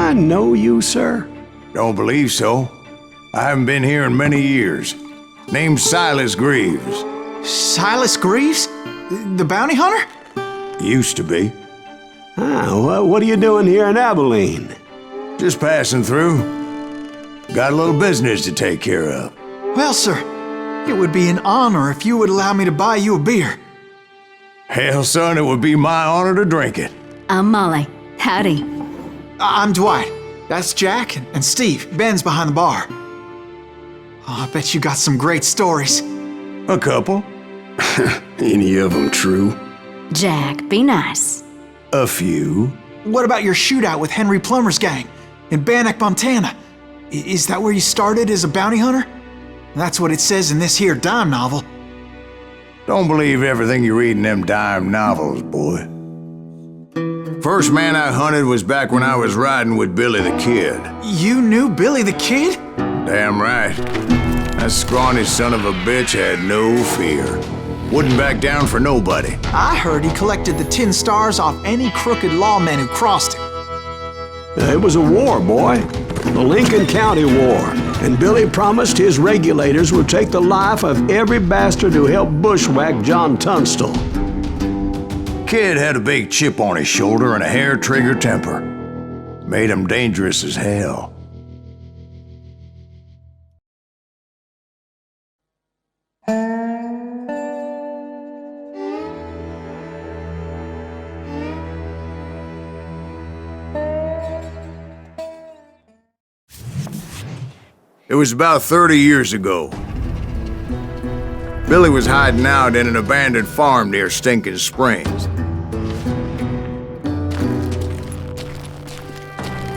I know you, sir? Don't believe so. I haven't been here in many years. Name's Silas Greaves. Silas Greaves? The bounty hunter? Used to be. What are you doing here in Abilene? Just passing through. Got a little business to take care of. Well, sir, it would be an honor if you would allow me to buy you a beer. Hell, son, it would be my honor to drink it. I'm Molly. Howdy. I'm Dwight. That's Jack and Steve. Ben's behind the bar. Oh, I bet you got some great stories. A couple. Any of them true? Jack, be nice. A few. What about your shootout with Henry Plummer's gang in Bannock, Montana? Is that where you started as a bounty hunter? That's what it says in this here dime novel. Don't believe everything you read in them dime novels, boy. First man I hunted was back when I was riding with Billy the Kid. You knew Billy the Kid? Damn right. That scrawny son of a bitch had no fear. Wouldn't back down for nobody. I heard he collected the 10 stars off any crooked lawman who crossed him. It was a war, boy. The Lincoln County War. And Billy promised his regulators would take the life of every bastard who helped bushwhack John Tunstall. Kid had a big chip on his shoulder and a hair-trigger temper. Made him dangerous as hell. It was about 30 years ago. Billy was hiding out in an abandoned farm near Stinking Springs.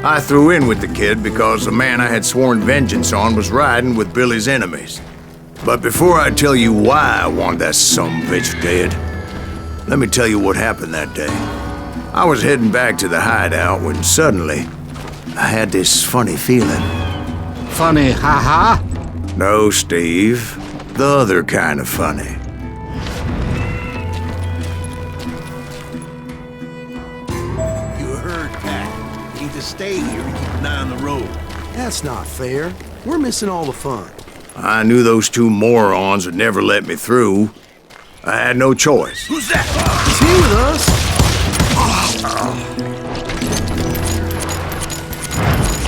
I threw in with the kid because the man I had sworn vengeance on was riding with Billy's enemies. But before I tell you why I want that sumbitch dead, let me tell you what happened that day. I was heading back to the hideout when suddenly I had this funny feeling. Funny, haha? No, Steve. The other kind of funny. You heard, Pat. You need to stay here and keep an eye on the road. That's not fair. We're missing all the fun. I knew those two morons would never let me through. I had no choice. Who's that? Is he with us?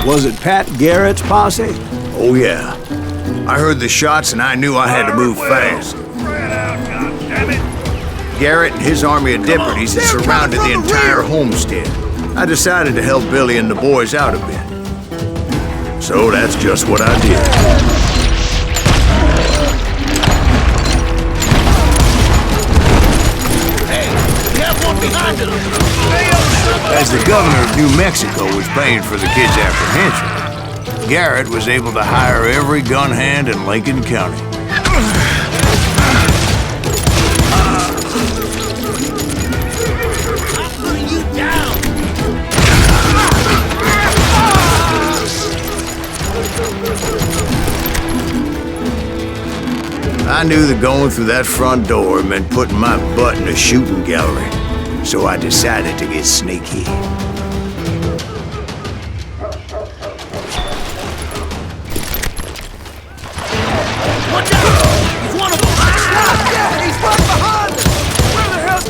Was it Pat Garrett's posse? Oh, yeah. I heard the shots and I knew I had to move fast. Garrett and his army of deputies had surrounded the entire homestead. I decided to help Billy and the boys out a bit. So that's just what I did. Hey, we have one behind us! As the governor of New Mexico was paying for the kid's apprehension, Garrett was able to hire every gun hand in Lincoln County. I'm putting you down! I knew that going through that front door meant putting my butt in a shooting gallery, so I decided to get sneaky.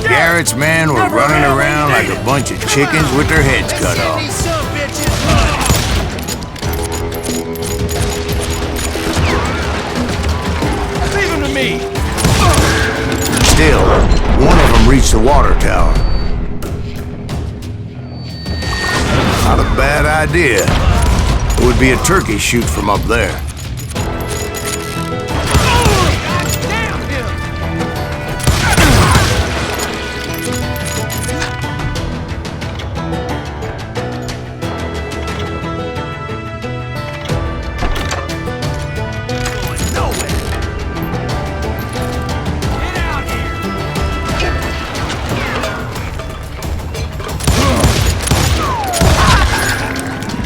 Garrett's men were running around like a bunch of chickens with their heads cut off. Leave him to me! Still, one of them reached the water tower. Not a bad idea. It would be a turkey shoot from up there.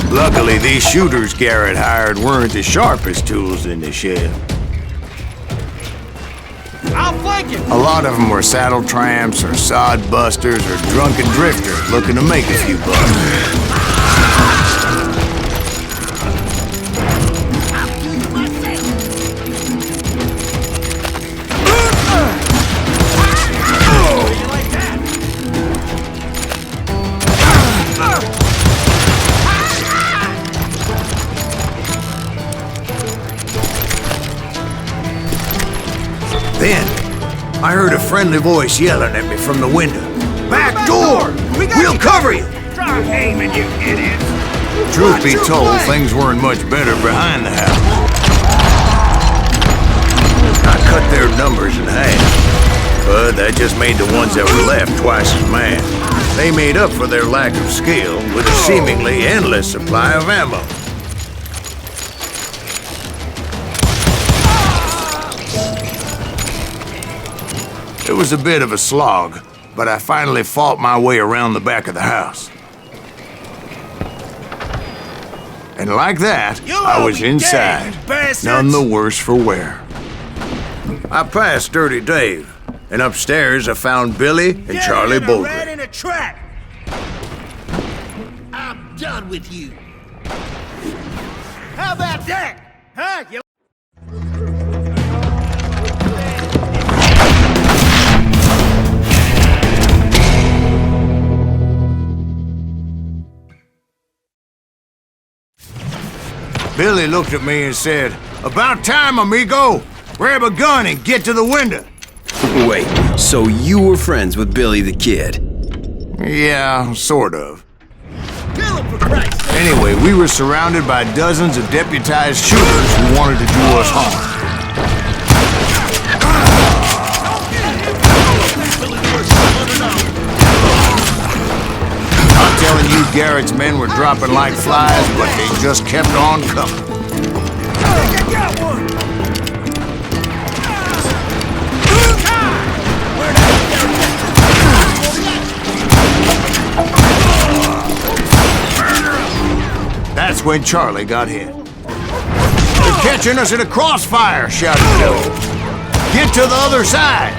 Luckily, these shooters Garrett hired weren't the sharpest tools in the shed. I'll flank him! A lot of them were saddle tramps or sod busters or drunken drifters looking to make a few bucks. I heard a friendly voice yelling at me from the window. Back door! We'll cover you! Try aiming, you idiot! Truth be told, things weren't much better behind the house. I cut their numbers in half, but that just made the ones that were left twice as mad. They made up for their lack of skill with a seemingly endless supply of ammo. It was a bit of a slog, but I finally fought my way around the back of the house. And like that, I was inside, none the worse for wear. I passed Dirty Dave, and upstairs I found Billy and Charlie Bowlby. Right in a trap. I'm done with you. How about that? Huh? You Billy looked at me and said, "About time, amigo! Grab a gun and get to the window!" Wait, so you were friends with Billy the Kid? Yeah, sort of. kill him for Christ's sake. Anyway, we were surrounded by dozens of deputized shooters who wanted to do us harm. I'm telling you, Garrett's men were dropping like flies, but they just kept on coming. I got one. That's when Charlie got hit. "They're catching us in a crossfire," shouted Billy. "Get to the other side!"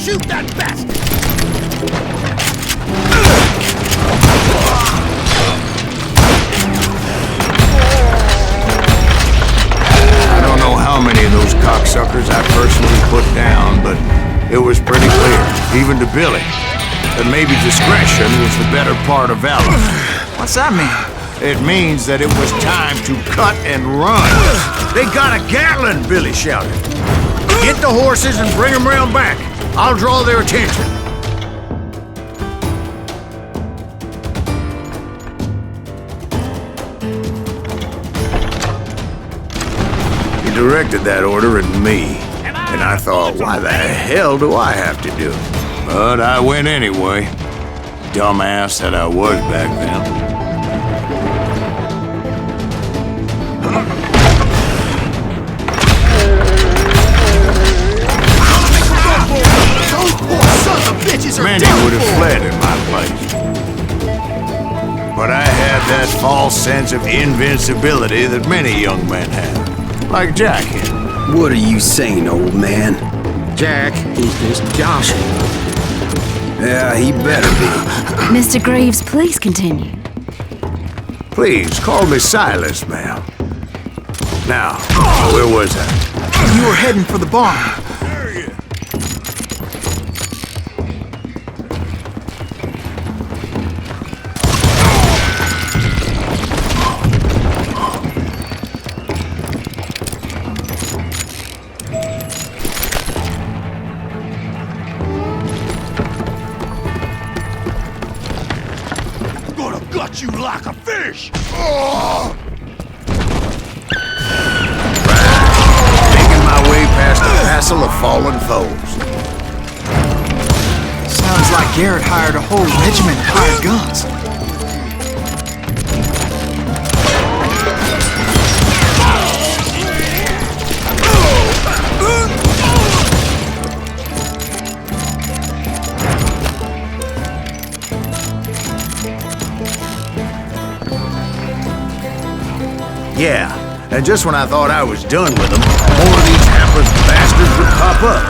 Shoot that bastard! I don't know how many of those cocksuckers I personally put down, but it was pretty clear, even to Billy, that maybe discretion was the better part of valor. What's that mean? It means that it was time to cut and run. "They got a Gatling!" Billy shouted. "Get the horses and bring them round back. I'll draw their attention." He directed that order at me, and I thought, why the hell do I have to do it? But I went anyway. Dumbass that I was back then. Many would have fled in my place. But I had that false sense of invincibility that many young men have. Like Jack here. What are you saying, old man? Jack is just joshing. Yeah, he better be. Mr. Greaves, please continue. Please, call me Silas, ma'am. Now, where was I? You were heading for the barn. Gut you like a fish! Making my way past a passel of fallen foes. Sounds like Garrett hired a whole regiment of hired guns. And just when I thought I was done with them, more of these hapless bastards would pop up.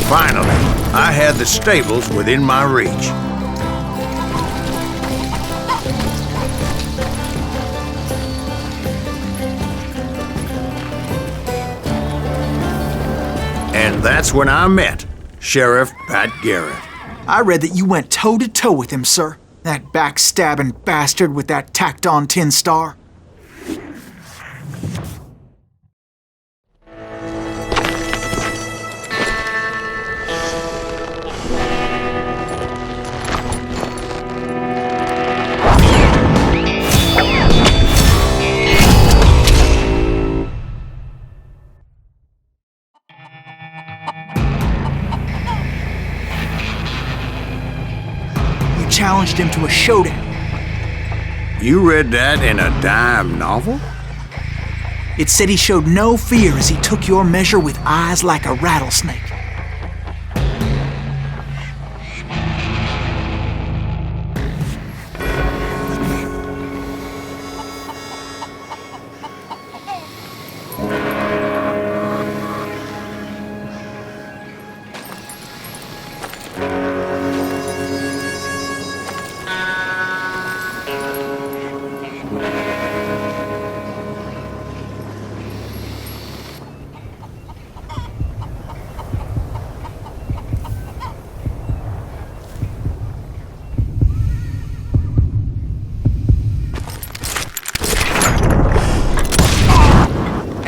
Finally, I had the stables within my reach. And that's when I met Sheriff Pat Garrett. I read that you went toe-to-toe with him, sir. That backstabbing bastard with that tacked-on tin star. Challenged him to a showdown. You read that in a dime novel? It said he showed no fear as he took your measure with eyes like a rattlesnake.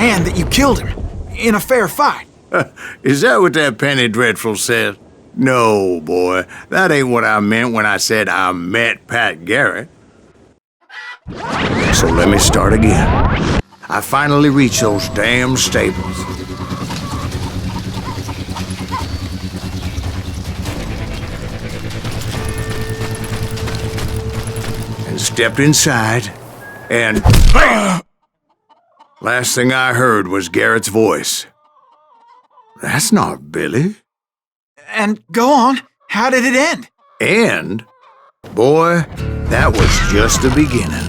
And that you killed him in a fair fight. Is that what that penny dreadful said? No, boy. That ain't what I meant when I said I met Pat Garrett. So let me start again. I finally reached those damn stables. And stepped inside, and... Last thing I heard was Garrett's voice. That's not Billy. And go on, how did it end? And, boy, that was just the beginning.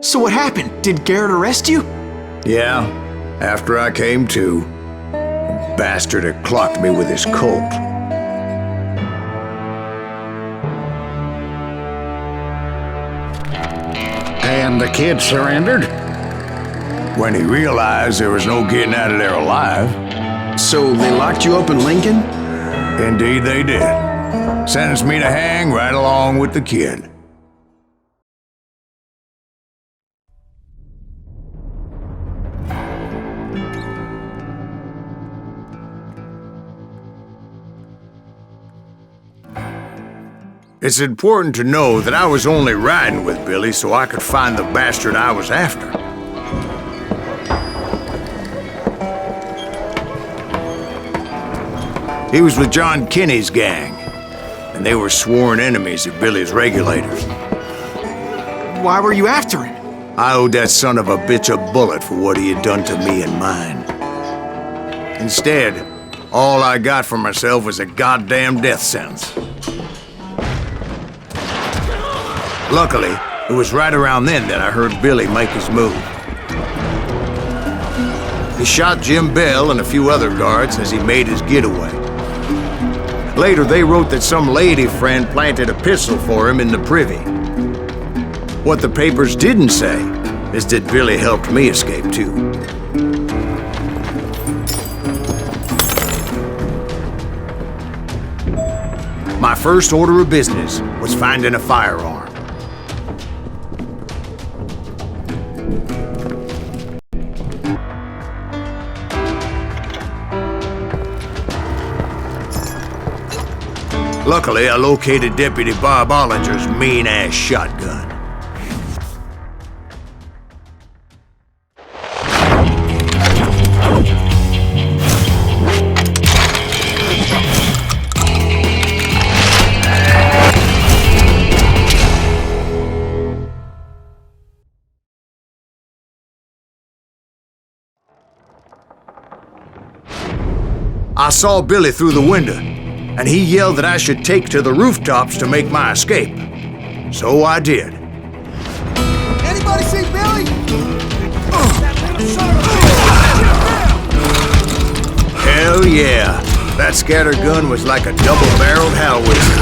So what happened? Did Garrett arrest you? Yeah, after I came to, the bastard had clocked me with his Colt. And the kid surrendered? When he realized there was no getting out of there alive. So they locked you up in Lincoln? Indeed they did. Sentenced me to hang right along with the kid. It's important to know that I was only riding with Billy so I could find the bastard I was after. He was with John Kinney's gang, and they were sworn enemies of Billy's regulators. Why were you after him? I owed that son of a bitch a bullet for what he had done to me and mine. Instead, all I got for myself was a goddamn death sentence. Luckily, it was right around then that I heard Billy make his move. He shot Jim Bell and a few other guards as he made his getaway. Later, they wrote that some lady friend planted a pistol for him in the privy. What the papers didn't say is that Billy helped me escape too. My first order of business was finding a firearm. Luckily, I located Deputy Bob Ollinger's mean-ass shotgun. I saw Billy through the window, and he yelled that I should take to the rooftops to make my escape. So I did. Anybody see Billy? Hell yeah. That scatter gun was like a double-barreled howitzer.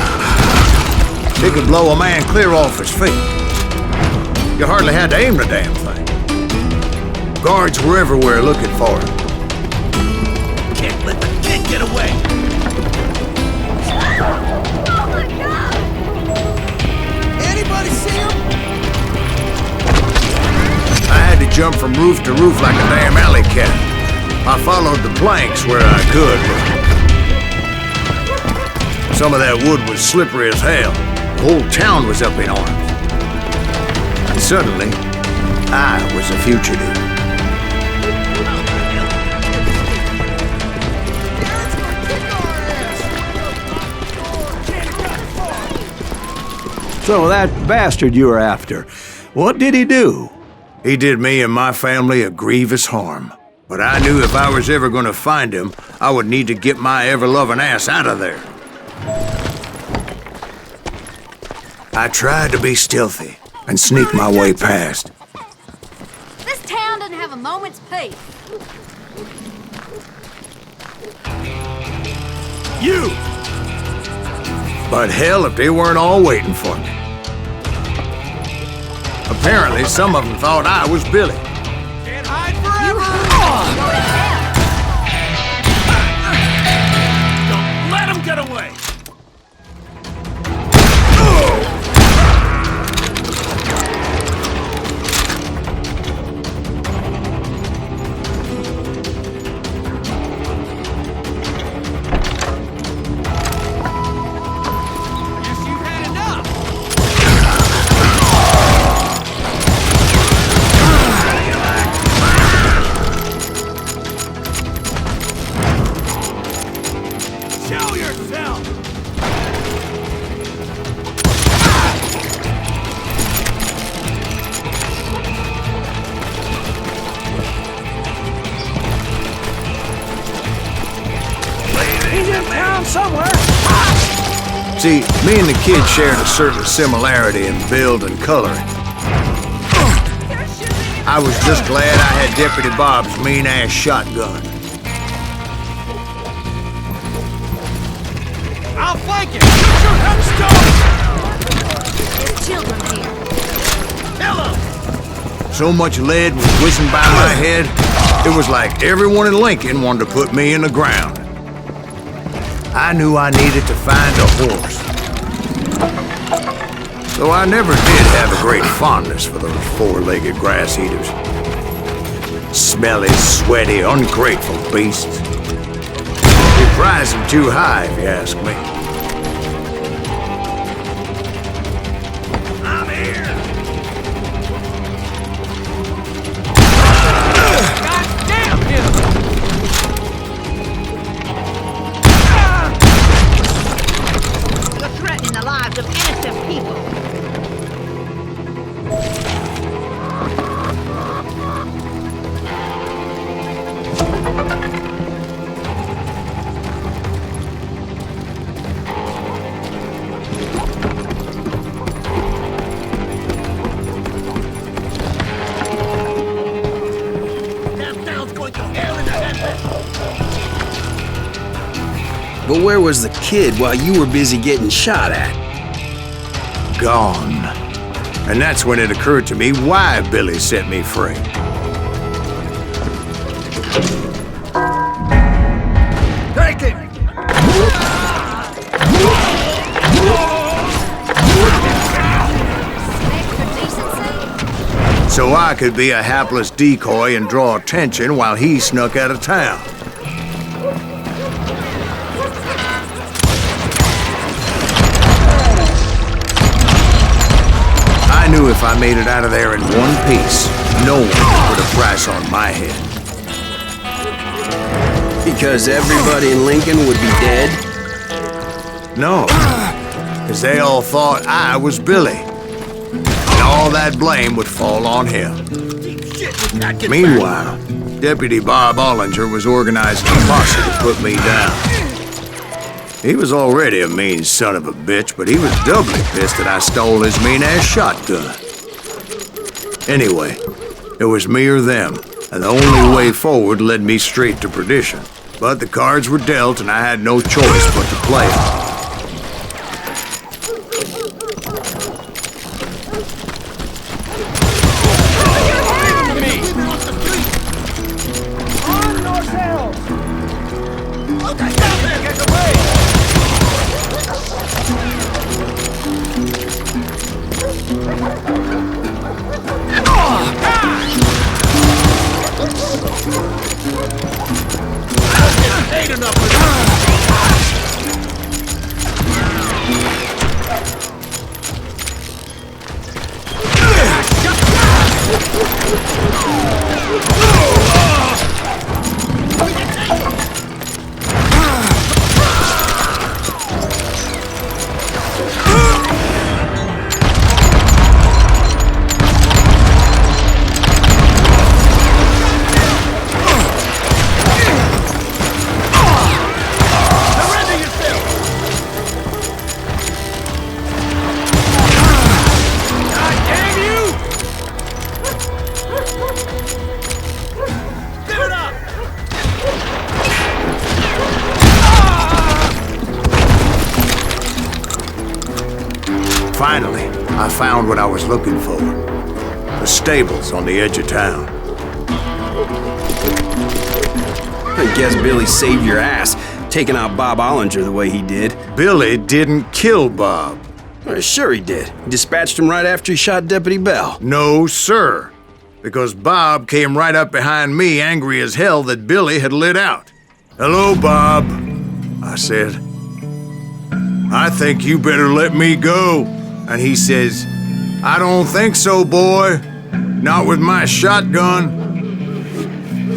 It could blow a man clear off his feet. You hardly had to aim the damn thing. Guards were everywhere looking for him. Can't let the kid get away. Anybody see him? I had to jump from roof to roof like a damn alley cat. I followed the planks where I could. Some of that wood was slippery as hell. The whole town was up in arms. And suddenly, I was a fugitive. So that bastard you were after, what did he do? He did me and my family a grievous harm. But I knew if I was ever going to find him, I would need to get my ever-loving ass out of there. I tried to be stealthy and sneak my way past. This town doesn't have a moment's peace. You! But hell if they weren't all waiting for me. Apparently, some of them thought I was Billy. Can't hide forever! Don't let him get away! See, me and the kid shared a certain similarity in build and coloring. I was just glad I had Deputy Bob's mean-ass shotgun. I'll flank him! Shoot your headstone! There's children here. Hello! So much lead was whizzing by my head, it was like everyone in Lincoln wanted to put me in the ground. I knew I needed to find a horse. Though I never did have a great fondness for those four-legged grass-eaters. Smelly, sweaty, ungrateful beasts. They prize them too high, if you ask me. I'm here! God damn him! You're threatening the lives of innocent people. But where was the kid while you were busy getting shot at? Gone. And that's when it occurred to me why Billy set me free. Take it! So I could be a hapless decoy and draw attention while he snuck out of town. I knew if I made it out of there in one piece, no one could put a price on my head. Because everybody in Lincoln would be dead? No, because they all thought I was Billy. And all that blame would fall on him. Meanwhile, Deputy Bob Ollinger was organizing a posse to put me down. He was already a mean son of a bitch, but he was doubly pissed that I stole his mean-ass shotgun. Anyway, it was me or them, and the only way forward led me straight to perdition. But the cards were dealt, and I had no choice but to play them. Finally, I found what I was looking for. The stables on the edge of town. I guess Billy saved your ass, taking out Bob Ollinger the way he did. Billy didn't kill Bob. Well, sure he did. He dispatched him right after he shot Deputy Bell. No, sir. Because Bob came right up behind me, angry as hell that Billy had lit out. "Hello, Bob," I said. "I think you better let me go." And he says, "I don't think so, boy. Not with my shotgun."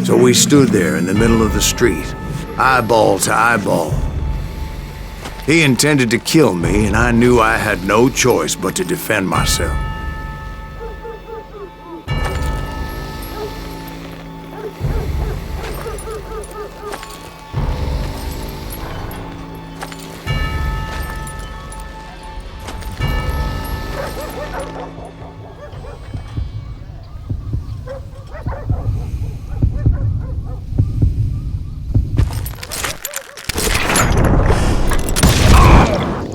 So we stood there in the middle of the street, eyeball to eyeball. He intended to kill me, and I knew I had no choice but to defend myself.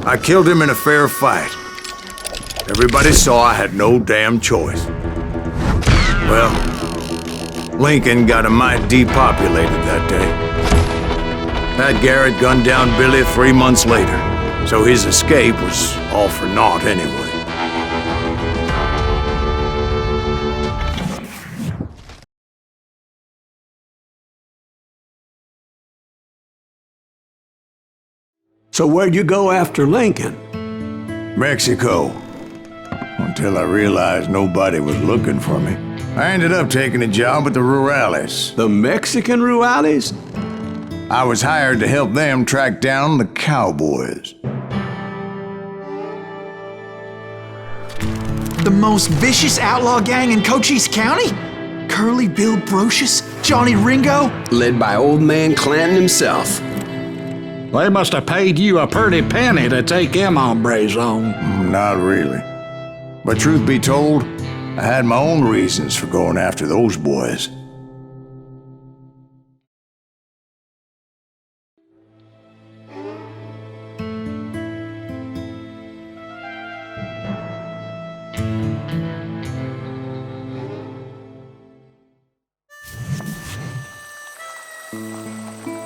I killed him in a fair fight. Everybody saw I had no damn choice. Well, Lincoln got a mite depopulated that day. Pat Garrett gunned down Billy 3 months later, so his escape was all for naught anyway. So where'd you go after Lincoln? Mexico. Until I realized nobody was looking for me. I ended up taking a job at the Rurales. The Mexican Rurales? I was hired to help them track down the cowboys. The most vicious outlaw gang in Cochise County? Curly Bill Brocious? Johnny Ringo? Led by old man Clanton himself. They must have paid you a pretty penny to take them hombres on. Not really. But truth be told, I had my own reasons for going after those boys.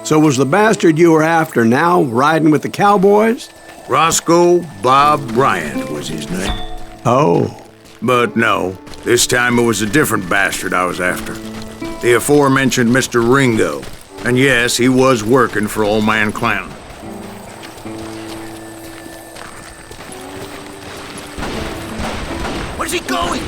So was the bastard you were after now riding with the cowboys? Roscoe Bob Bryant was his name. Oh. But no, this time it was a different bastard I was after. The aforementioned Mr. Ringo. And yes, he was working for old man Clanton. Where's he going?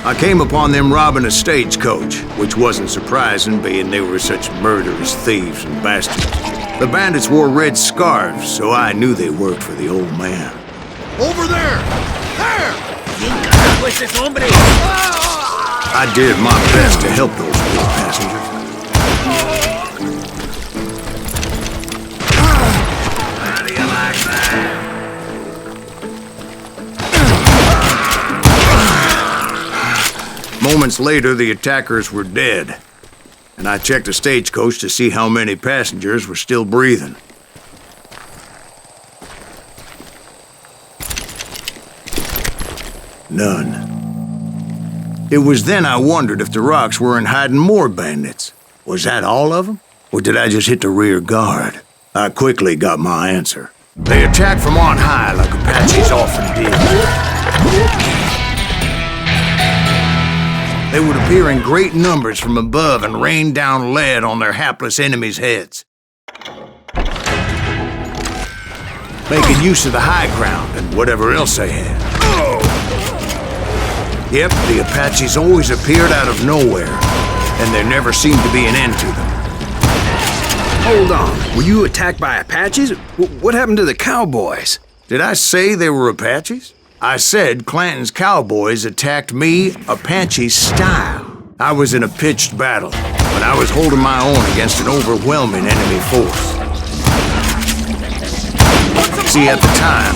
I came upon them robbing a stagecoach, which wasn't surprising, being they were such murderous thieves and bastards. The bandits wore red scarves, so I knew they worked for the old man. Over there! I did my best to help those poor passengers. How do you like that? Moments later, the attackers were dead, and I checked the stagecoach to see how many passengers were still breathing. None. It was then I wondered if the rocks weren't hiding more bandits. Was that all of them? Or did I just hit the rear guard? I quickly got my answer. They attacked from on high like Apaches often did. They would appear in great numbers from above and rain down lead on their hapless enemies' heads. Making use of the high ground and whatever else they had. Yep, the Apaches always appeared out of nowhere, and there never seemed to be an end to them. Hold on. Were you attacked by Apaches? What happened to the cowboys? Did I say they were Apaches? I said Clanton's cowboys attacked me Apache style. I was in a pitched battle, but I was holding my own against an overwhelming enemy force. See, at the time,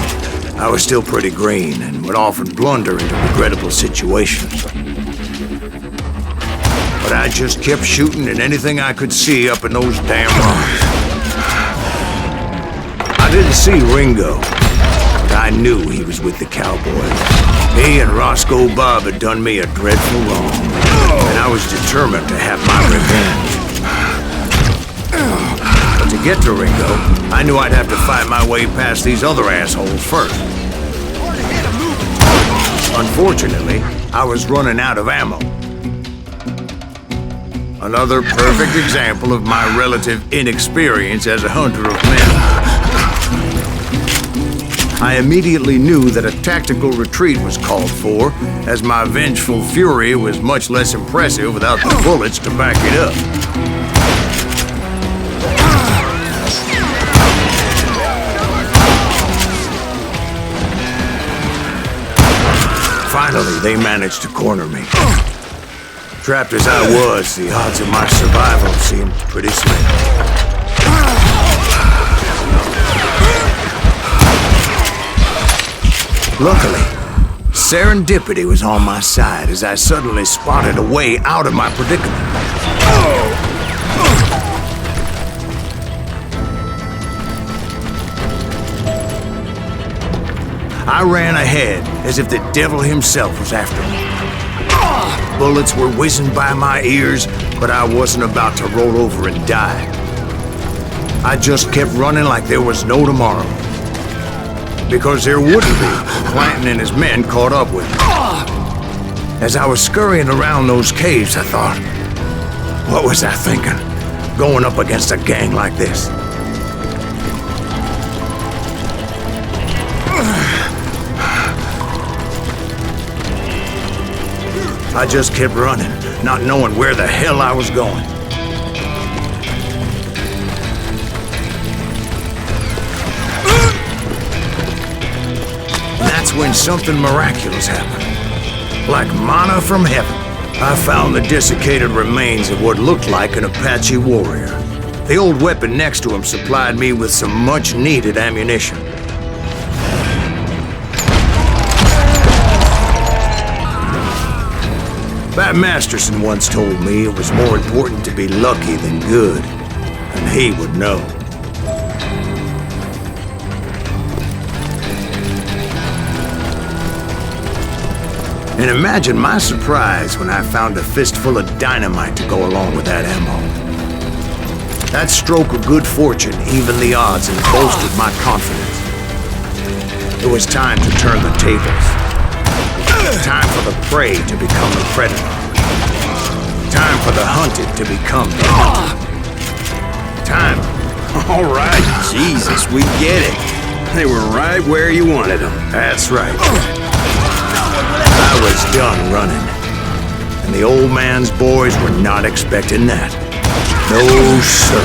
I was still pretty green and would often blunder into regrettable situations. But I just kept shooting at anything I could see up in those damn rocks. I didn't see Ringo, but I knew he was with the cowboys. He and Roscoe Bob had done me a dreadful wrong, and I was determined to have my revenge. But to get to Ringo, I knew I'd have to fight my way past these other assholes first. Unfortunately, I was running out of ammo. Another perfect example of my relative inexperience as a hunter of men. I immediately knew that a tactical retreat was called for, as my vengeful fury was much less impressive without the bullets to back it up. Finally, they managed to corner me. Trapped as I was, the odds of my survival seemed pretty slim. Luckily, serendipity was on my side as I suddenly spotted a way out of my predicament. I ran ahead as if the devil himself was after me. Bullets were whizzing by my ears, but I wasn't about to roll over and die. I just kept running like there was no tomorrow. Because there wouldn't be. Clanton and his men caught up with me. As I was scurrying around those caves, I thought, what was I thinking? Going up against a gang like this? I just kept running, not knowing where the hell I was going. And that's when something miraculous happened. Like manna from heaven, I found the desiccated remains of what looked like an Apache warrior. The old weapon next to him supplied me with some much-needed ammunition. Bat Masterson once told me it was more important to be lucky than good, and he would know. And imagine my surprise when I found a fistful of dynamite to go along with that ammo. That stroke of good fortune evened the odds and bolstered my confidence. It was time to turn the tables. Time for the prey to become the predator. Time for the hunted to become the hunted. Time. All right, Jesus, we get it. They were right where you wanted them. That's right. I was done running. And the old man's boys were not expecting that. No, sir.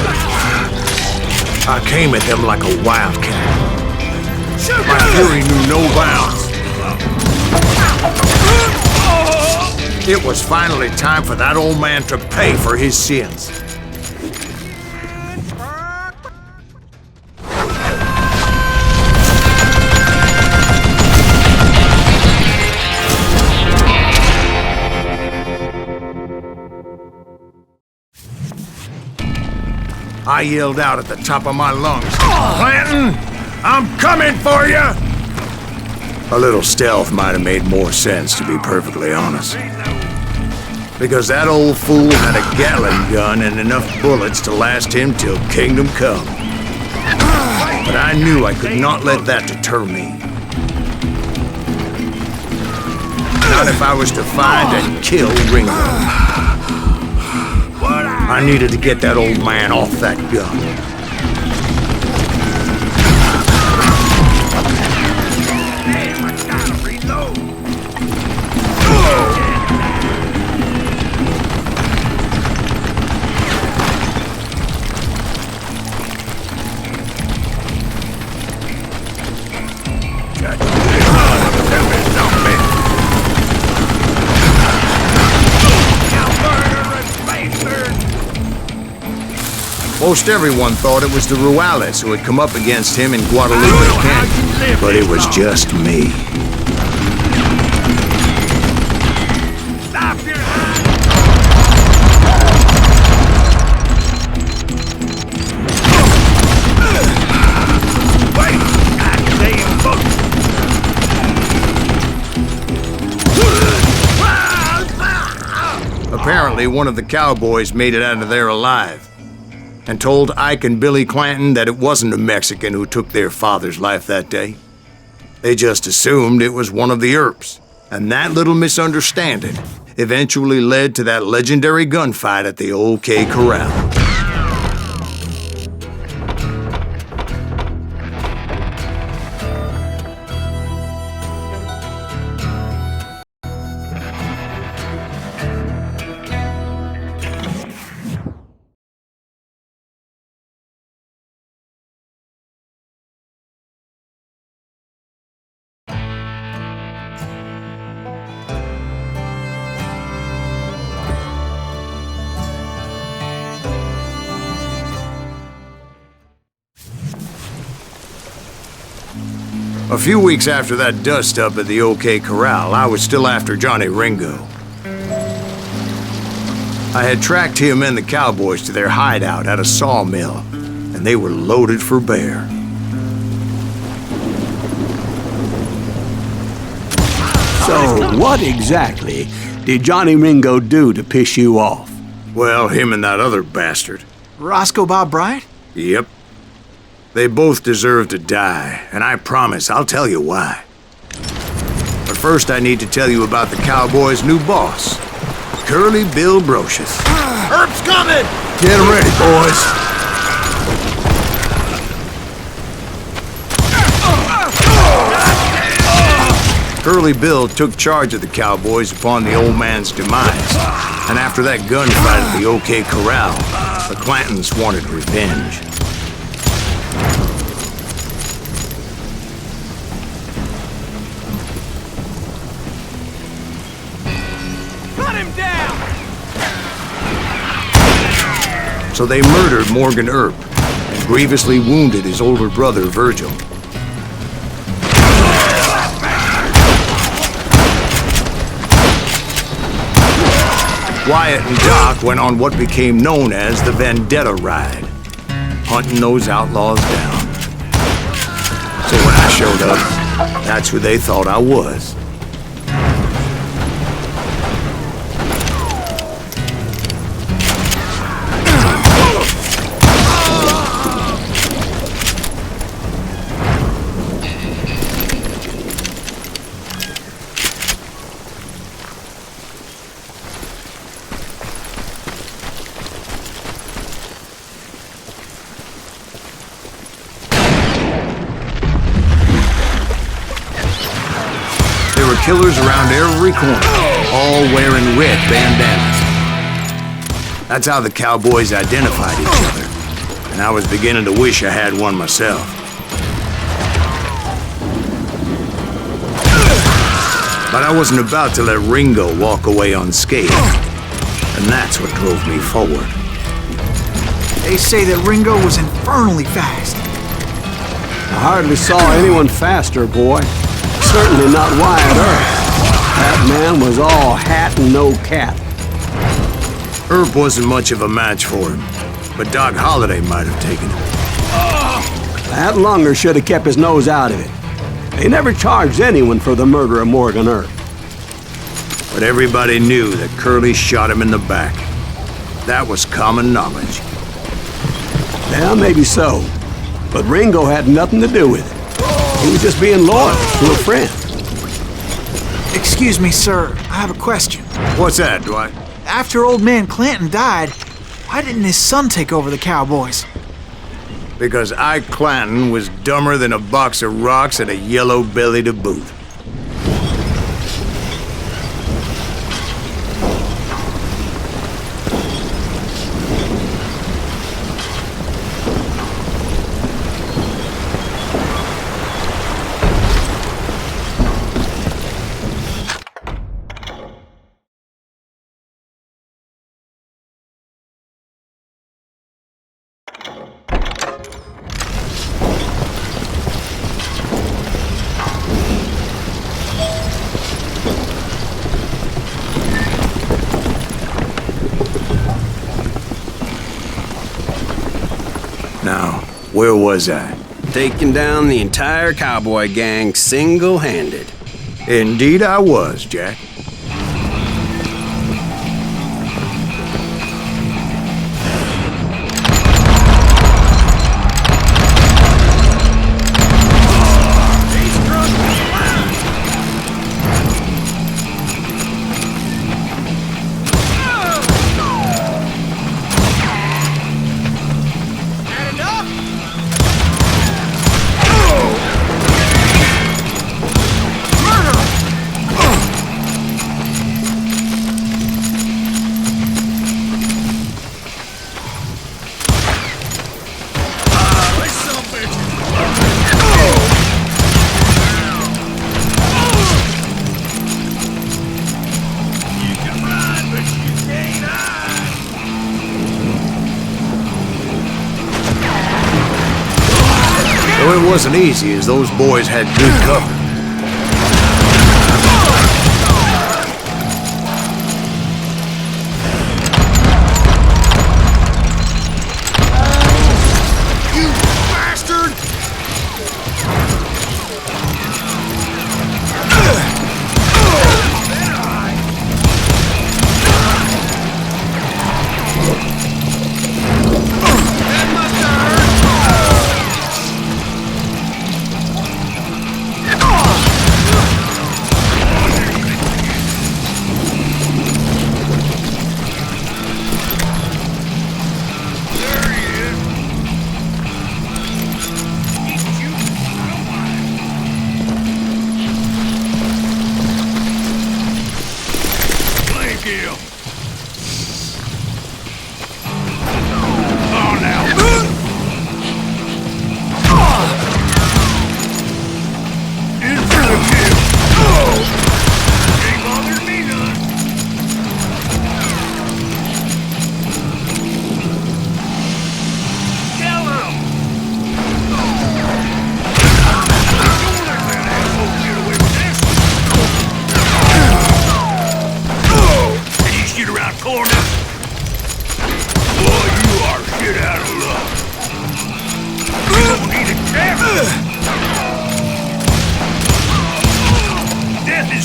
I came at them like a wildcat. My fury knew no bounds. It was finally time for that old man to pay for his sins. I yelled out at the top of my lungs, "Clanton, I'm coming for you!" A little stealth might have made more sense, to be perfectly honest. Because that old fool had a Gatling gun and enough bullets to last him till kingdom come. But I knew I could not let that deter me. Not if I was to find and kill Ringo. I needed to get that old man off that gun. Damn, I gotta reload. Most everyone thought it was the Ruales who had come up against him in Guadalupe Canyon, but it was just me. Stop your Wait! Goddamn book! Apparently, one of the cowboys made it out of there alive, and told Ike and Billy Clanton that it wasn't a Mexican who took their father's life that day. They just assumed it was one of the Earps, and that little misunderstanding eventually led to that legendary gunfight at the OK Corral. A few weeks after that dust-up at the OK Corral, I was still after Johnny Ringo. I had tracked him and the cowboys to their hideout at a sawmill, and they were loaded for bear. So, what exactly did Johnny Ringo do to piss you off? Well, him and that other bastard. Roscoe Bob Bryant? Yep. They both deserve to die, and I promise I'll tell you why. But first I need to tell you about the cowboys' new boss, Curly Bill Brocious. Herb's coming! Get 'em ready, boys. Curly Bill took charge of the cowboys upon the old man's demise, and after that gunfight at the OK Corral, the Clantons wanted revenge. So they murdered Morgan Earp and grievously wounded his older brother, Virgil. Wyatt and Doc went on what became known as the Vendetta Ride, hunting those outlaws down. So when I showed up, that's who they thought I was. Killers around every corner, all wearing red bandanas. That's how the cowboys identified each other, and I was beginning to wish I had one myself. But I wasn't about to let Ringo walk away unscathed. And that's what drove me forward. They say that Ringo was infernally fast. I hardly saw anyone faster, boy. Certainly not Wyatt Earp. That man was all hat and no cap. Earp wasn't much of a match for him, but Doc Holliday might have taken him. That lunger should have kept his nose out of it. They never charged anyone for the murder of Morgan Earp. But everybody knew that Curly shot him in the back. That was common knowledge. Yeah, maybe so. But Ringo had nothing to do with it. He was just being loyal to a friend. Excuse me, sir. I have a question. What's that, Dwight? After old man Clanton died, why didn't his son take over the Cowboys? Because Ike Clanton was dumber than a box of rocks and a yellow belly to boot. Now, where was I? Taking down the entire cowboy gang single-handed. Indeed I was, Jack. Though it wasn't easy, as those boys had good cover.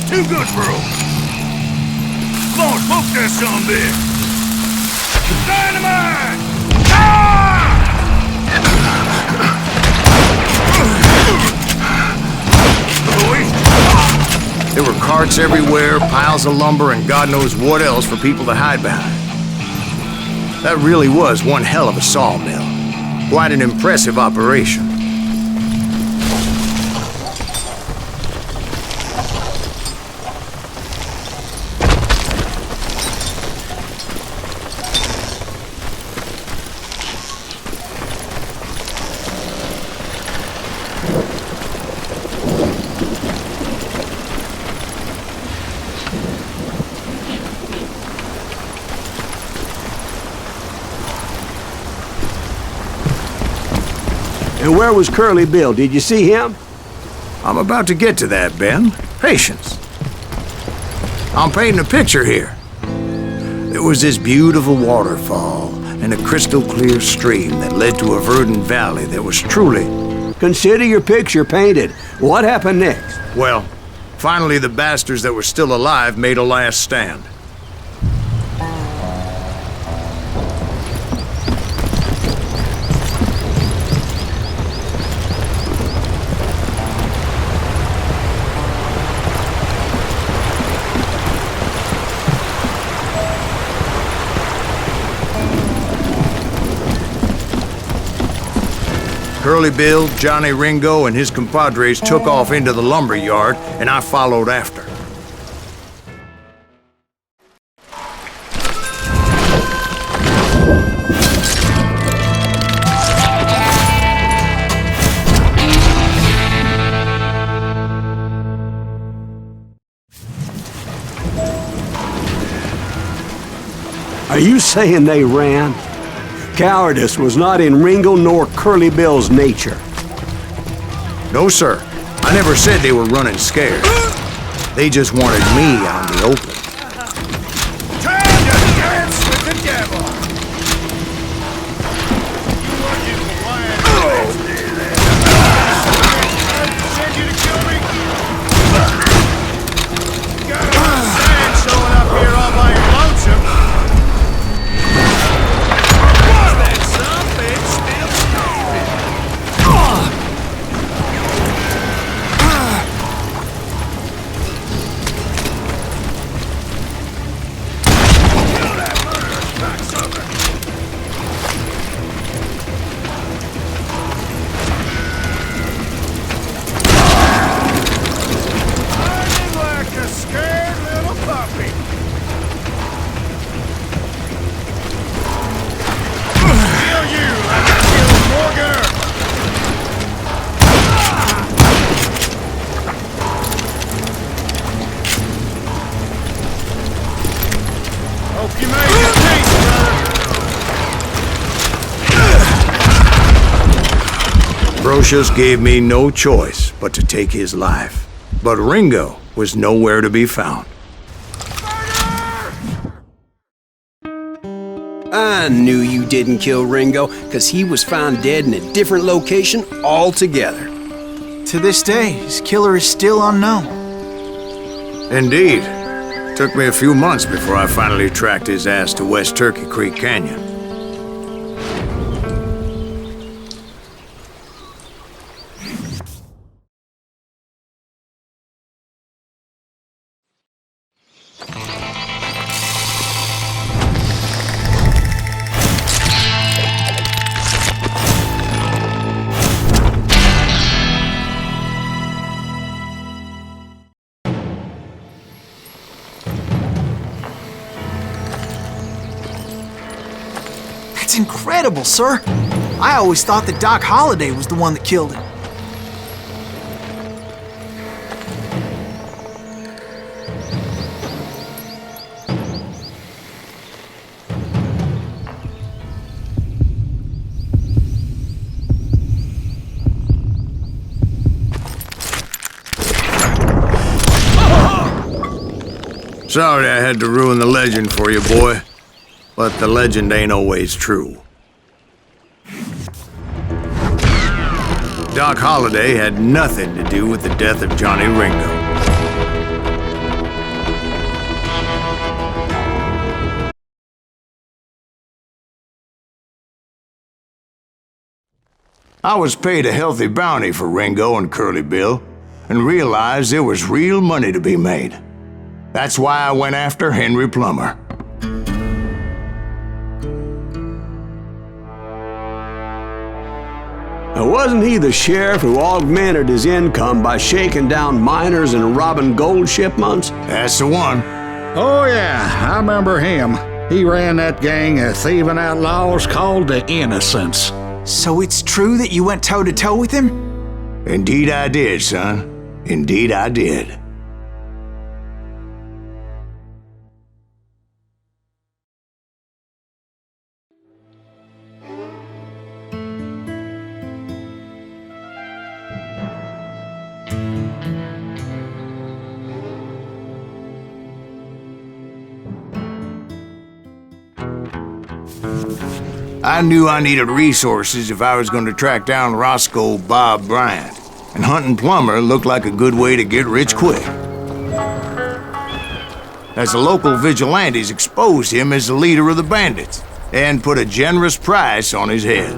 Too good for him. Come on, smoke that sumbitch. Dynamite! Ah! There were carts everywhere, piles of lumber, and God knows what else for people to hide behind. That really was one hell of a sawmill. Quite an impressive operation. And where was Curly Bill? Did you see him? I'm about to get to that, Ben. Patience. I'm painting a picture here. There was this beautiful waterfall and a crystal clear stream that led to a verdant valley that was truly... Consider your picture painted. What happened next? Well, finally the bastards that were still alive made a last stand. Curly Bill, Johnny Ringo, and his compadres took off into the lumber yard, and I followed after. Are you saying they ran? Cowardice was not in Ringo nor Curly Bill's nature. No, sir. I never said they were running scared. They just wanted me out in the open. Time to dance with the devil! You send you to kill me? Got a lot of sand showing up here all by your lonesome. That some bitch still sleeping. Kill that murderous cocksucker! Hiding like a scared little puppy. Kill you like I killed Morgan. Hope you made your peace, brother. Brocious gave me no choice but to take his life. But Ringo was nowhere to be found. I knew you didn't kill Ringo, because he was found dead in a different location altogether. To this day, his killer is still unknown. Indeed. Took me a few months before I finally tracked his ass to West Turkey Creek Canyon. That's incredible, sir. I always thought that Doc Holliday was the one that killed him. Sorry I had to ruin the legend for you, boy. But the legend ain't always true. Doc Holliday had nothing to do with the death of Johnny Ringo. I was paid a healthy bounty for Ringo and Curly Bill, and realized there was real money to be made. That's why I went after Henry Plummer. Now, wasn't he the sheriff who augmented his income by shaking down miners and robbing gold shipments? That's the one. Oh, yeah, I remember him. He ran that gang of thieving outlaws called the Innocents. So it's true that you went toe-to-toe with him? Indeed I did, son. Indeed I did. I knew I needed resources if I was going to track down Roscoe Bob Bryant, and hunting Plummer looked like a good way to get rich quick. As the local vigilantes exposed him as the leader of the bandits, and put a generous price on his head.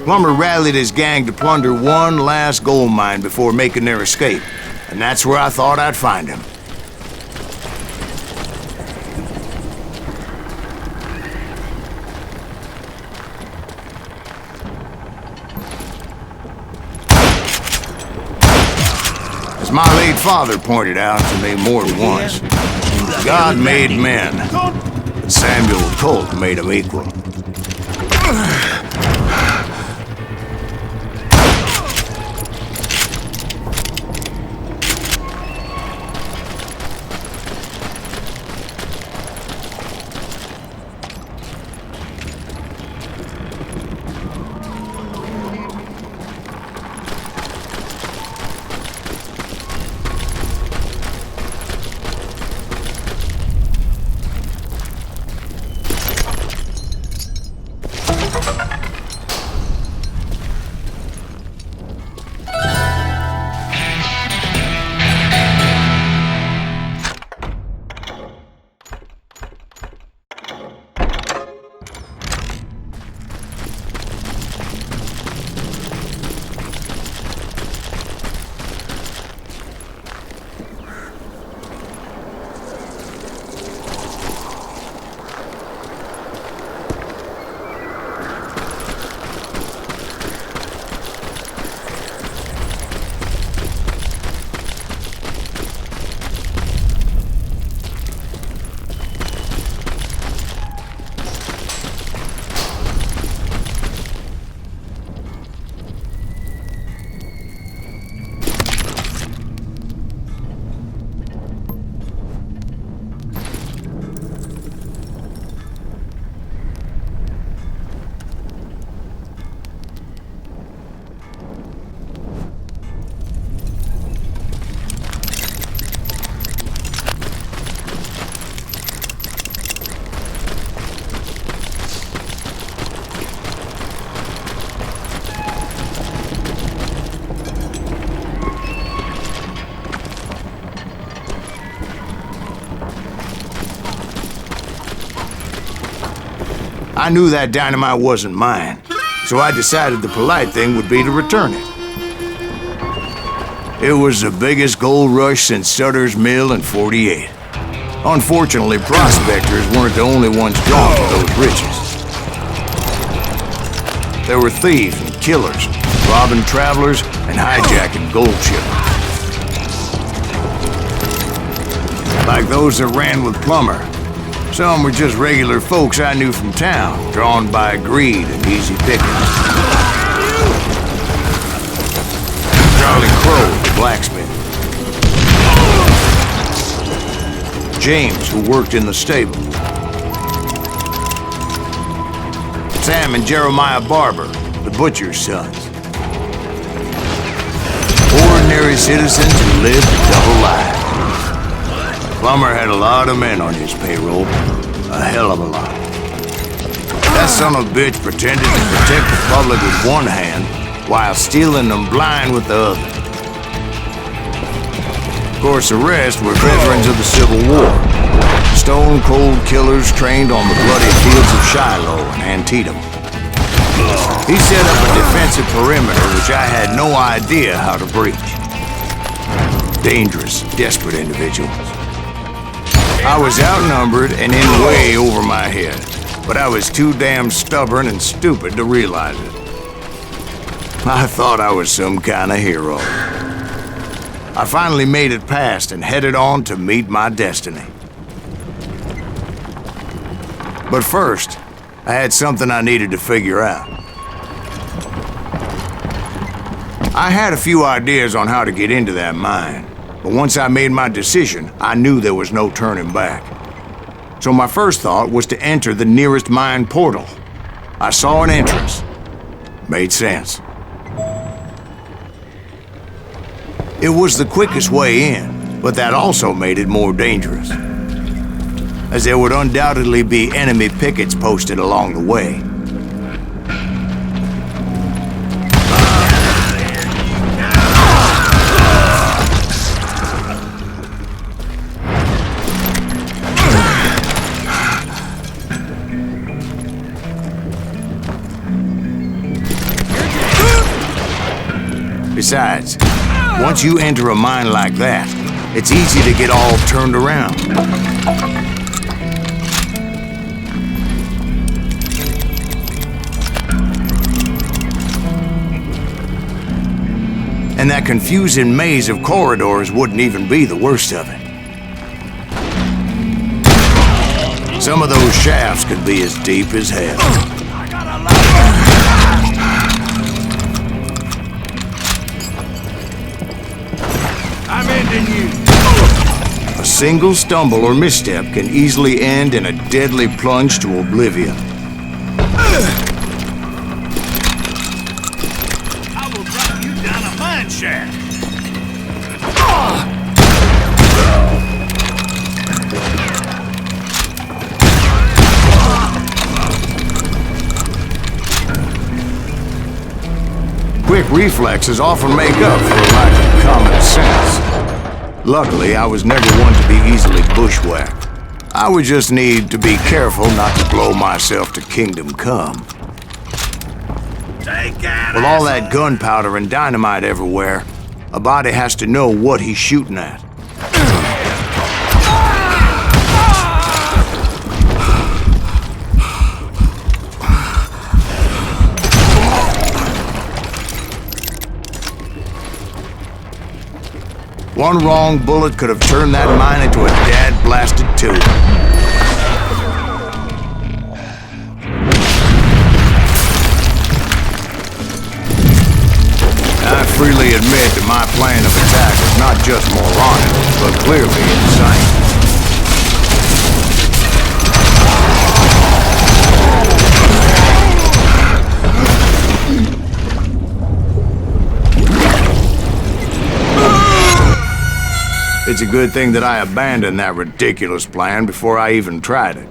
Plummer rallied his gang to plunder one last gold mine before making their escape, and that's where I thought I'd find him. As my late father pointed out to me more than once, God made men, but Samuel Colt made them equal. I knew that dynamite wasn't mine, so I decided the polite thing would be to return it. It was the biggest gold rush since Sutter's Mill in '48. Unfortunately, prospectors weren't the only ones drawn to those riches. There were thieves and killers, robbing travelers and hijacking gold shippers. Like those that ran with Plummer. Some were just regular folks I knew from town, drawn by greed and easy pickings. Charlie Crow, the blacksmith. James, who worked in the stable. Sam and Jeremiah Barber, the butcher's sons. Ordinary citizens who lived a double life. Plummer had a lot of men on his payroll. A hell of a lot. That son of a bitch pretended to protect the public with one hand while stealing them blind with the other. Of course, the rest were veterans of the Civil War. Stone-cold killers trained on the bloody fields of Shiloh and Antietam. He set up a defensive perimeter which I had no idea how to breach. Dangerous, desperate individuals. I was outnumbered and in way over my head, but I was too damn stubborn and stupid to realize it. I thought I was some kind of hero. I finally made it past and headed on to meet my destiny. But first, I had something I needed to figure out. I had a few ideas on how to get into that mine. But once I made my decision, I knew there was no turning back. So my first thought was to enter the nearest mine portal. I saw an entrance. Made sense. It was the quickest way in, but that also made it more dangerous. as there would undoubtedly be enemy pickets posted along the way. Besides, once you enter a mine like that, it's easy to get all turned around. And that confusing maze of corridors wouldn't even be the worst of it. Some of those shafts could be as deep as hell. I'm ending you. A single stumble or misstep can easily end in a deadly plunge to oblivion. I will drop you down a mine shaft. Quick reflexes often make up for a lack of common sense. Luckily, I was never one to be easily bushwhacked. I would just need to be careful not to blow myself to kingdom come. Take it. With all that gunpowder and dynamite everywhere, a body has to know what he's shooting at. One wrong bullet could have turned that mine into a dad-blasted tube. I freely admit that my plan of attack was not just moronic, but clearly insane. It's a good thing that I abandoned that ridiculous plan before I even tried it.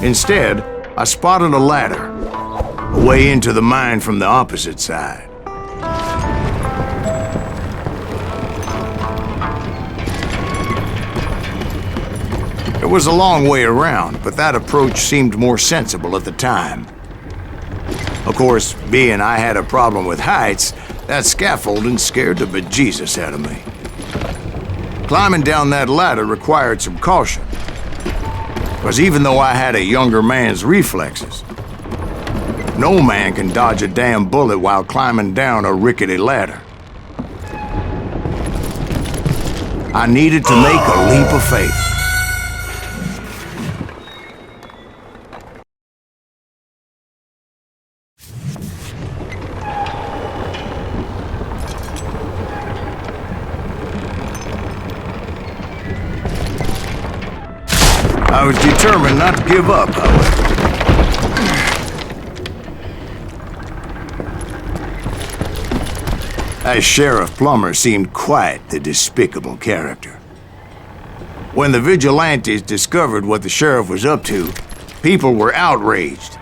Instead, I spotted a ladder, a way into the mine from the opposite side. It was a long way around, but that approach seemed more sensible at the time. Of course, being I had a problem with heights, that scaffolding scared the bejesus out of me. Climbing down that ladder required some caution, because even though I had a younger man's reflexes, no man can dodge a damn bullet while climbing down a rickety ladder. I needed to make a leap of faith. I was determined not to give up, however. As Sheriff Plummer seemed quite the despicable character. When the vigilantes discovered what the sheriff was up to, people were outraged.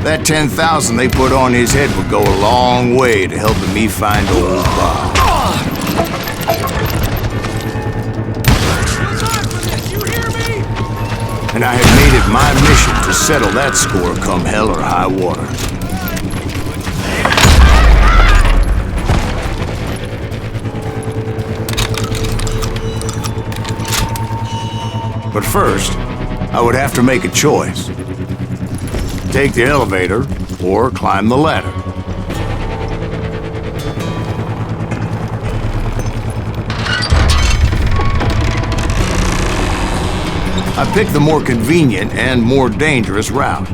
That 10,000 they put on his head would go a long way to helping me find old Bob. And I had made it my mission to settle that score come hell or high water. But first, I would have to make a choice. Take the elevator or climb the ladder. I picked the more convenient and more dangerous route.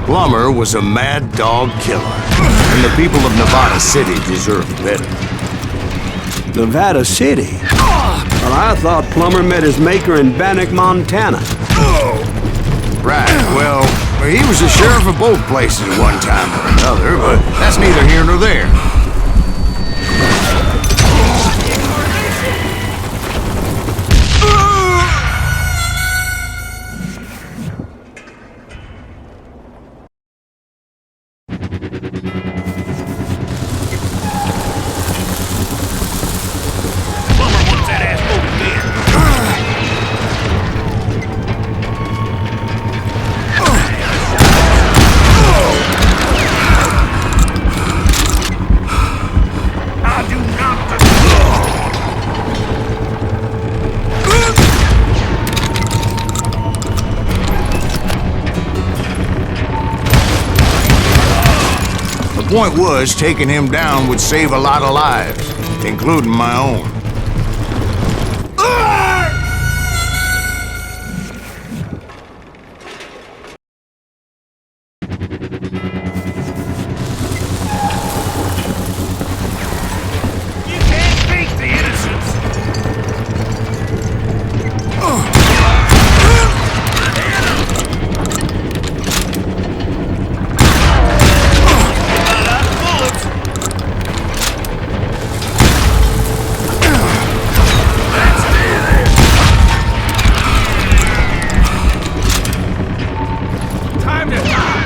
Plummer was a mad dog killer, and the people of Nevada City deserved better. Nevada City? Well, I thought Plummer met his maker in Bannock, Montana. Right, well, he was the sheriff of both places at one time or another, but that's neither here nor there. Plumber wants that ass over there. I do not. The point was, taking him down would save a lot of lives, including my own. You can't beat the innocents. Time to die.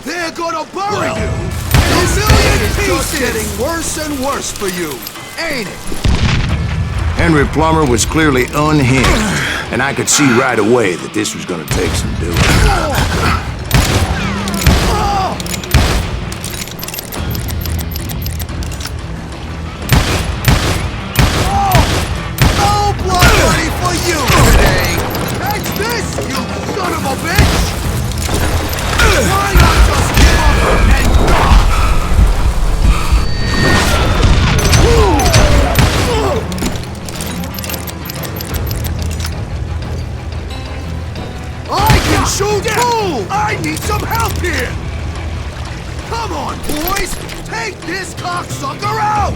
They're gonna bury you! A million pieces! Just getting worse and worse for you, ain't it? Henry Plummer was clearly unhinged, and I could see right away that this was gonna take some doing. No blood money for you today! Catch this, you son of a bitch! Why not just give up and die? I can shoot too! I need some help here! Come on, boys! Take this cocksucker out!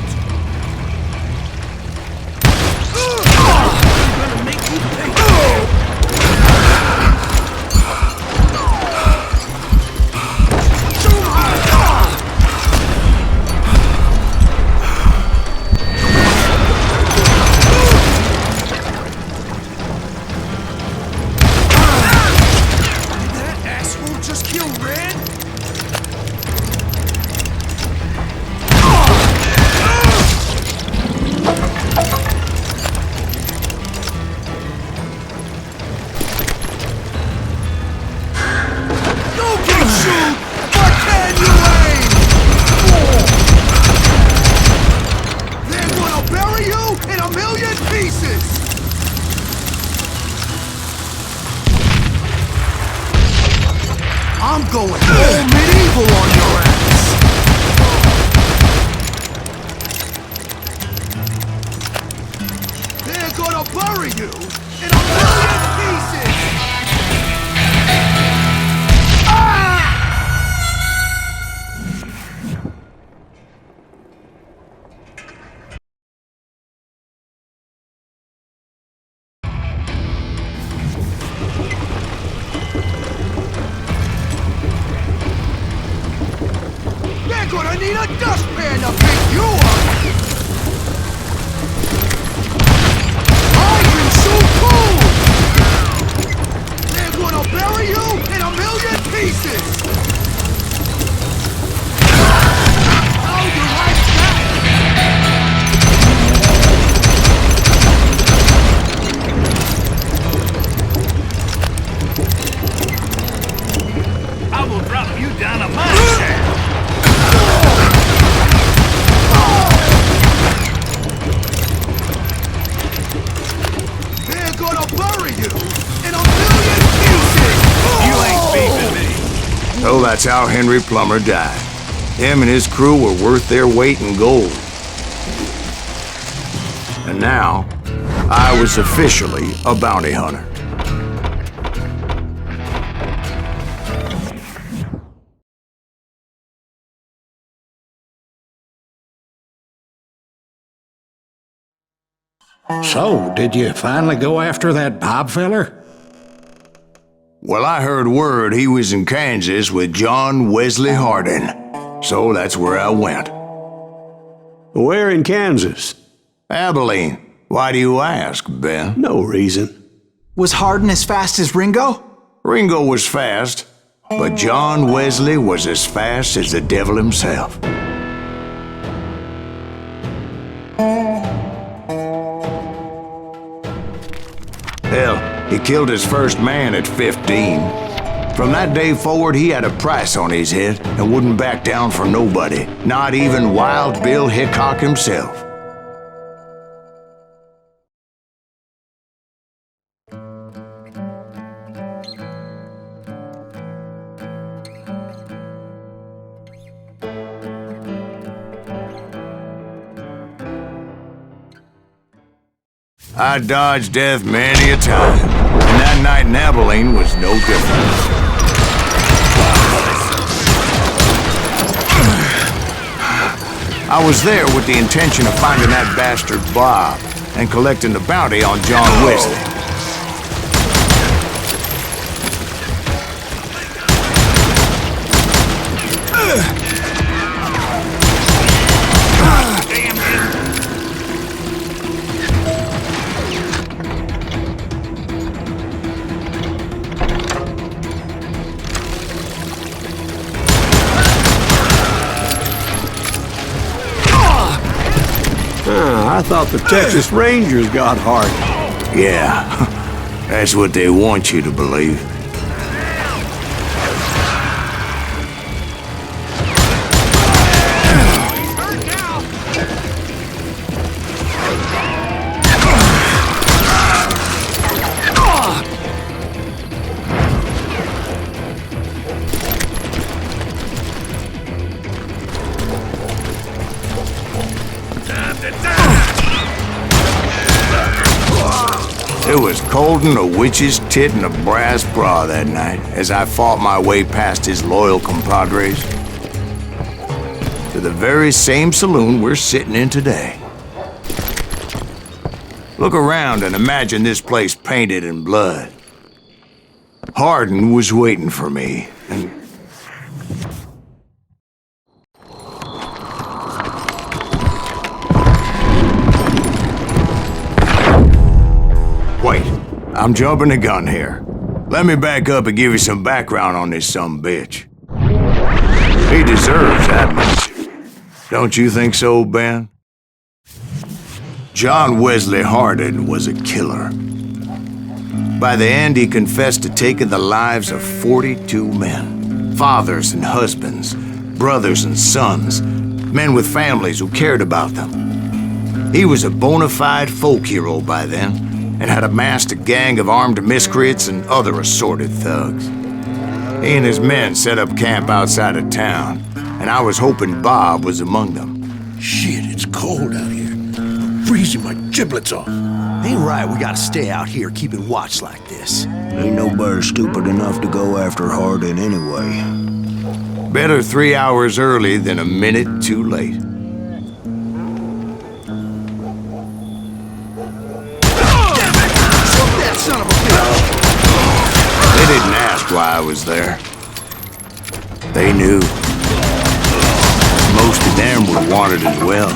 I'm gonna make you pay. I'm going full medieval on your ass! They're gonna bury you in a million pieces! They're gonna need a dustpan to pick you up! I can shoot too! They're gonna bury you in a million pieces! down a mine shaft. They're gonna bury you in a million pieces! You ain't beating me. So that's how Henry Plummer died. Him and his crew were worth their weight in gold. And now, I was officially a bounty hunter. So, did you finally go after that Bob feller? Well, I heard word he was in Kansas with John Wesley Hardin. So that's where I went. Where in Kansas? Abilene. Why do you ask, Ben? No reason. Was Hardin as fast as Ringo? Ringo was fast, but John Wesley was as fast as the devil himself. Hell, he killed his first man at 15. From that day forward, he had a price on his head and wouldn't back down for nobody, not even Wild Bill Hickok himself. I dodged death many a time, and that night in Abilene was no different. I was there with the intention of finding that bastard Bob and collecting the bounty on John Wesley. I thought the Texas Rangers got hard. Yeah, that's what they want you to believe. It was cold'n a witch's tit in a brass bra that night as I fought my way past his loyal compadres to the very same saloon we're sitting in today. Look around and imagine this place painted in blood. Hardin was waiting for me, and wait, I'm jumping the gun here. Let me back up and give you some background on this sumbitch. He deserves that much. Don't you think so, Ben? John Wesley Hardin was a killer. By the end, he confessed to taking the lives of 42 men. Fathers and husbands, brothers and sons, men with families who cared about them. He was a bona fide folk hero by then, and had amassed a gang of armed miscreants and other assorted thugs. He and his men set up camp outside of town, and I was hoping Bob was among them. Shit, it's cold out here. I'm freezing my giblets off. Ain't right we gotta stay out here keeping watch like this. Ain't nobody stupid enough to go after Hardin anyway. Better 3 hours early than a minute too late. Son of a bitch! They didn't ask why I was there. They knew. Most of them were wanted as well.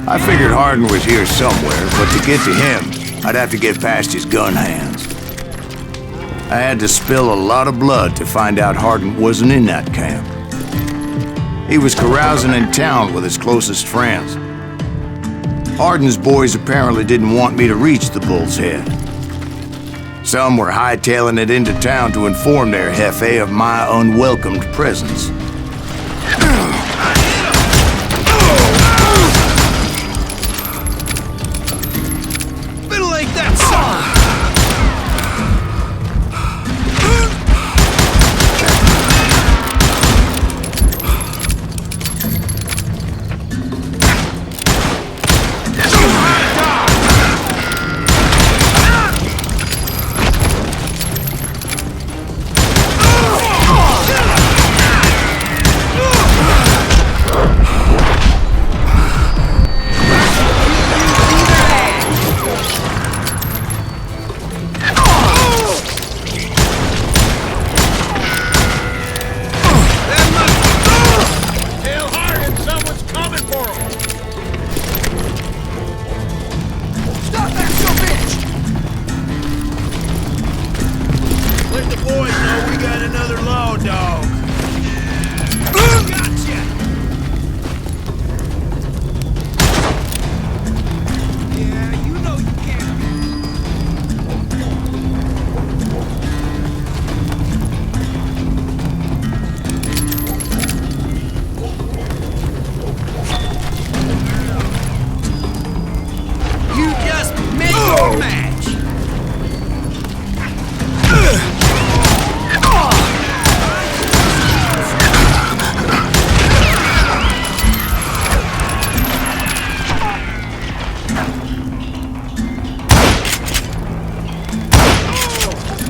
I figured Hardin was here somewhere, but to get to him, I'd have to get past his gun hands. I had to spill a lot of blood to find out Hardin wasn't in that camp. He was carousing in town with his closest friends. Hardin's boys apparently didn't want me to reach the Bull's Head. Some were hightailing it into town to inform their jefe of my unwelcomed presence. Like that song!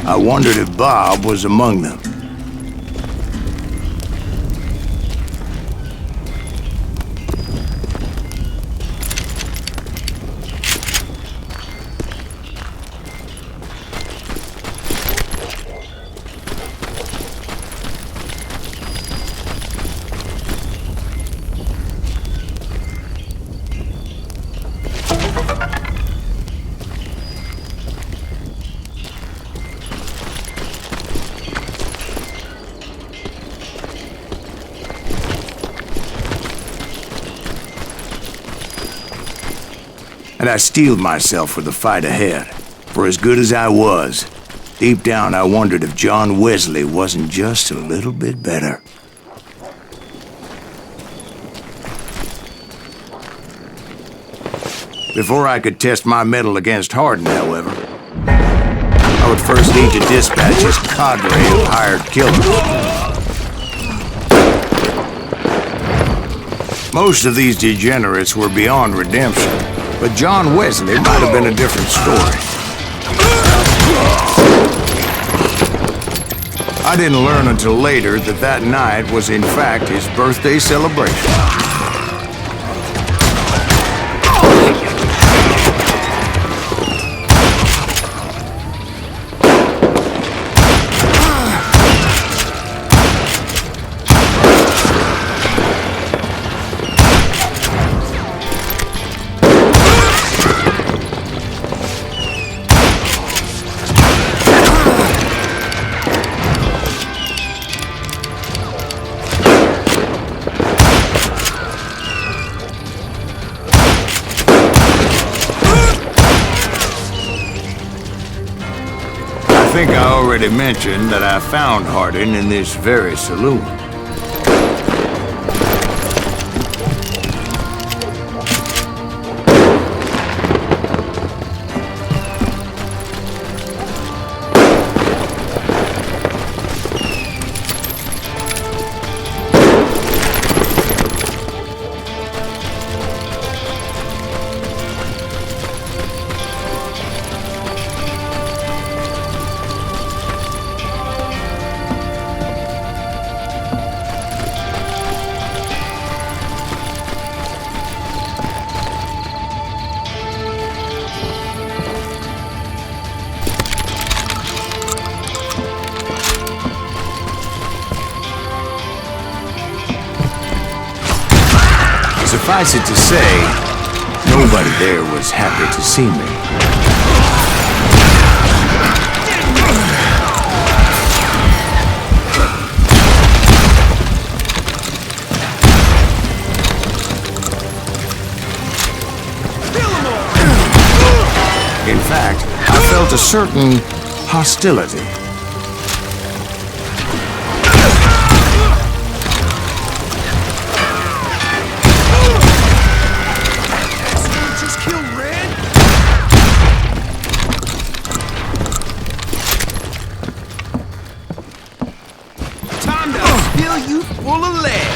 I wondered if Bob was among them. And I steeled myself for the fight ahead. For as good as I was, deep down I wondered if John Wesley wasn't just a little bit better. Before I could test my mettle against Hardin, however, I would first need to dispatch his cadre of hired killers. Most of these degenerates were beyond redemption, but John Wesley might have been a different story. I didn't learn until later that that night was in fact his birthday celebration. I think I already mentioned that I found Hardin in this very saloon. Suffice it to say, nobody there was happy to see me. In fact, I felt a certain hostility. Just kill Red? Time to fill you full of lead.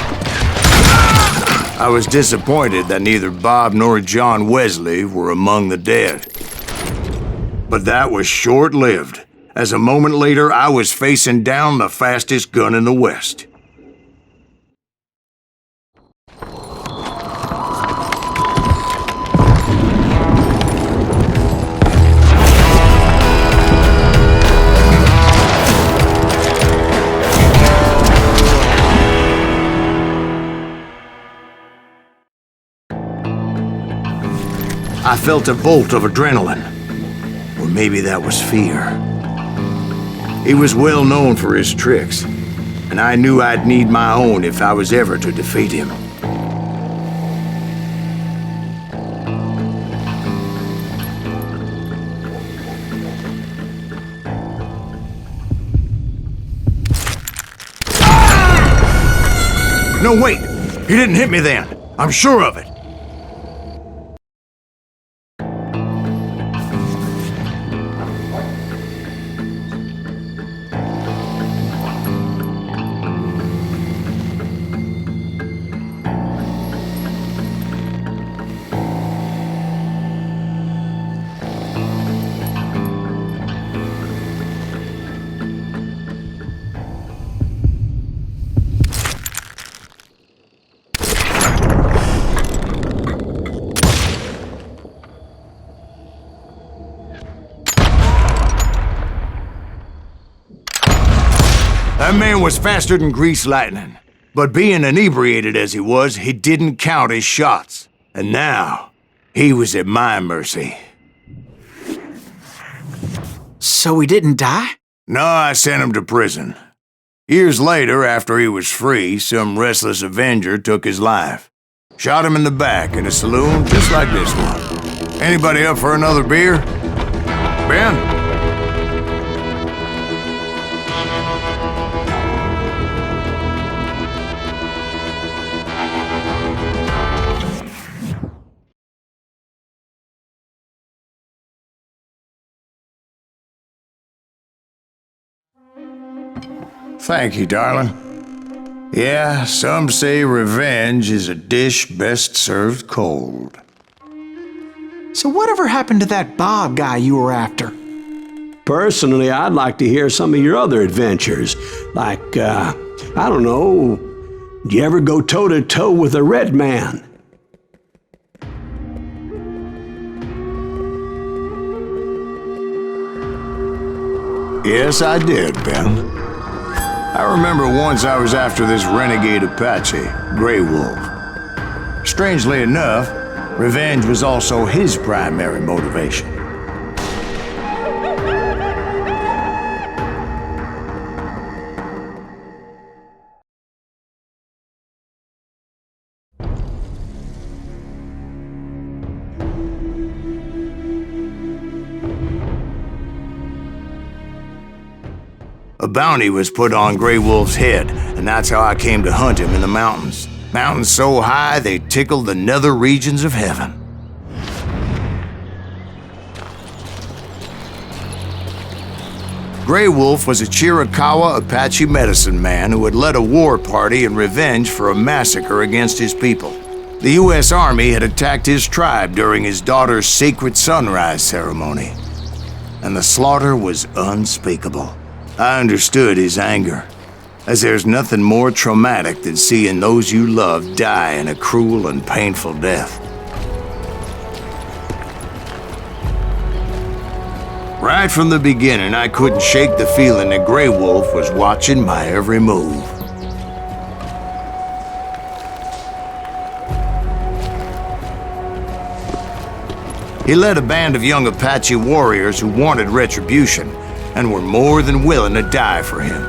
I was disappointed that neither Bob nor John Wesley were among the dead. But that was short-lived, as a moment later I was facing down the fastest gun in the West. I felt a bolt of adrenaline. Or maybe that was fear. He was well known for his tricks, and I knew I'd need my own if I was ever to defeat him. No, wait! He didn't hit me then. I'm sure of it. That man was faster than greased lightning. But being inebriated as he was, he didn't count his shots. And now, he was at my mercy. So he didn't die? No, I sent him to prison. Years later, after he was free, some restless Avenger took his life. Shot him in the back in a saloon just like this one. Anybody up for another beer? Ben? Thank you, darling. Yeah, some say revenge is a dish best served cold. So whatever happened to that Bob guy you were after? Personally, I'd like to hear some of your other adventures. Like, I don't know, do you ever go toe-to-toe with a red man? Yes, I did, Ben. I remember once I was after this renegade Apache, Grey Wolf. Strangely enough, revenge was also his primary motivation. A bounty was put on Grey Wolf's head, and that's how I came to hunt him in the mountains. Mountains so high they tickled the nether regions of heaven. Grey Wolf was a Chiricahua Apache medicine man who had led a war party in revenge for a massacre against his people. The U.S. Army had attacked his tribe during his daughter's sacred sunrise ceremony, and the slaughter was unspeakable. I understood his anger, as there's nothing more traumatic than seeing those you love die in a cruel and painful death. Right from the beginning, I couldn't shake the feeling that Grey Wolf was watching my every move. He led a band of young Apache warriors who wanted retribution, and were more than willing to die for him.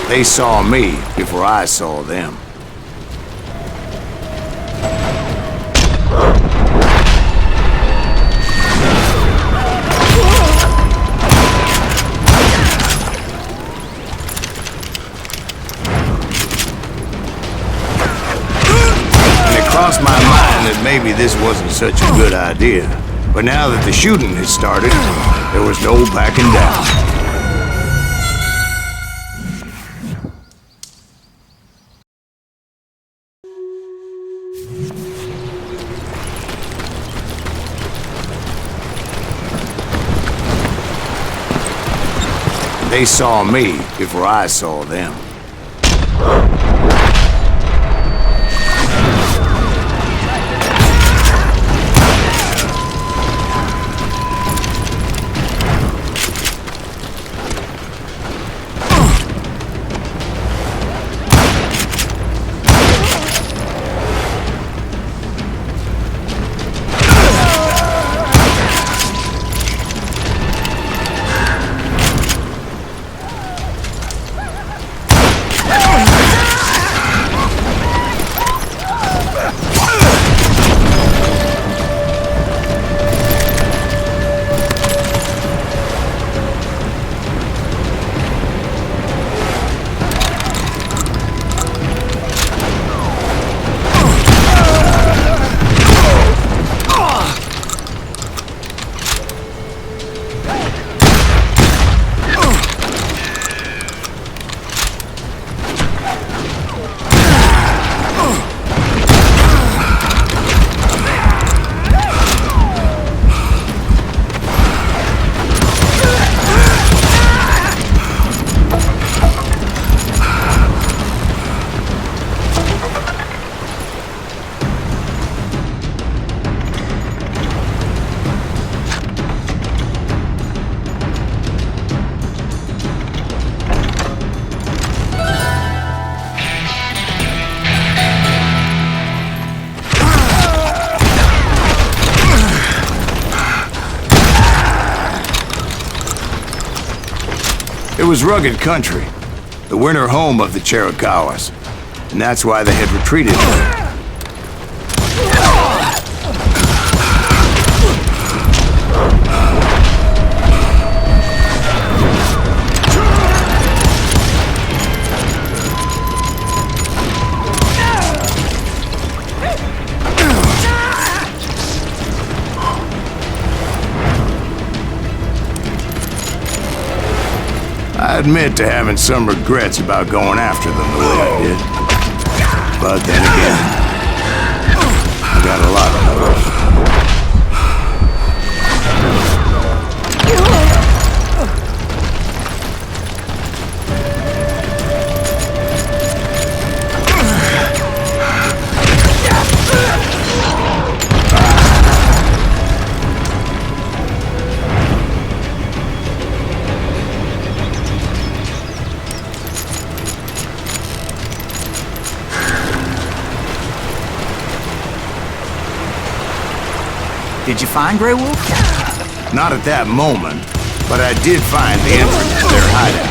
They saw me before I saw them. Crossed my mind that maybe this wasn't such a good idea. But now that the shooting had started, there was no backing down. They saw me before I saw them. It was rugged country, the winter home of the Chiricahuas, and that's why they had retreated. I admit to having some regrets about going after them the way I did. But then again, I got a lot of those. Did you find Grey Wolf? Not at that moment, but I did find the entrance to their hideout.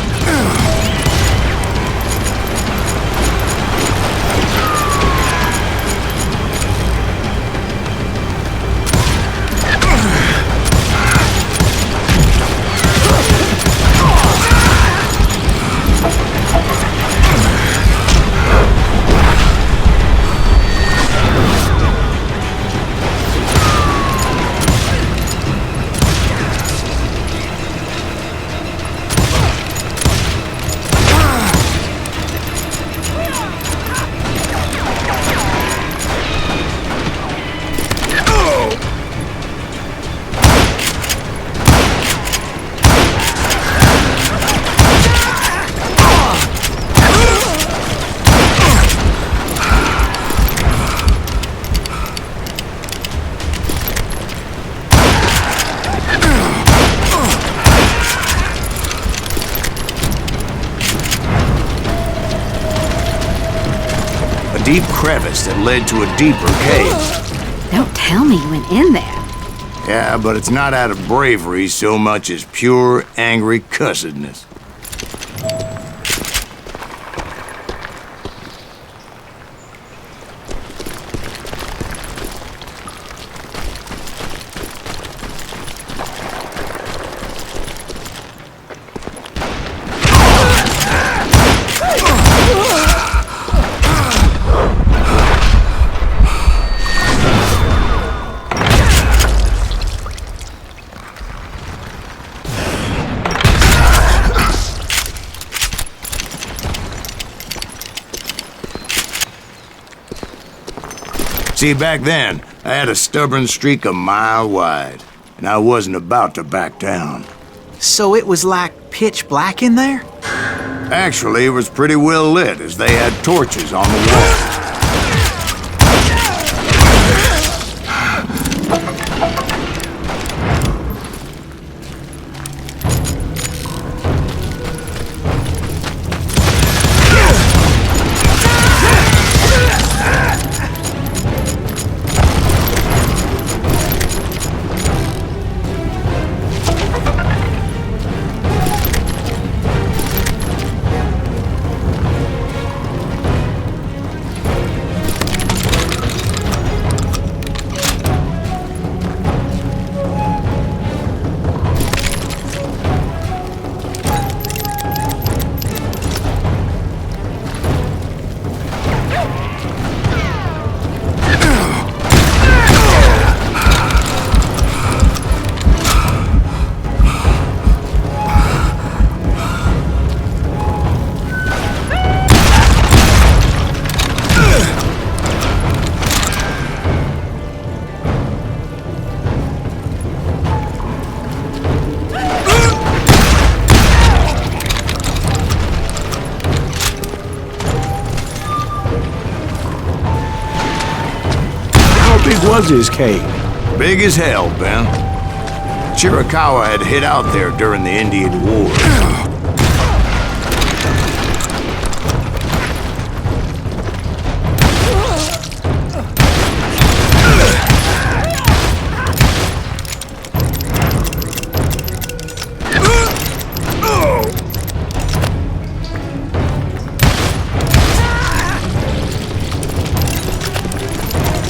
Deep crevice that led to a deeper cave. Don't tell me you went in there. Yeah, but it's not out of bravery so much as pure, angry cussedness. See, back then, I had a stubborn streak a mile wide, and I wasn't about to back down. So it was like pitch black in there? Actually, it was pretty well lit, as they had torches on the wall. Was his cave? Big as hell, Ben. Chiricahua had hid out there during the Indian War.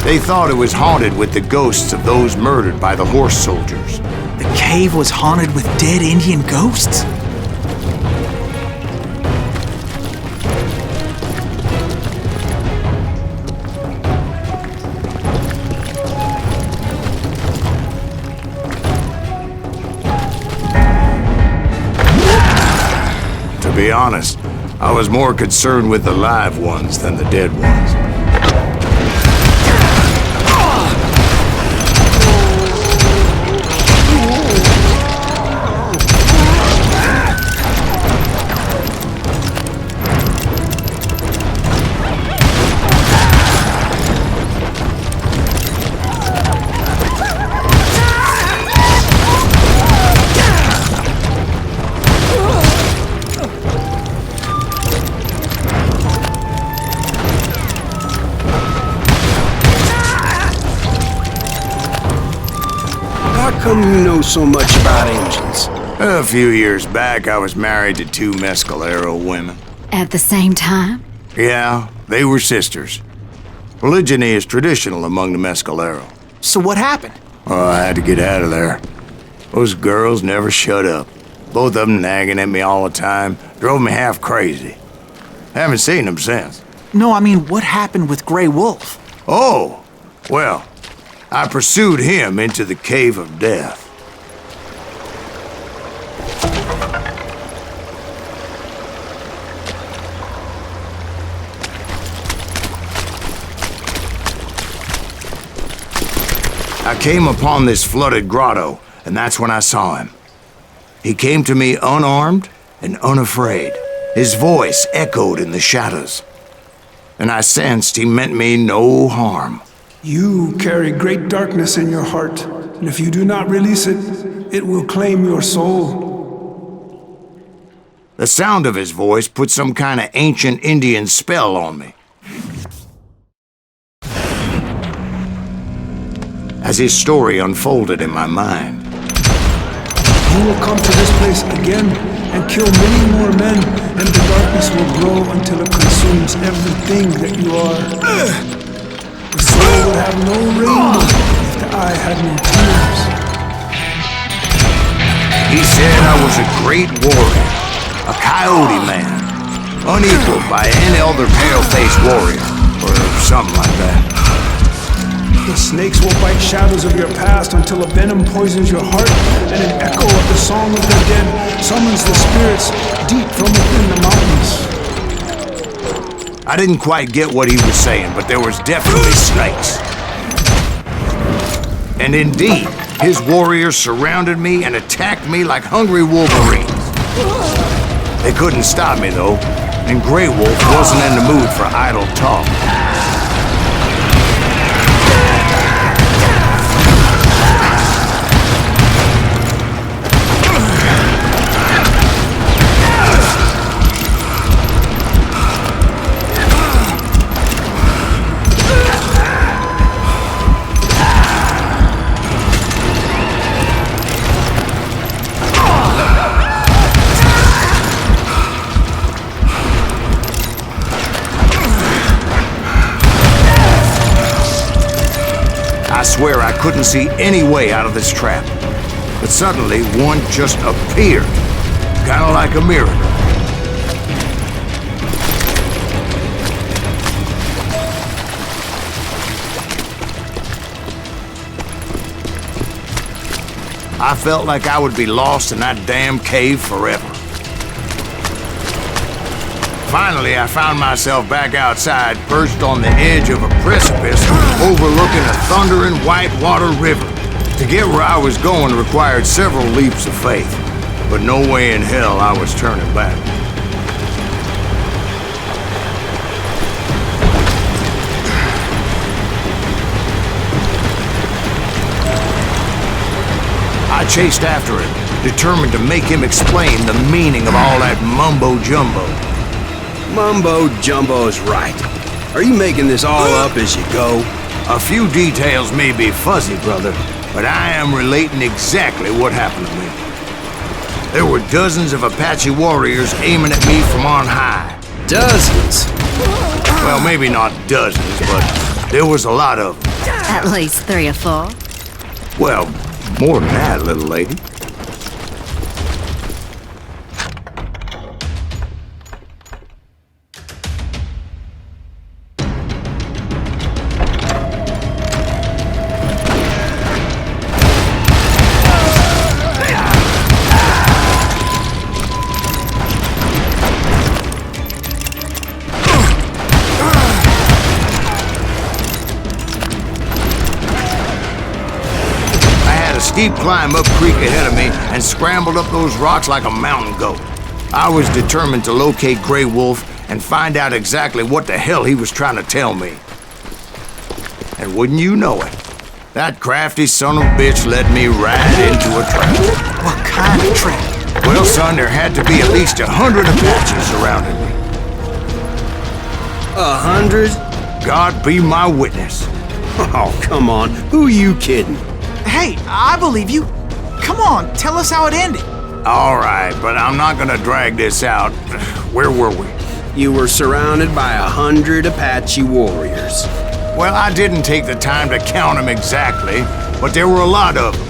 They thought it was haunted with the ghosts of those murdered by the horse soldiers. The cave was haunted with dead Indian ghosts? To be honest, I was more concerned with the live ones than the dead ones. How come you know so much about engines? A few years back, I was married to 2 Mescalero women. At the same time? Yeah, they were sisters. Polygyny is traditional among the Mescalero. So what happened? Oh, I had to get out of there. Those girls never shut up. Both of them nagging at me all the time. Drove me half crazy. Haven't seen them since. No, I mean, what happened with Grey Wolf? Oh, well, I pursued him into the Cave of Death. I came upon this flooded grotto, and that's when I saw him. He came to me unarmed and unafraid. His voice echoed in the shadows, and I sensed he meant me no harm. You carry great darkness in your heart, and if you do not release it, it will claim your soul. The sound of his voice put some kind of ancient Indian spell on me. As his story unfolded in my mind. You will come to this place again and kill many more men, and the darkness will grow until it consumes everything that you are. The soul would have no rainbow if the eye had no tears. He said I was a great warrior, a coyote man, unequaled by any other pale-faced warrior, or something like that. The snakes will bite shadows of your past until a venom poisons your heart, and an echo of the song of the dead summons the spirits deep from within the mountains. I didn't quite get what he was saying, but there was definitely snakes. And indeed, his warriors surrounded me and attacked me like hungry wolverines. They couldn't stop me, though, and Grey Wolf wasn't in the mood for idle talk. I swear I couldn't see any way out of this trap. But suddenly, one just appeared. Kinda like a miracle. I felt like I would be lost in that damn cave forever. Finally, I found myself back outside, perched on the edge of a precipice overlooking a thundering whitewater river. To get where I was going required several leaps of faith, but no way in hell I was turning back. I chased after him, determined to make him explain the meaning of all that mumbo-jumbo. Mumbo-jumbo's right. Are you making this all up as you go? A few details may be fuzzy, brother, but I am relating exactly what happened to me. There were dozens of Apache warriors aiming at me from on high. Dozens? Well, maybe not dozens, but there was a lot of them. At least 3 or 4. Well, more than that, little lady. Steep climb up creek ahead of me and scrambled up those rocks like a mountain goat. I was determined to locate Grey Wolf and find out exactly what the hell he was trying to tell me. And wouldn't you know it, that crafty son of a bitch led me right into a trap. What kind of trap? Well, son, there had to be at least 100 Apaches surrounding me. 100? God be my witness. Oh, come on. Who are you kidding? Hey, I believe you. Come on, tell us how it ended. All right, but I'm not gonna drag this out. Where were we? You were surrounded by 100 Apache warriors. Well, I didn't take the time to count them exactly, but there were a lot of them.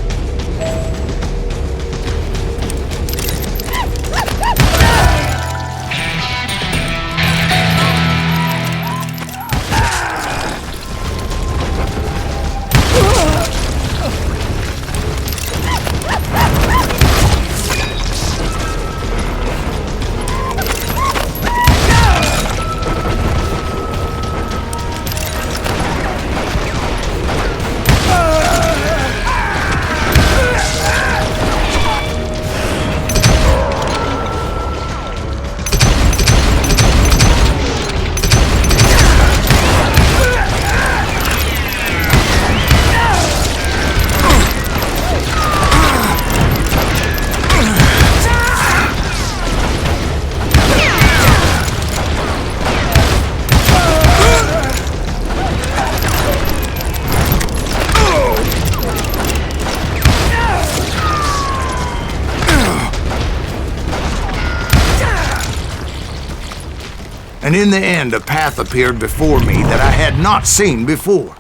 And in the end, a path appeared before me that I had not seen before.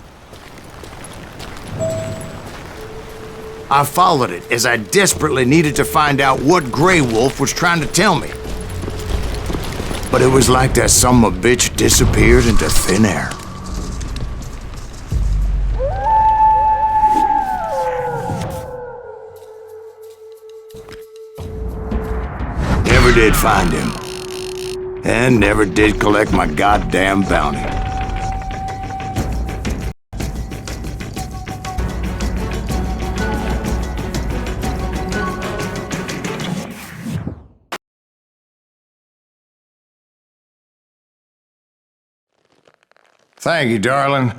I followed it as I desperately needed to find out what Grey Wolf was trying to tell me. But it was like that son of a bitch disappeared into thin air. Never did find him. And never did collect my goddamn bounty. Thank you, darling.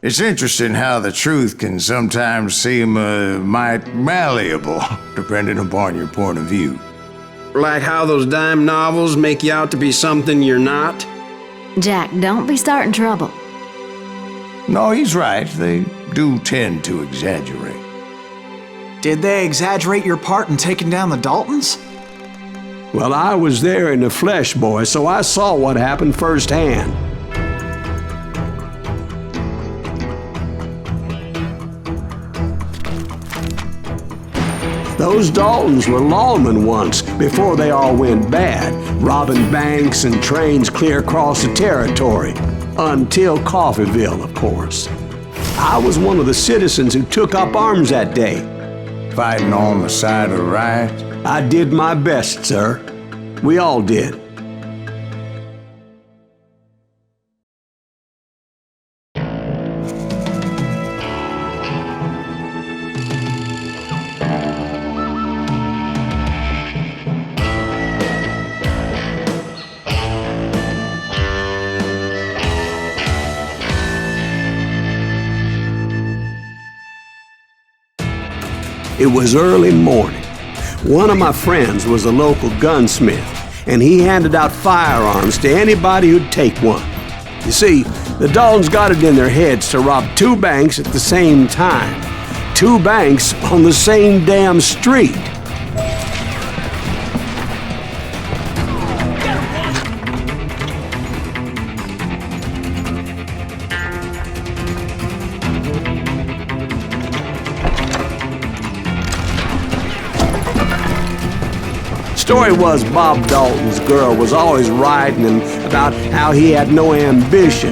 It's interesting how the truth can sometimes seem might malleable, depending upon your point of view. Like how those dime novels make you out to be something you're not? Jack, don't be starting trouble. No, he's right. They do tend to exaggerate. Did they exaggerate your part in taking down the Daltons? Well, I was there in the flesh, boy, so I saw what happened firsthand. Those Daltons were lawmen once, before they all went bad, robbing banks and trains clear across the territory. Until Coffeeville, of course. I was one of the citizens who took up arms that day. Fighting on the side of the right? I did my best, sir. We all did. It was early morning. One of my friends was a local gunsmith, and he handed out firearms to anybody who'd take one. You see, the Daltons got it in their heads to rob 2 banks at the same time. 2 banks on the same damn street. Story was Bob Dalton's girl was always writing him about how he had no ambition.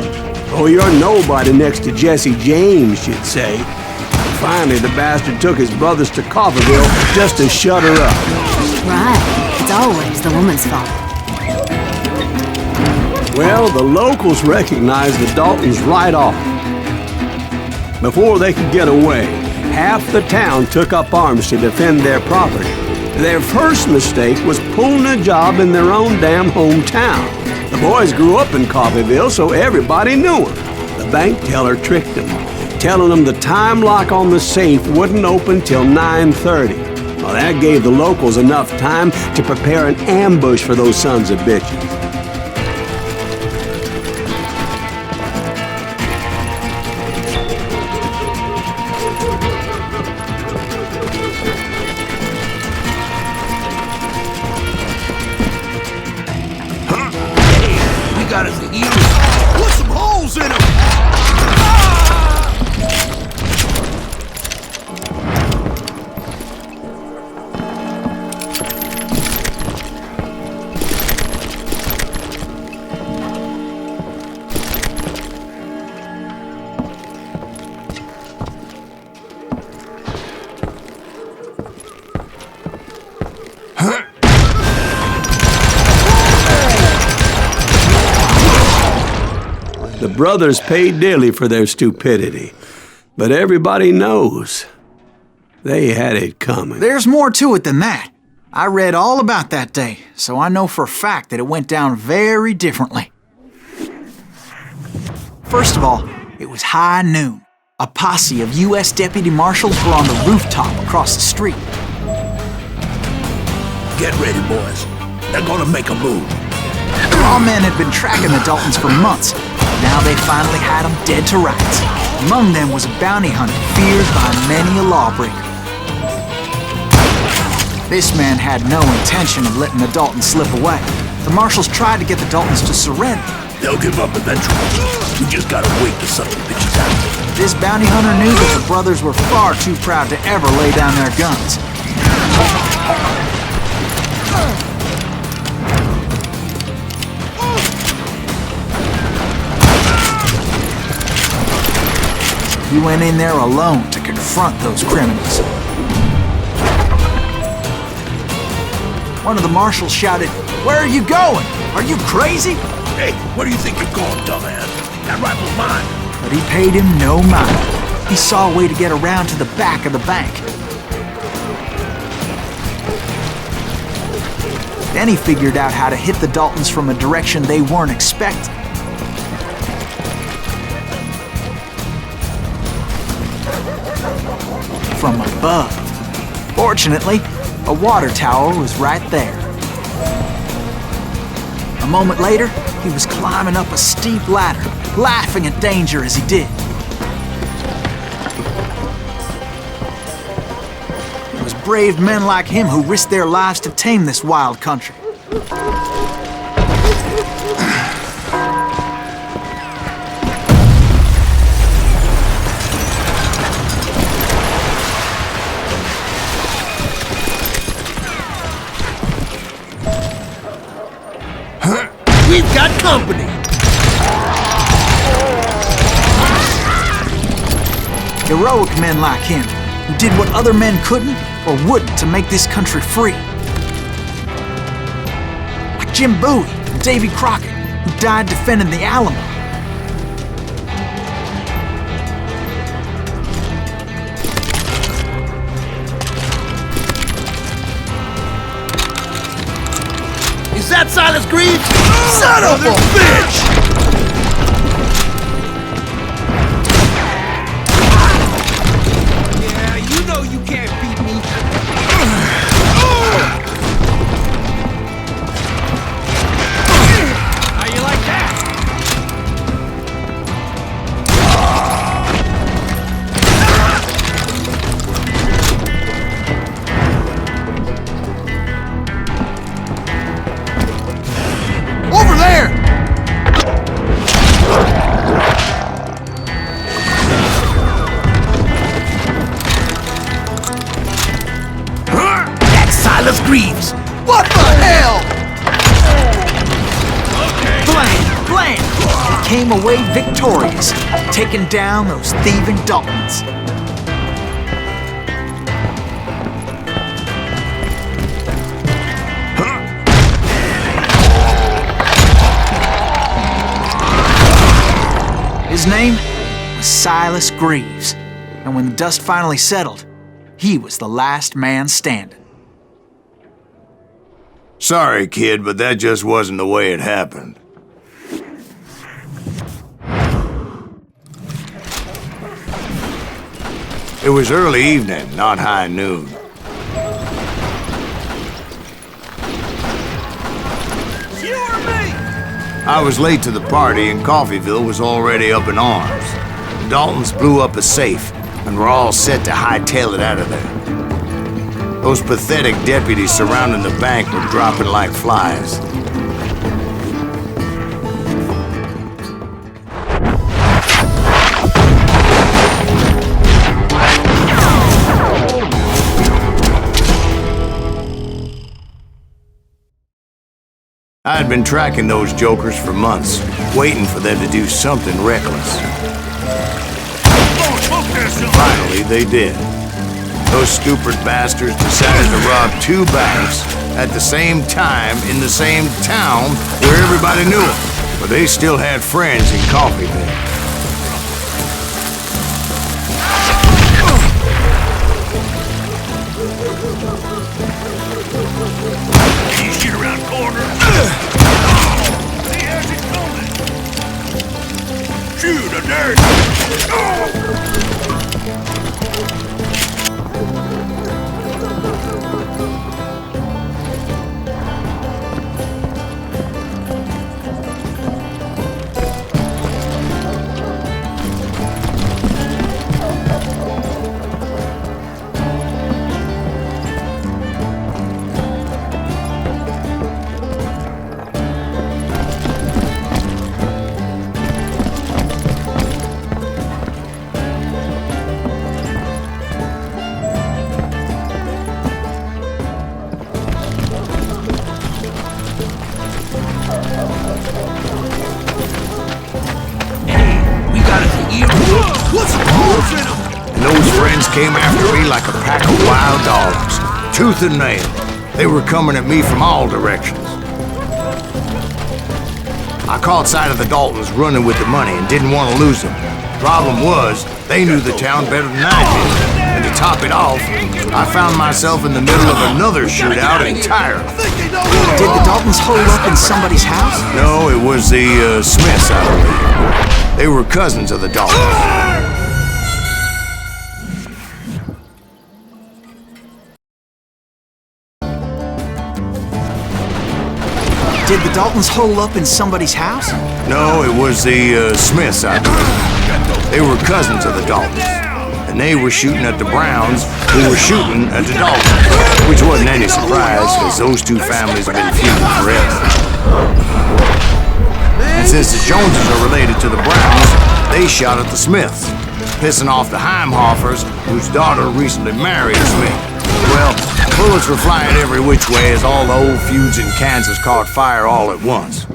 Oh, you're nobody next to Jesse James, she'd say. Finally, the bastard took his brothers to Coffeeville just to shut her up. Right. It's always the woman's fault. Well, the locals recognized the Daltons right off. Before they could get away, half the town took up arms to defend their property. Their first mistake was pulling a job in their own damn hometown. The boys grew up in Coffeeville, so everybody knew them. The bank teller tricked them, telling them the time lock on the safe wouldn't open till 9:30. Well, that gave the locals enough time to prepare an ambush for those sons of bitches. Got his ears. Put some holes in him! The brothers paid dearly for their stupidity, but everybody knows they had it coming. There's more to it than that. I read all about that day, so I know for a fact that it went down very differently. First of all, it was high noon. A posse of U.S. deputy marshals were on the rooftop across the street. Get ready, boys. They're gonna make a move. The lawmen had been tracking the Daltons for months. Now they finally had them dead to rights. Among them was a bounty hunter feared by many a lawbreaker. This man had no intention of letting the Daltons slip away. The marshals tried to get the Daltons to surrender. They'll give up eventually. We just gotta wait the son of a bitches out. This bounty hunter knew that the brothers were far too proud to ever lay down their guns. He went in there alone to confront those criminals. One of the marshals shouted, "Where are you going? Are you crazy?" Hey, where do you think you're going, dumbass? That rifle's mine. But he paid him no mind. He saw a way to get around to the back of the bank. Then he figured out how to hit the Daltons from a direction they weren't expecting. from above. Fortunately, a water tower was right there. A moment later, he was climbing up a steep ladder, laughing at danger as he did. It was brave men like him who risked their lives to tame this wild country. We've got company! Heroic men like him, who did what other men couldn't or wouldn't to make this country free. Like Jim Bowie and Davy Crockett, who died defending the Alamo. Is that Silas Greaves? Son of a bitch! Yeah, you know you can't beat me. How you like that? Over there! That's Silas Greaves! What the hell? Blam! He came away victorious, taking down those thieving Daltons. His name was Silas Greaves, and when the dust finally settled, he was the last man standing. Sorry, kid, but that just wasn't the way it happened. It was early evening, not high noon. You or me? I was late to the party and Coffeeville was already up in arms. The Daltons blew up a safe and were all set to hightail it out of there. Those pathetic deputies surrounding the bank were dropping like flies. I had been tracking those jokers for months, waiting for them to do something reckless. Finally, they did. Those stupid bastards decided to rob two banks at the same time in the same town where everybody knew them, but they still had friends in Coffeeville. You shoot around corners. See, how's it coming? Shoot, I dare you. And those friends came after me like a pack of wild dogs, tooth and nail. They were coming at me from all directions. I caught sight of the Daltons running with the money and didn't want to lose them. Problem was, they knew the town better than I did. And to top it off, I found myself in the middle of another shootout entirely. Did the Daltons hold up in somebody's house? No, it was the Smiths, I believe. They were cousins of the Daltons. Did the Daltons hole up in somebody's house? No, it was the Smiths, I believe. They were cousins of the Daltons. And they were shooting at the Browns, who were shooting at the Daltons. Which wasn't any surprise, because those two families have been feuding forever. And since the Joneses are related to the Browns, they shot at the Smiths, pissing off the Heimhoffers, whose daughter recently married a Smith. Well, bullets were flying every which way as all the old feuds in Kansas caught fire all at once.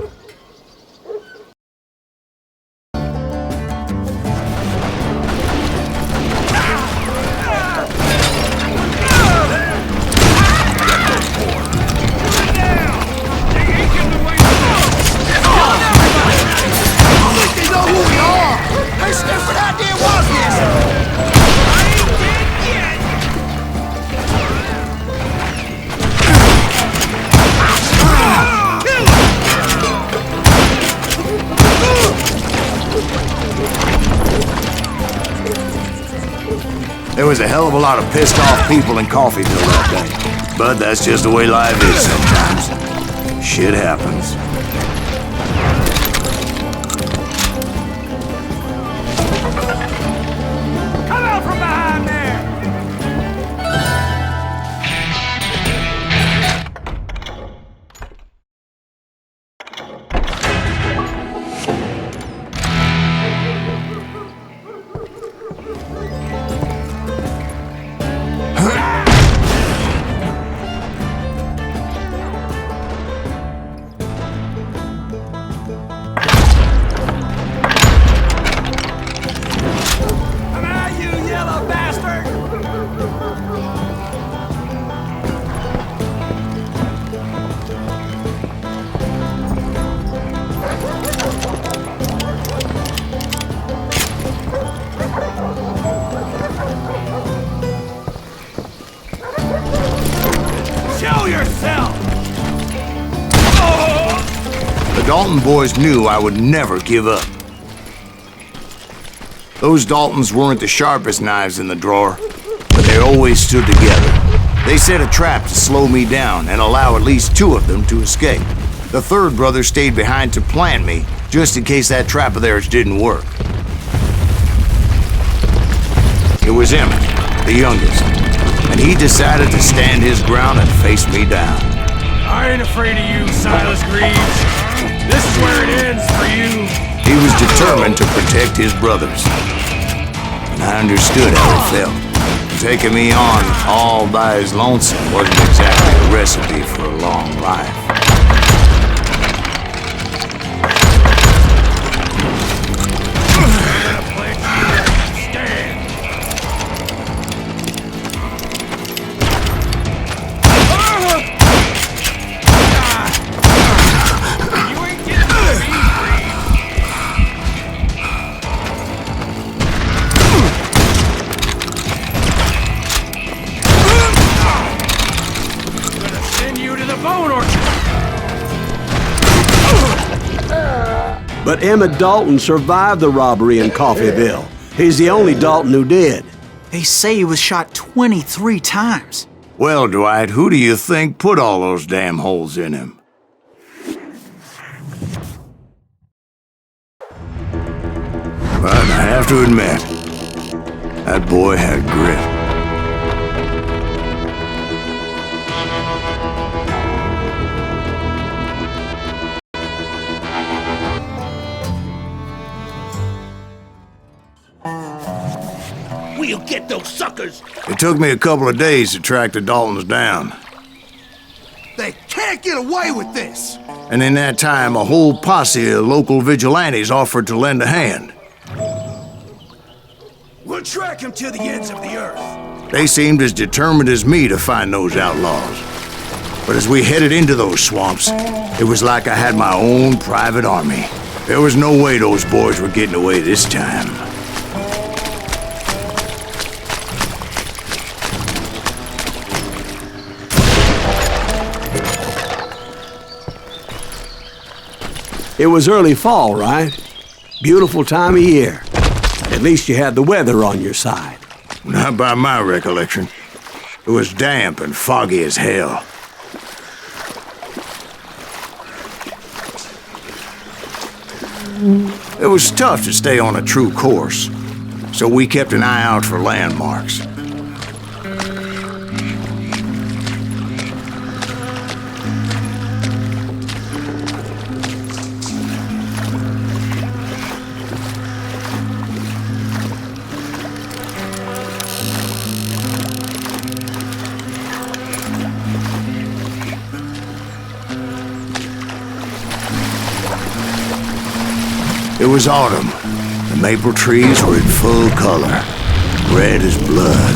There was a hell of a lot of pissed off people in Coffeyville that day. But that's just the way life is sometimes. Shit happens. Come out from behind there! The Dalton boys knew I would never give up. Those Daltons weren't the sharpest knives in the drawer, but they always stood together. They set a trap to slow me down and allow at least two of them to escape. The third brother stayed behind to plant me, just in case that trap of theirs didn't work. It was Emmett, the youngest, and he decided to stand his ground and face me down. I ain't afraid of you, Silas Greaves. This is where it ends for you. He was determined to protect his brothers. And I understood how he felt. Taking me on all by his lonesome wasn't exactly a recipe for a long life. But Emmett Dalton survived the robbery in Coffeyville. He's the only Dalton who did. They say he was shot 23 times. Well, Dwight, who do you think put all those damn holes in him? But I have to admit, that boy had grit. We'll get those suckers! It took me a couple of days to track the Daltons down. They can't get away with this! And in that time, a whole posse of local vigilantes offered to lend a hand. We'll track him to the ends of the earth. They seemed as determined as me to find those outlaws. But as we headed into those swamps, it was like I had my own private army. There was no way those boys were getting away this time. It was early fall, right? Beautiful time of year. At least you had the weather on your side. Not by my recollection. It was damp and foggy as hell. It was tough to stay on a true course, so we kept an eye out for landmarks. It was autumn. The maple trees were in full color, red as blood.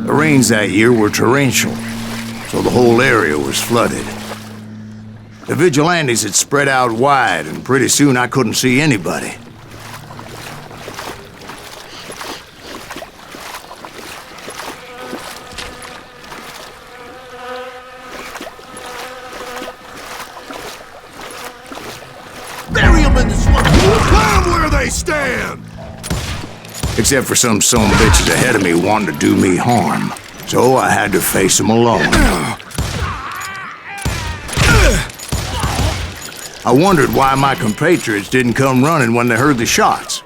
The rains that year were torrential, so the whole area was flooded. The vigilantes had spread out wide, and pretty soon I couldn't see anybody. Stand! Except for some bitches ahead of me wanting to do me harm. So I had to face them alone. I wondered why my compatriots didn't come running when they heard the shots.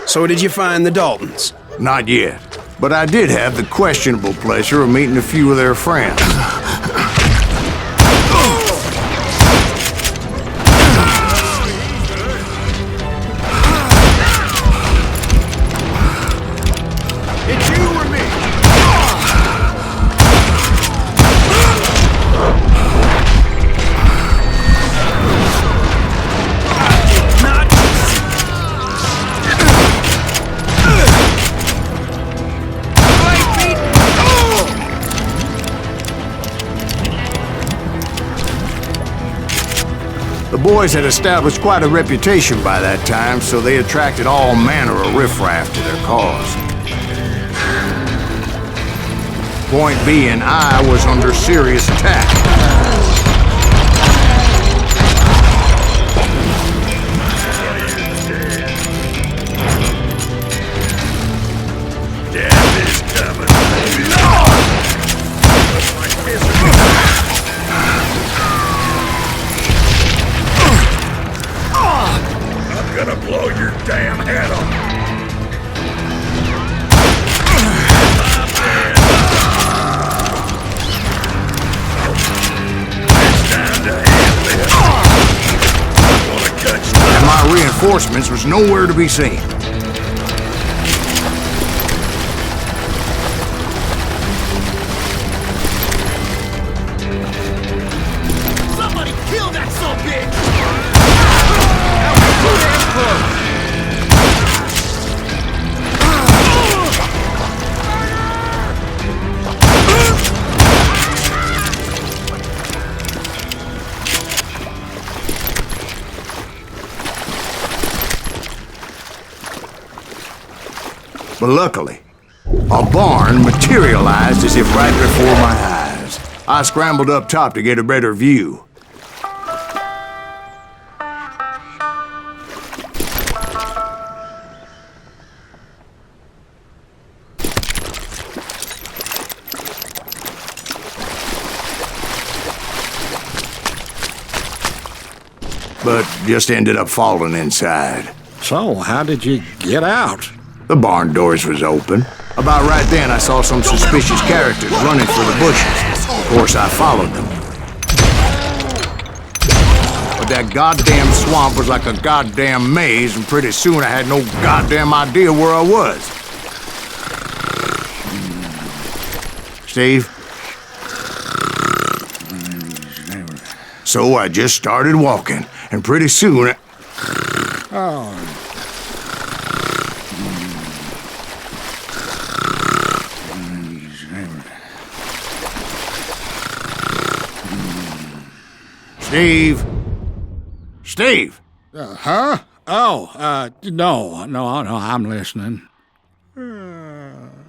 So did you find the Daltons? Not yet. But I did have the questionable pleasure of meeting a few of their friends. It's you or me? The boys had established quite a reputation by that time, so they attracted all manner of riffraff to their cause. Point being, I was under serious attack. Death is coming. I'm gonna blow your damn head off. And my reinforcements was nowhere to be seen. Somebody kill that sumbitch! But luckily, a barn materialized as if right before my eyes. I scrambled up top to get a better view. But just ended up falling inside. So, how did you get out? The barn doors was open. About right then, I saw some suspicious characters running for the bushes. Of course, I followed them. But that goddamn swamp was like a goddamn maze, and pretty soon I had no goddamn idea where I was. Steve? So I just started walking, and pretty soon... Steve? Steve? Huh? Oh, no, I'm listening.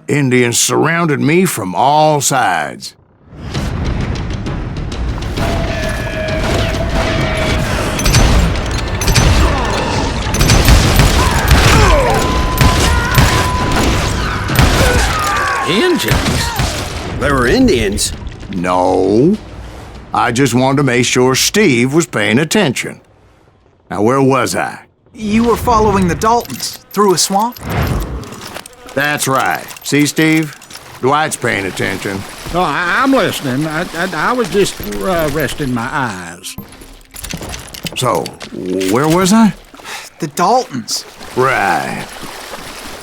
Indians surrounded me from all sides. There were Indians. No. I just wanted to make sure Steve was paying attention. Now, where was I? You were following the Daltons through a swamp? That's right. See, Steve? Dwight's paying attention. Oh, I'm listening. I was just resting my eyes. So, where was I? The Daltons. Right.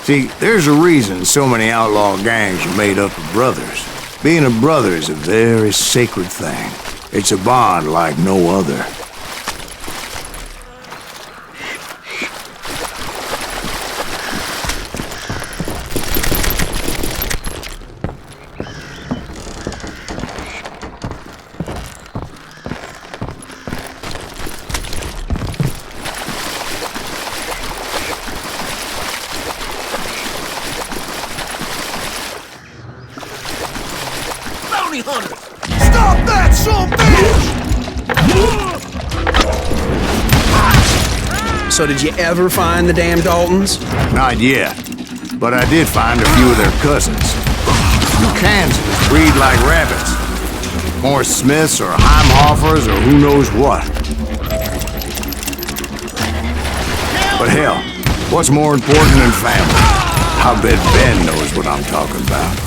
See, there's a reason so many outlaw gangs are made up of brothers. Being a brother is a very sacred thing. It's a bond like no other. Bounty hunters! Stop that, son bitch! So did you ever find the damn Daltons? Not yet, but I did find a few of their cousins. You Kansans breed like rabbits. More Smiths or Heimhoffers or who knows what. But hell, what's more important than family? I bet Ben knows what I'm talking about.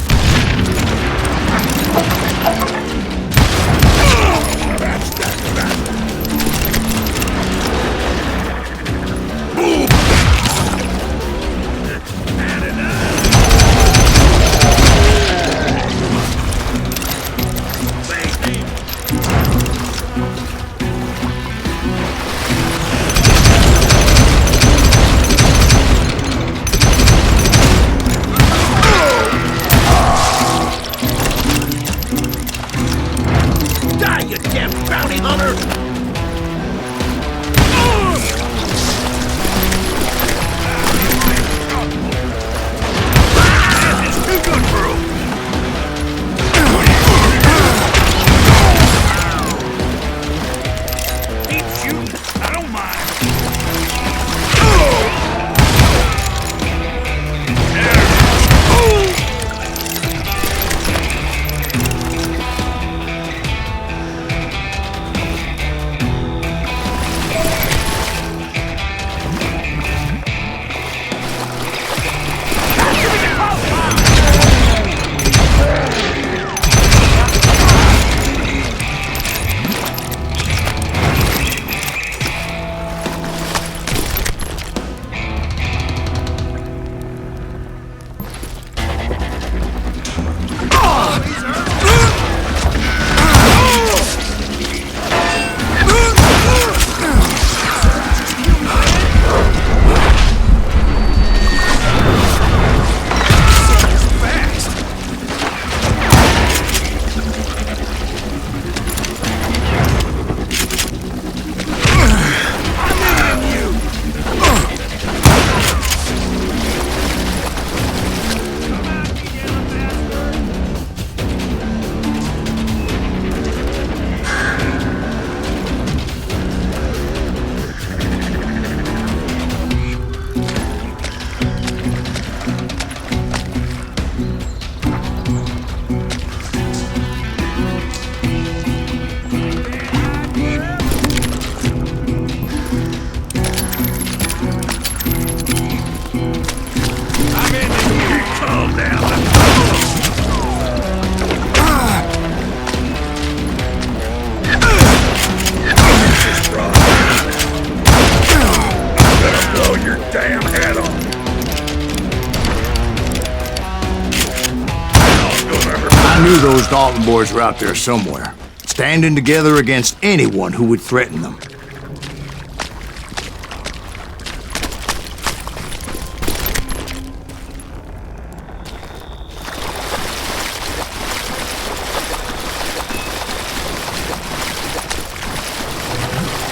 I knew those Dalton boys were out there somewhere, standing together against anyone who would threaten them.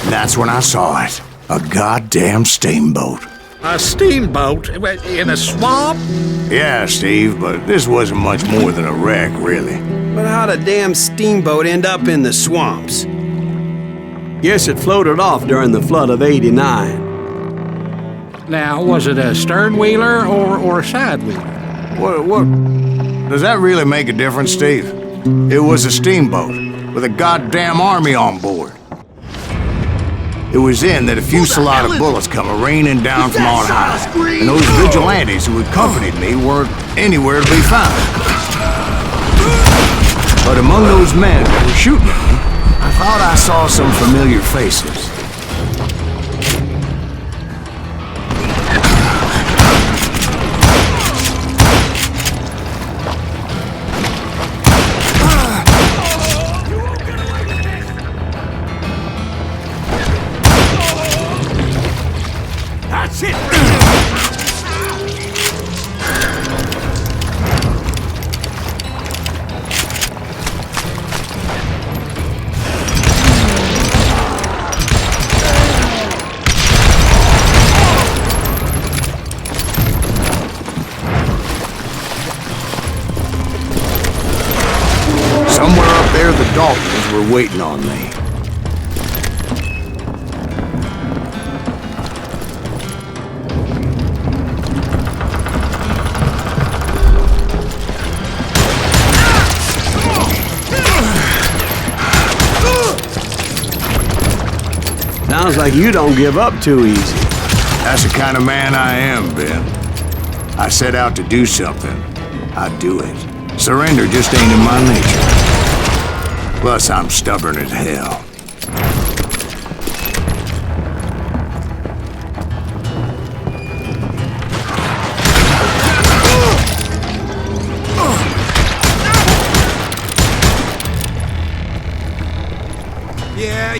That's when I saw it. A goddamn steamboat. A steamboat? In a swamp? Yeah, Steve, but this wasn't much more than a wreck, really. But how'd a damn steamboat end up in the swamps? Guess it floated off during the flood of '89. Now, was it a stern wheeler or a side wheeler? Does that really make a difference, Steve? It was a steamboat with a goddamn army on board. It was then that a fusillade of bullets come raining down from on high, and those vigilantes who accompanied me weren't anywhere to be found. But among those men that were shooting at me, I thought I saw some familiar faces. That's it! Somewhere up there, the Daltons were waiting on me. Sounds like you don't give up too easy. That's the kind of man I am, Ben. I set out to do something. I do it. Surrender just ain't in my nature. Plus, I'm stubborn as hell. Yeah.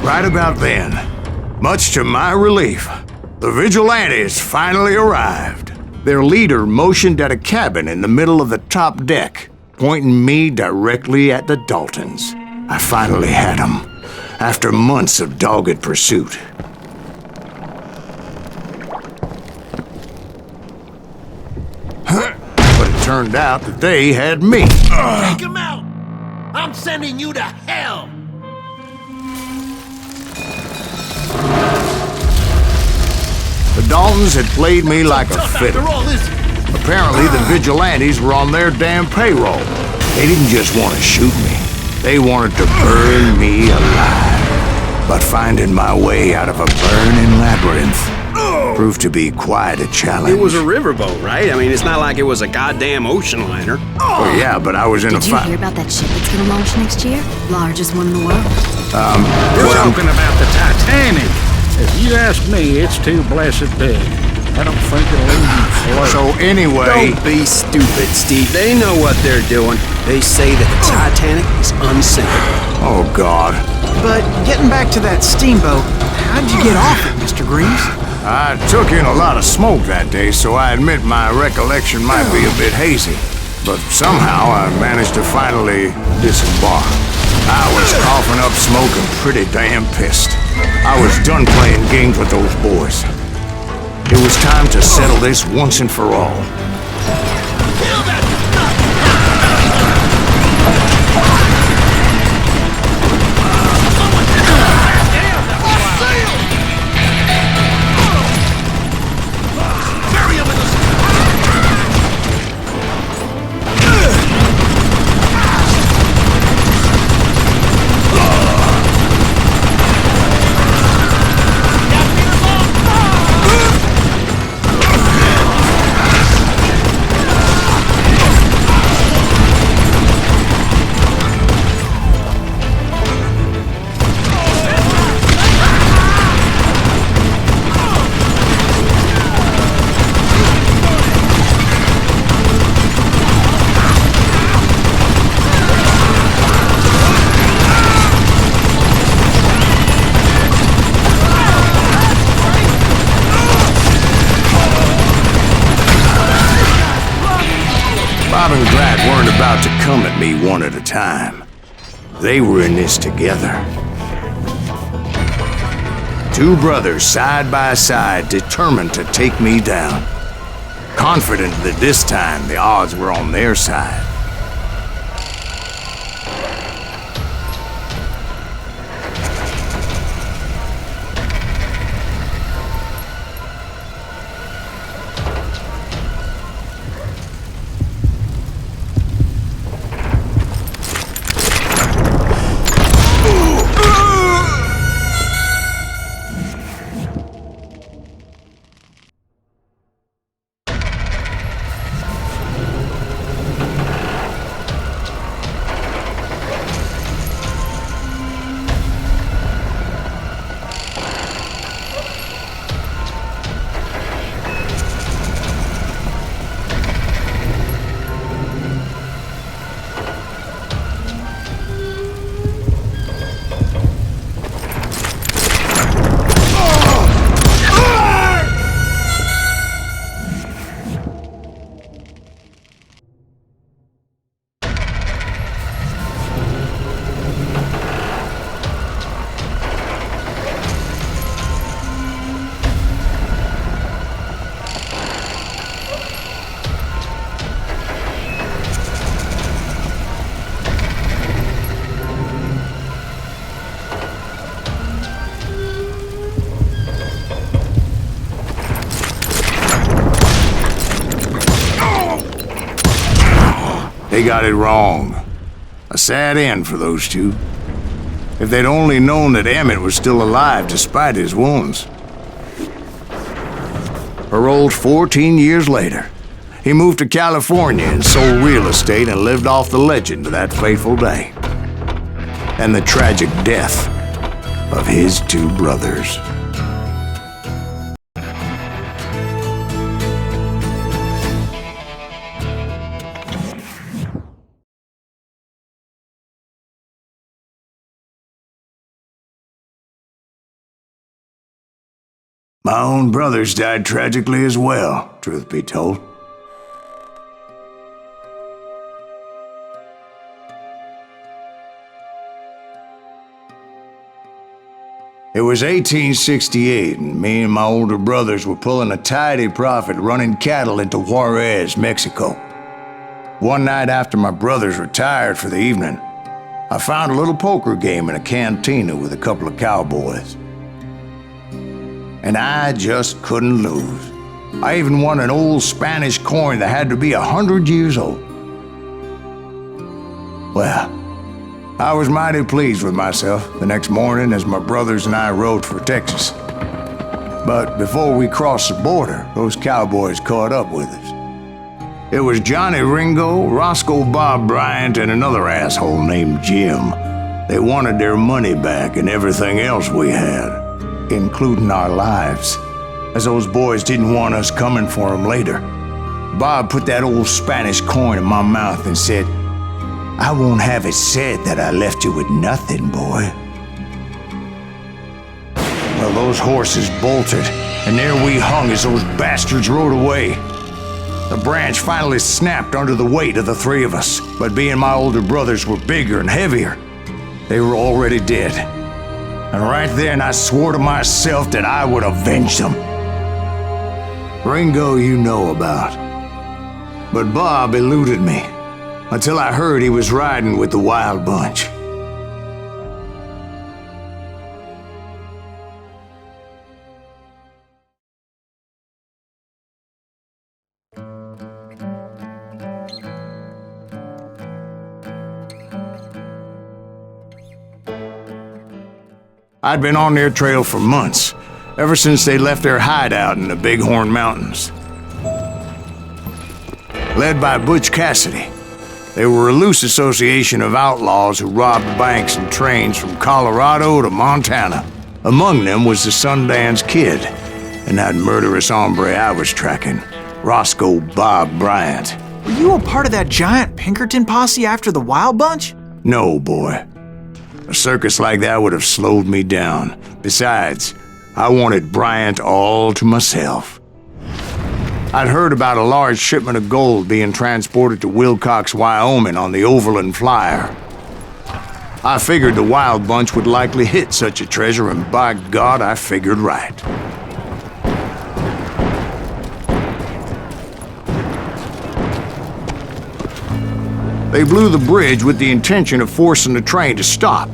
Right about then, much to my relief, the vigilantes finally arrived. Their leader motioned at a cabin in the middle of the top deck, pointing me directly at the Daltons. I finally had them, after months of dogged pursuit. But it turned out that they had me. Take him out! I'm sending you to hell! The Daltons had played me like a fiddle. Apparently, the vigilantes were on their damn payroll. They didn't just want to shoot me. They wanted to burn me alive. But finding my way out of a burning labyrinth proved to be quite a challenge. It was a riverboat, right? I mean, it's not like it was a goddamn ocean liner. Oh, yeah, but I was in Did a you fight. hear about that ship that's gonna launch next year? Largest one in the world. You're talking about the Titanic. If you ask me, it's too blessed big. I don't think it'll even float. So anyway... Don't be stupid, Steve. They know what they're doing. They say that the Titanic is unsinkable. Oh, God. But getting back to that steamboat, how'd you get off it, Mr. Greaves? I took in a lot of smoke that day, so I admit my recollection might be a bit hazy. But somehow I managed to finally disembark. I was coughing up smoke and pretty damn pissed. I was done playing games with those boys. It was time to settle this once and for all. Bob and Grat weren't about to come at me one at a time. They were in this together. Two brothers side by side, determined to take me down. Confident that this time the odds were on their side. They got it wrong. A sad end for those two. If they'd only known that Emmett was still alive despite his wounds. Paroled 14 years later, he moved to California and sold real estate and lived off the legend of that fateful day. And the tragic death of his two brothers. My own brothers died tragically as well, truth be told. It was 1868, and me and my older brothers were pulling a tidy profit running cattle into Juarez, Mexico. One night after my brothers retired for the evening, I found a little poker game in a cantina with a couple of cowboys. And I just couldn't lose. I even won an old Spanish coin that had to be 100 years old. Well, I was mighty pleased with myself the next morning as my brothers and I rode for Texas. But before we crossed the border, those cowboys caught up with us. It was Johnny Ringo, Roscoe Bob Bryant, and another asshole named Jim. They wanted their money back and everything else we had, including our lives, as those boys didn't want us coming for them later. Bob put that old Spanish coin in my mouth and said, "I won't have it said that I left you with nothing, boy." Well, those horses bolted, and there we hung as those bastards rode away. The branch finally snapped under the weight of the three of us, but being my older brothers were bigger and heavier, they were already dead. And right then I swore to myself that I would avenge them. Ringo you know about. But Bob eluded me, until I heard he was riding with the Wild Bunch. I'd been on their trail for months, ever since they left their hideout in the Bighorn Mountains. Led by Butch Cassidy, they were a loose association of outlaws who robbed banks and trains from Colorado to Montana. Among them was the Sundance Kid, and that murderous hombre I was tracking, Roscoe Bob Bryant. Were you a part of that giant Pinkerton posse after the Wild Bunch? No, boy. A circus like that would have slowed me down. Besides, I wanted Bryant all to myself. I'd heard about a large shipment of gold being transported to Wilcox, Wyoming on the Overland Flyer. I figured the Wild Bunch would likely hit such a treasure, and by God, I figured right. They blew the bridge with the intention of forcing the train to stop.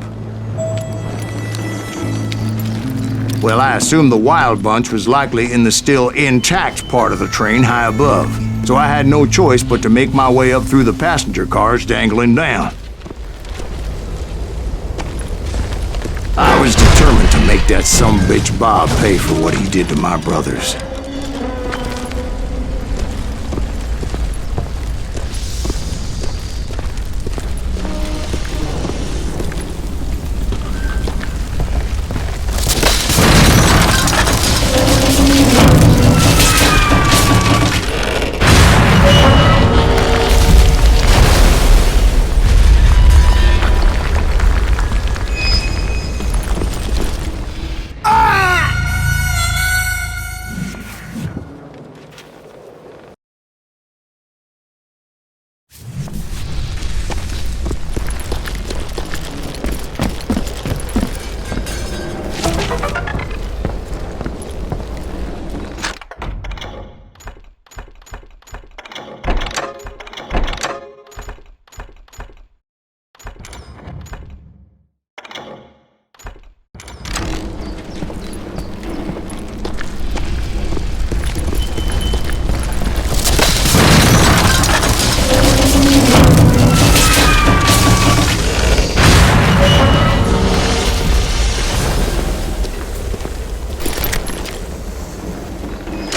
Well, I assumed the Wild Bunch was likely in the still intact part of the train high above, so I had no choice but to make my way up through the passenger cars dangling down. I was determined to make that sumbitch Bob pay for what he did to my brothers.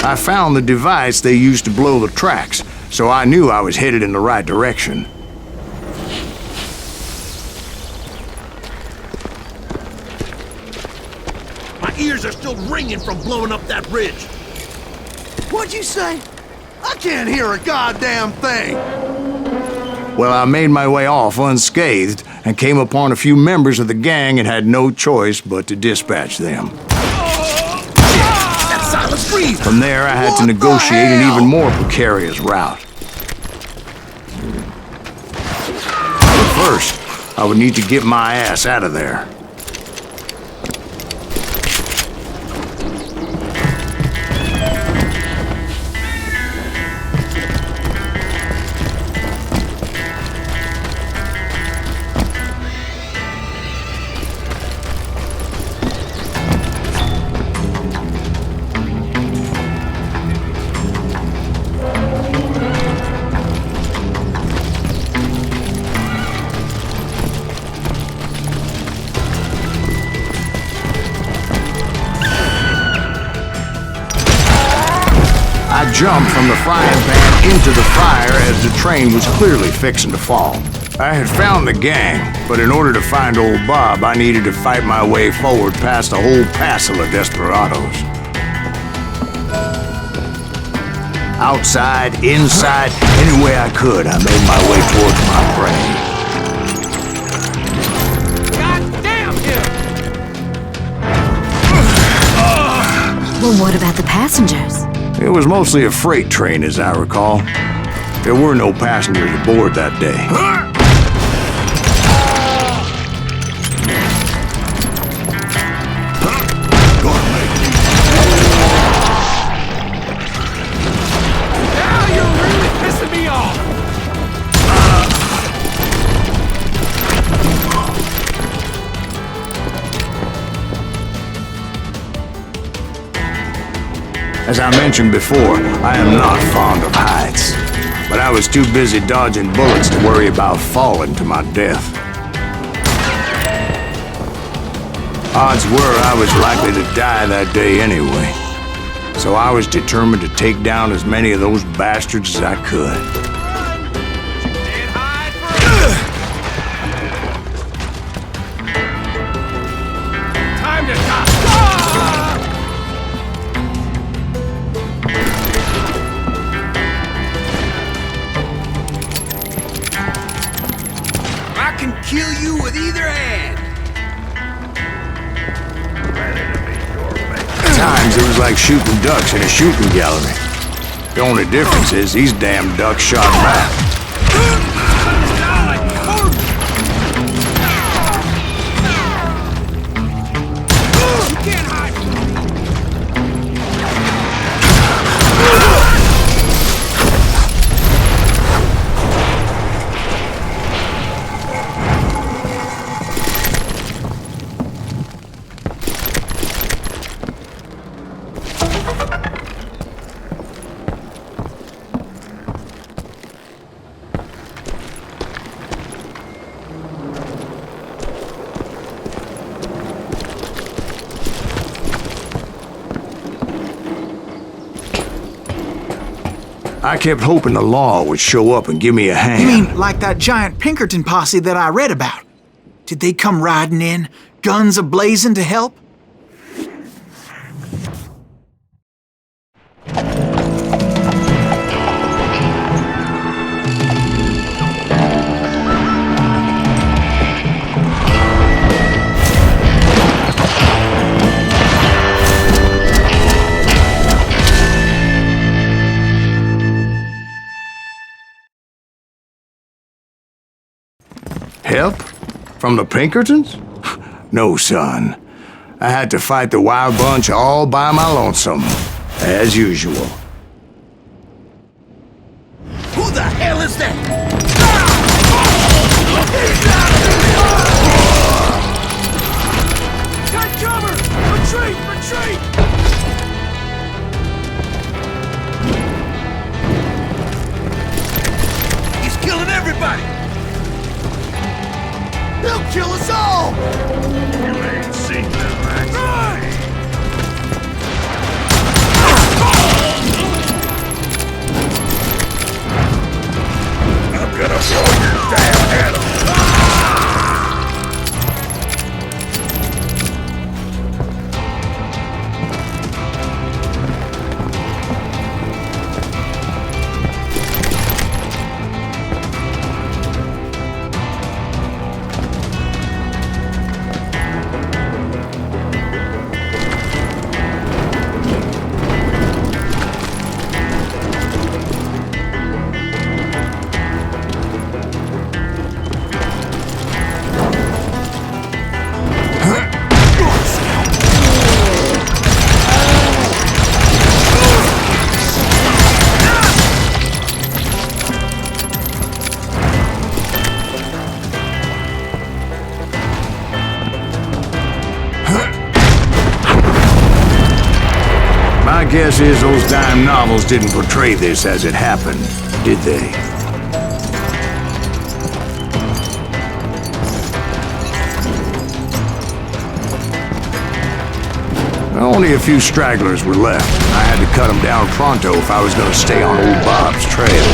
I found the device they used to blow the tracks, so I knew I was headed in the right direction. My ears are still ringing from blowing up that bridge. What'd you say? I can't hear a goddamn thing! Well, I made my way off unscathed and came upon a few members of the gang and had no choice but to dispatch them. From there, I had to negotiate an even more precarious route. But first, I would need to get my ass out of there. I jumped from the frying pan into the fire as the train was clearly fixing to fall. I had found the gang, but in order to find old Bob, I needed to fight my way forward past a whole passel of desperados. Outside, inside, any way I could, I made my way towards my prey. God damn him! Well, what about the passengers? It was mostly a freight train, as I recall. There were no passengers aboard that day. Now you're really pissing me off! As I mentioned before, I am not fond of heights, but I was too busy dodging bullets to worry about falling to my death. Odds were I was likely to die that day anyway, so I was determined to take down as many of those bastards as I could. Time to die! I can kill you with either hand. At times, it was like shooting ducks in a shooting gallery. The only difference is these damn ducks shot back. I kept hoping the law would show up and give me a hand. You mean like that giant Pinkerton posse that I read about? Did they come riding in, guns a-blazing to help? Help? From the Pinkertons? No, son. I had to fight the Wild Bunch all by my lonesome, as usual. Who the hell is that? Take cover! Retreat! Retreat! He's killing everybody! He'll kill us all! You ain't seen the last of me. I'm gonna blow your damn head off. My guess is those dime novels didn't portray this as it happened, did they? Only a few stragglers were left. I had to cut them down pronto if I was going to stay on old Bob's trail.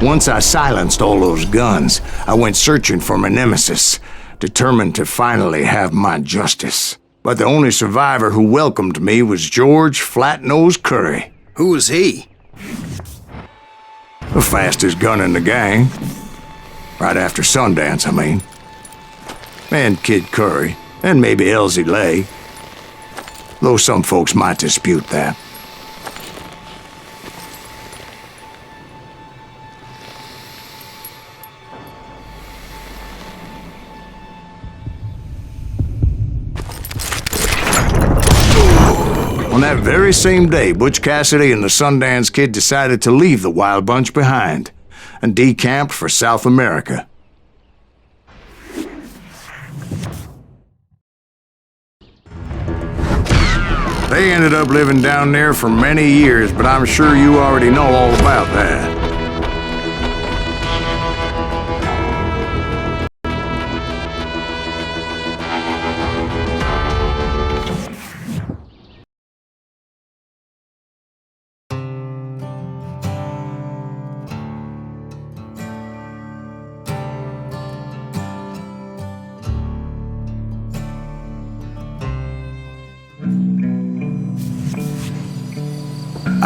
Once I silenced all those guns, I went searching for my nemesis, determined to finally have my justice. But the only survivor who welcomed me was George Flat-Nosed Curry. Who was he? The fastest gun in the gang. Right after Sundance, I mean. And Kid Curry, and maybe Elsie Lay. Though some folks might dispute that. On that very same day, Butch Cassidy and the Sundance Kid decided to leave the Wild Bunch behind and decamped for South America. They ended up living down there for many years, but I'm sure you already know all about that.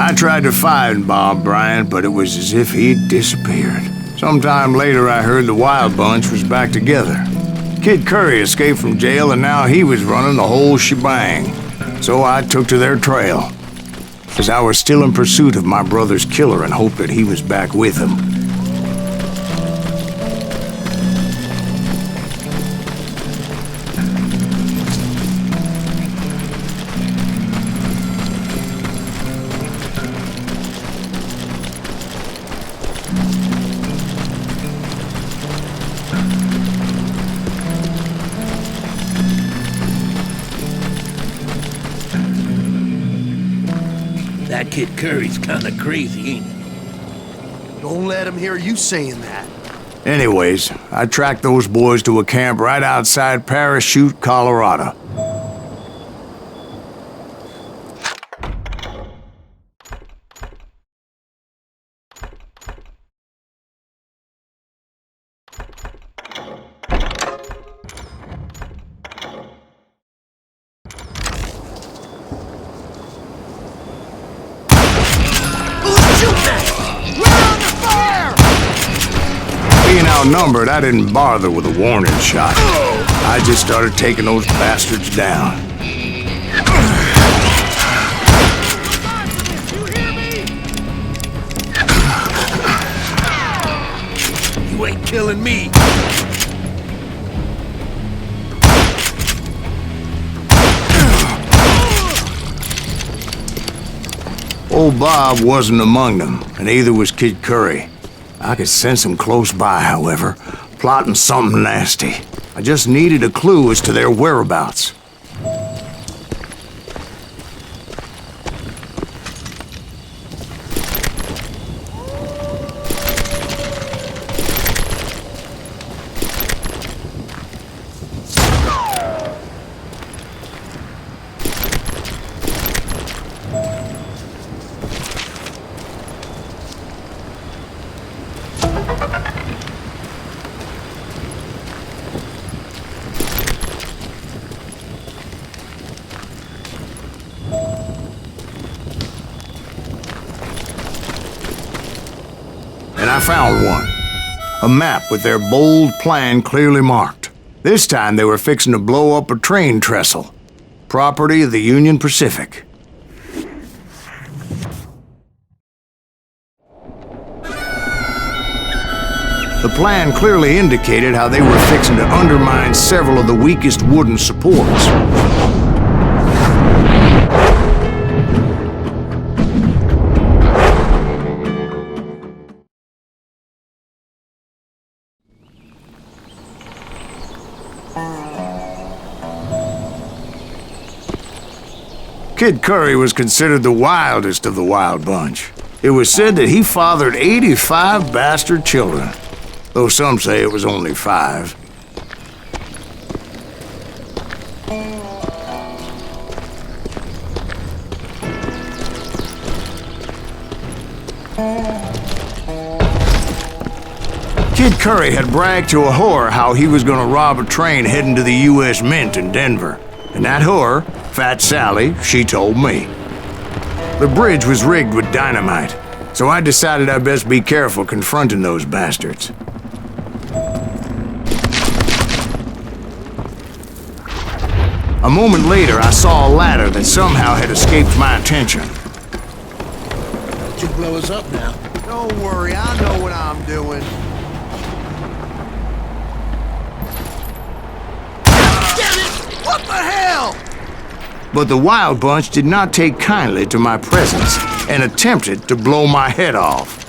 I tried to find Bob Bryant, but it was as if he'd disappeared. Sometime later, I heard the Wild Bunch was back together. Kid Curry escaped from jail, and now he was running the whole shebang. So I took to their trail, as I was still in pursuit of my brother's killer and hoped that he was back with him. That kid Curry's kinda crazy, ain't he? Don't let him hear you saying that. Anyways, I tracked those boys to a camp right outside Parachute, Colorado. Being outnumbered, I didn't bother with a warning shot. I just started taking those bastards down. You ain't killing me. Old Bob wasn't among them, and neither was Kid Curry. I could sense him close by, however, plotting something nasty. I just needed a clue as to their whereabouts. And I found one. A map with their bold plan clearly marked. This time they were fixing to blow up a train trestle. Property of the Union Pacific. The plan clearly indicated how they were fixing to undermine several of the weakest wooden supports. Kid Curry was considered the wildest of the Wild Bunch. It was said that he fathered 85 bastard children, though some say it was only 5. Kid Curry had bragged to a whore how he was gonna rob a train heading to the U.S. Mint in Denver. And that whore, Fat Sally, she told me. The bridge was rigged with dynamite, so I decided I'd best be careful confronting those bastards. A moment later, I saw a ladder that somehow had escaped my attention. Don't you blow us up now. Don't worry, I know what I'm doing. Damn it! What the hell? But the Wild Bunch did not take kindly to my presence and attempted to blow my head off.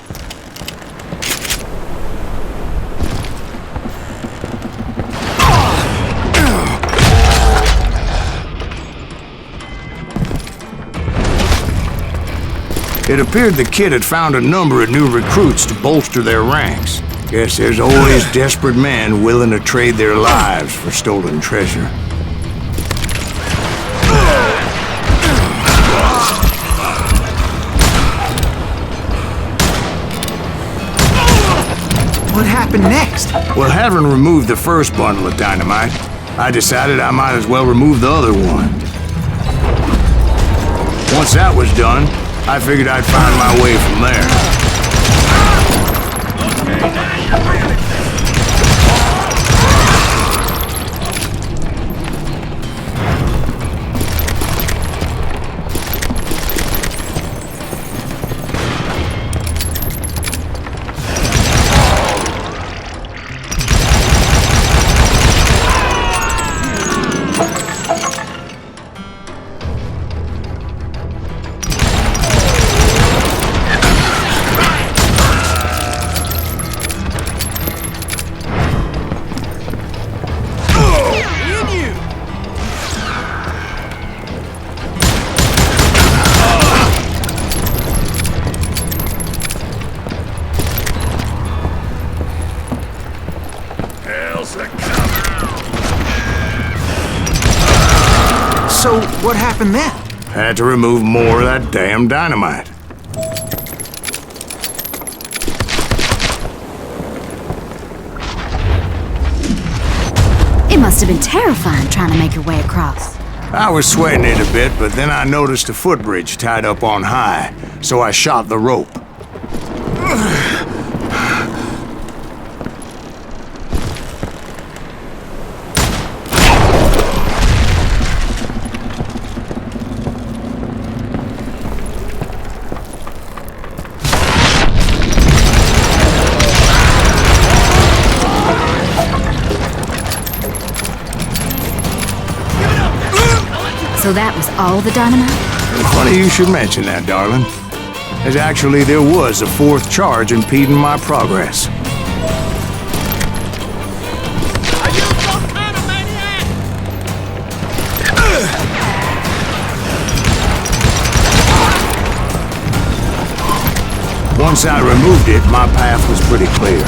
It appeared the kid had found a number of new recruits to bolster their ranks. Guess there's always desperate men willing to trade their lives for stolen treasure. What happened next? Well, having removed the first bundle of dynamite, I decided I might as well remove the other one. Once that was done, I figured I'd find my way from there. So, what happened then? Had to remove more of that damn dynamite. It must have been terrifying trying to make your way across. I was sweating it a bit, but then I noticed a footbridge tied up on high, so I shot the rope. So that was all the dynamite? Funny you should mention that, darling. As actually there was a fourth charge impeding my progress. Are you some kind of maniac? Once I removed it, my path was pretty clear.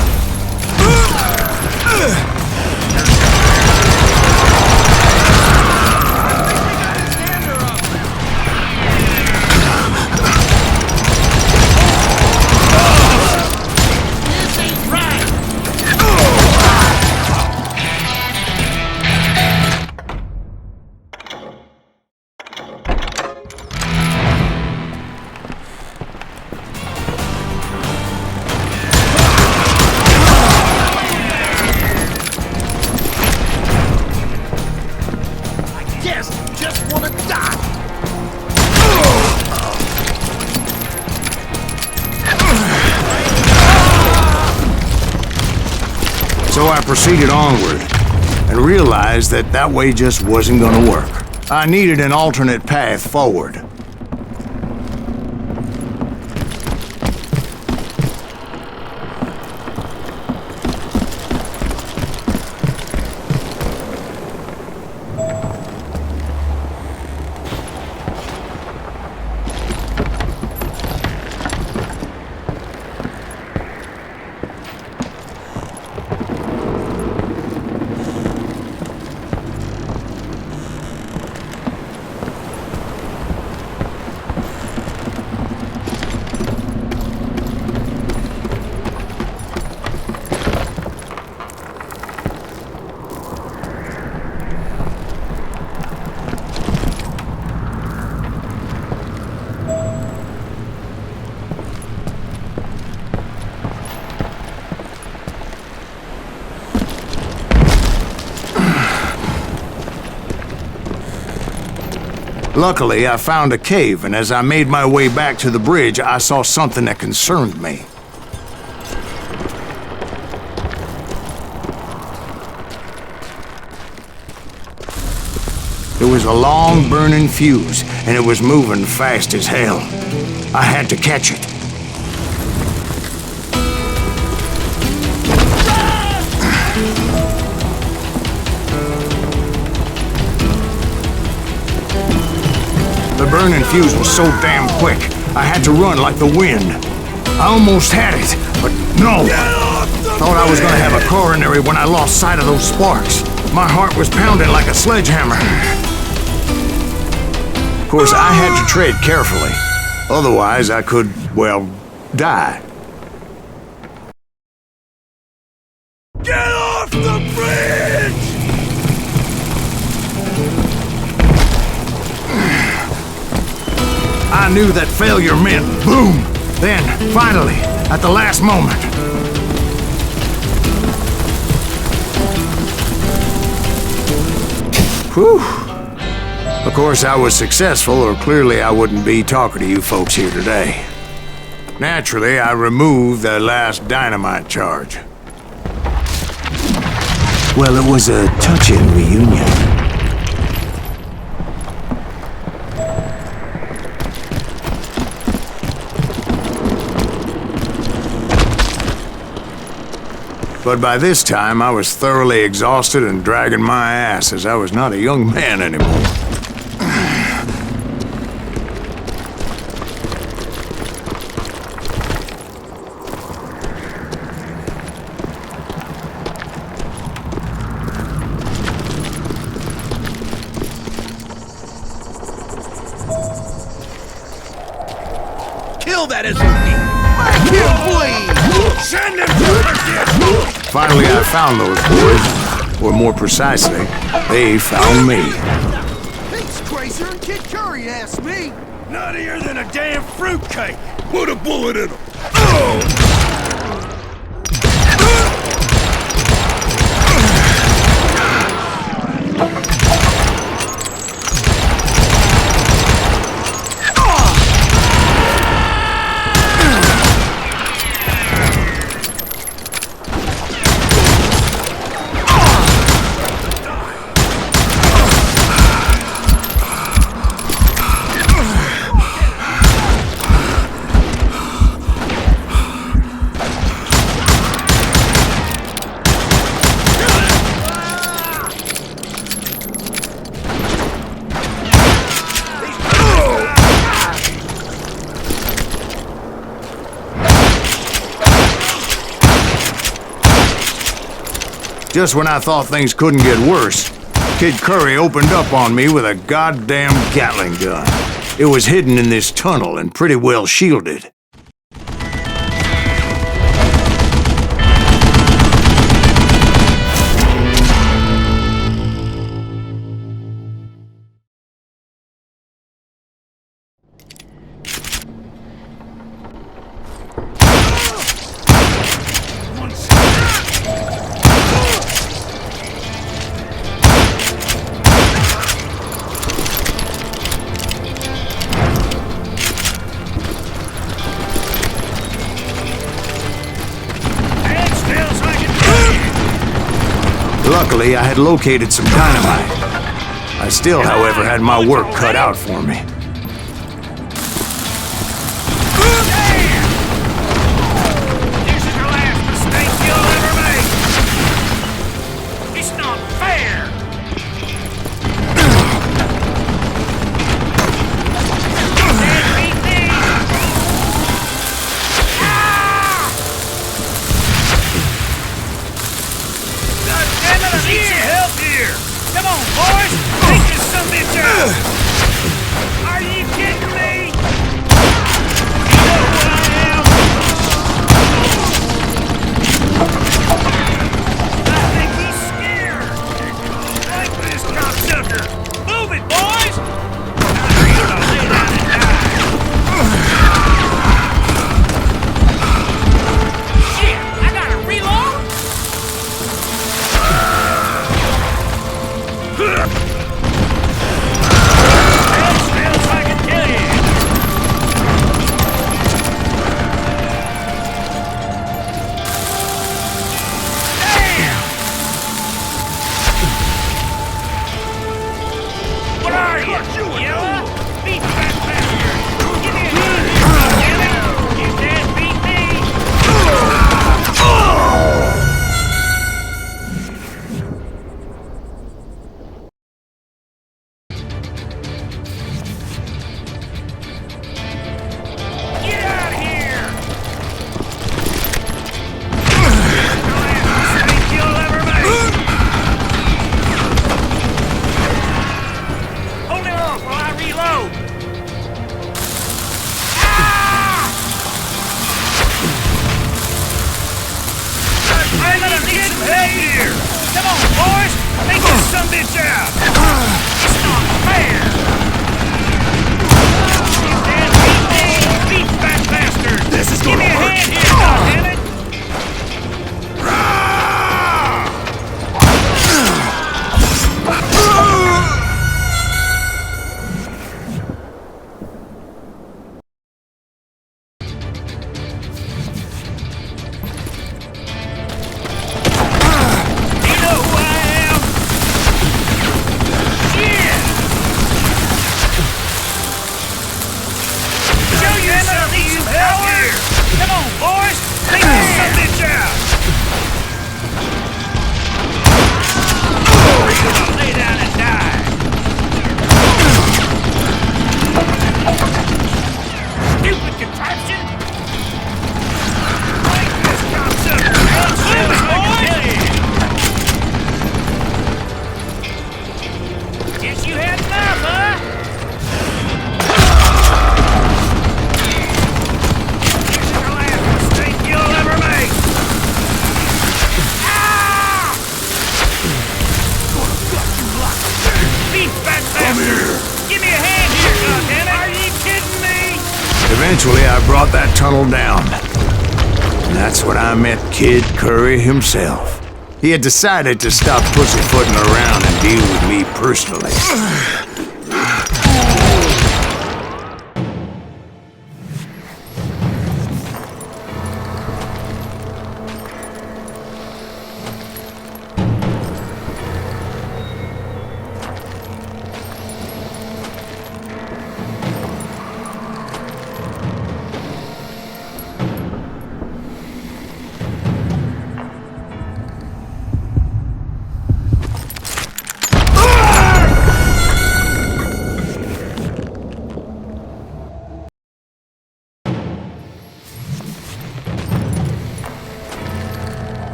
So I proceeded onward, and realized that that way just wasn't gonna work. I needed an alternate path forward. Luckily, I found a cave, and as I made my way back to the bridge, I saw something that concerned me. It was a long, burning fuse, and it was moving fast as hell. I had to catch it. The burning fuse was so damn quick, I had to run like the wind. I almost had it, but no. Thought I was gonna have a coronary when I lost sight of those sparks. My heart was pounding like a sledgehammer. Of course, I had to tread carefully. Otherwise, I could, well, die. Get off the bridge! I knew that failure meant boom. Then, finally, at the last moment. Whew. Of course, I was successful, or clearly I wouldn't be talking to you folks here today. Naturally, I removed the last dynamite charge. Well, it was a touching reunion. But by this time, I was thoroughly exhausted and dragging my ass as I was not a young man anymore. Kill that SOB! Make him bleed! Send him to the Finally, I found those boys. Or more precisely, they found me. He's crazier than Kid Curry, ask me! Nuttier than a damn fruitcake! Put a bullet in him! Just when I thought things couldn't get worse, Kid Curry opened up on me with a goddamn Gatling gun. It was hidden in this tunnel and pretty well shielded. Luckily, I had located some dynamite. I still, however, had my work cut out for me. Come on, boys! Take this sumbitch out! Are you kidding me? You know what I am? I think he's scared! Like this cocksucker! Move it, boys! Now you're gonna lay down and die! Shit! I gotta reload? Eventually, I brought that tunnel down. And that's when I met Kid Curry himself. He had decided to stop pussyfooting around and deal with me personally.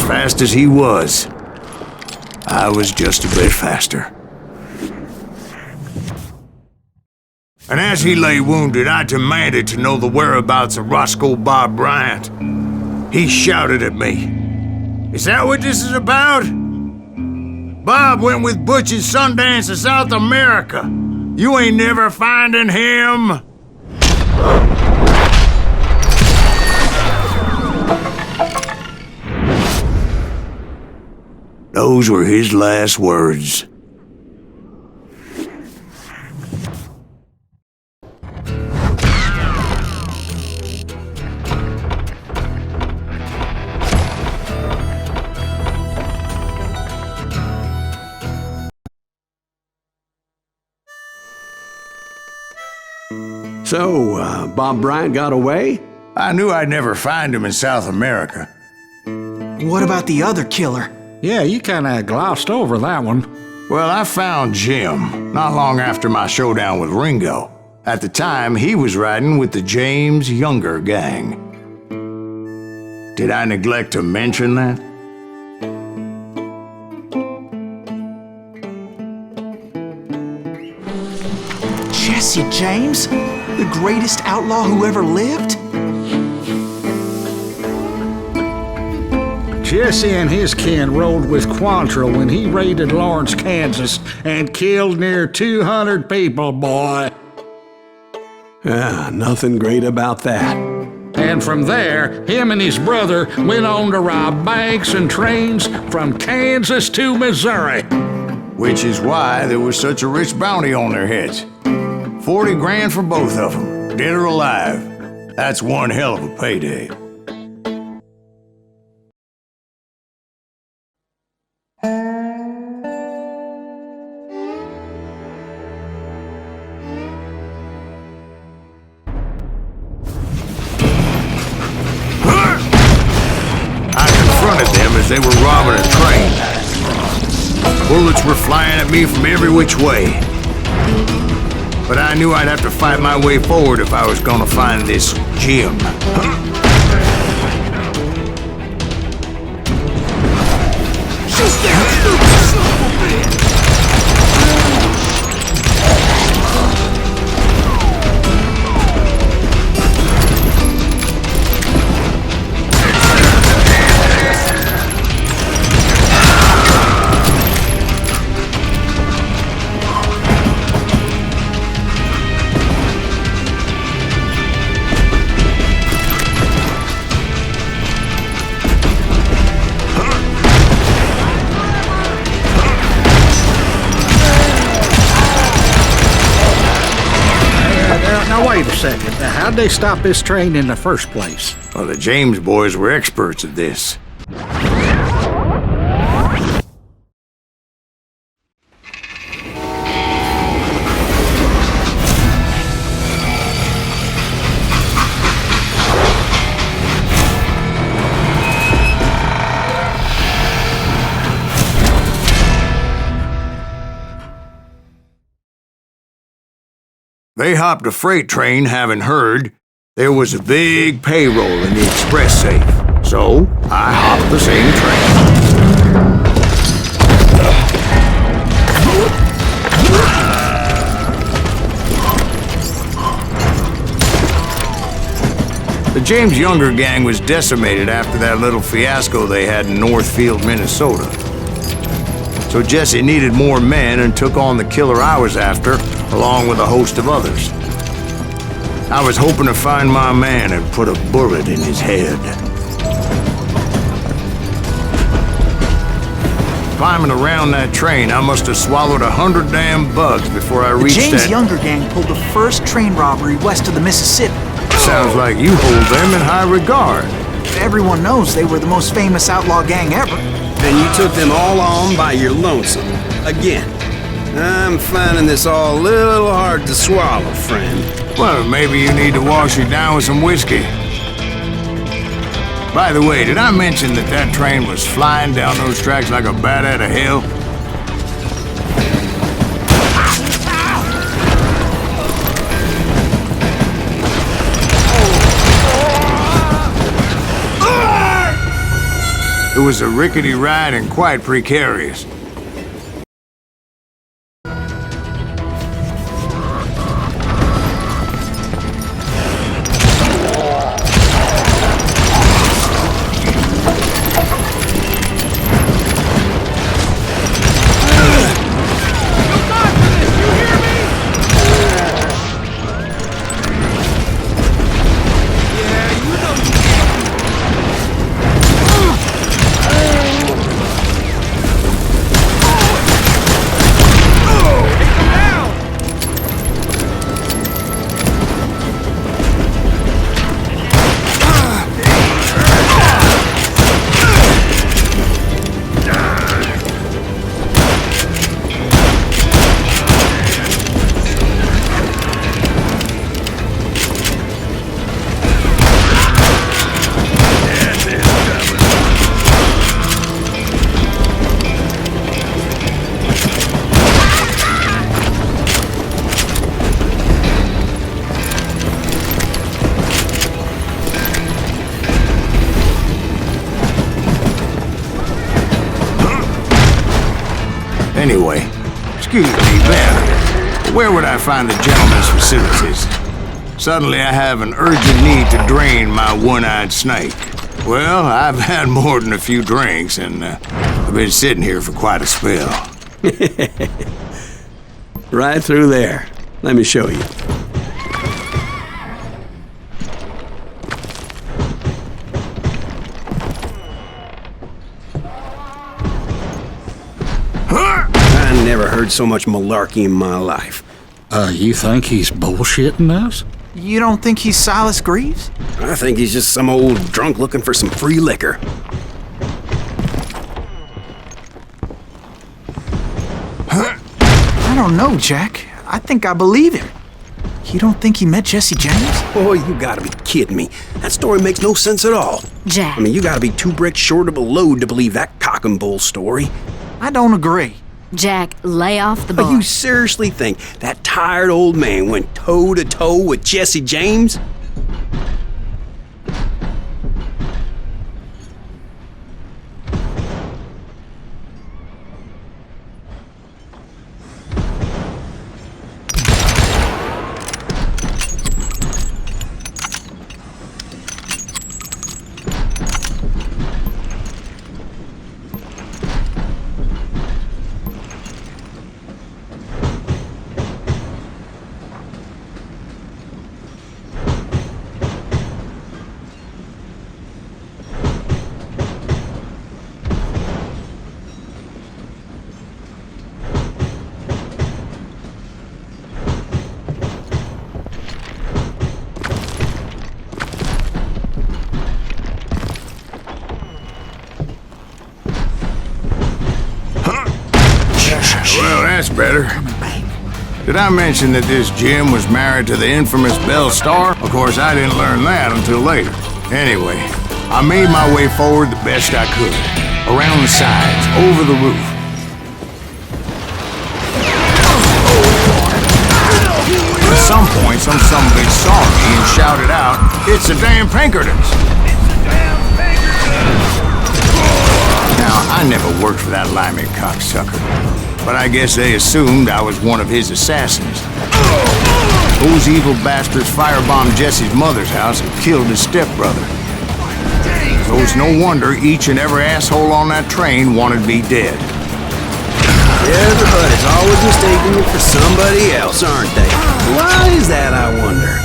Fast as he was, I was just a bit faster. And as he lay wounded, I demanded to know the whereabouts of Roscoe Bob Bryant. He shouted at me, "Is that what this is about? Bob went with Butch and Sundance to South America. You ain't never finding him." Those were his last words. So, Bob Bryant got away? I knew I'd never find him in South America. What about the other killer? Yeah, you kinda glossed over that one. Well, I found Jim not long after my showdown with Ringo. At the time, he was riding with the James Younger gang. Did I neglect to mention that? Jesse James? The greatest outlaw who ever lived? Jesse and his kin rode with Quantrill when he raided Lawrence, Kansas, and killed near 200 people, boy. Nothing great about that. And from there, him and his brother went on to rob banks and trains from Kansas to Missouri. Which is why there was such a rich bounty on their heads. 40 grand for both of them, dead or alive. That's one hell of a payday. As they were robbing a train. Bullets were flying at me from every which way. But I knew I'd have to fight my way forward if I was gonna find this Jim. Now, wait a second. How'd they stop this train in the first place? Well, the James boys were experts at this. They hopped a freight train having heard there was a big payroll in the express safe. So, I hopped the same train. The James Younger gang was decimated after that little fiasco they had in Northfield, Minnesota. So Jesse needed more men and took on the killer I was after, along with a host of others. I was hoping to find my man and put a bullet in his head. Climbing around that train, I must have swallowed 100 damn bugs before I reached that... The James Younger gang pulled the first train robbery west of the Mississippi. Sounds like you hold them in high regard. Everyone knows they were the most famous outlaw gang ever. Then you took them all on by your lonesome. Again. I'm finding this all a little hard to swallow, friend. Well, maybe you need to wash it down with some whiskey. By the way, did I mention that that train was flying down those tracks like a bat out of hell? It was a rickety ride and quite precarious. Anyway, excuse me, Ben, where would I find the gentleman's facilities? Suddenly I have an urgent need to drain my one-eyed snake. Well, I've had more than a few drinks, and I've been sitting here for quite a spell. Right through there. Let me show you. I never heard so much malarkey in my life. You think he's bullshitting us? You don't think he's Silas Greaves? I think he's just some old drunk looking for some free liquor. I don't know, Jack. I think I believe him. You don't think he met Jesse James? Boy, you gotta be kidding me. That story makes no sense at all. Jack. I mean, you gotta be 2 bricks short of a load to believe that cock and bull story. I don't agree. Jack, lay off the bar. You seriously think that tired old man went toe-to-toe with Jesse James? better. Did I mention that this Jim was married to the infamous Belle Starr? Of course, I didn't learn that until later. Anyway, I made my way forward the best I could. Around the sides, over the roof. At some point, some bitch saw me and shouted out, "It's the damn Pinkertons!" Now, I never worked for that limey cocksucker, but I guess they assumed I was one of his assassins. Those evil bastards firebombed Jesse's mother's house and killed his stepbrother. So it's no wonder each and every asshole on that train wanted me dead. Everybody's always mistaking me for somebody else, aren't they? Why is that, I wonder?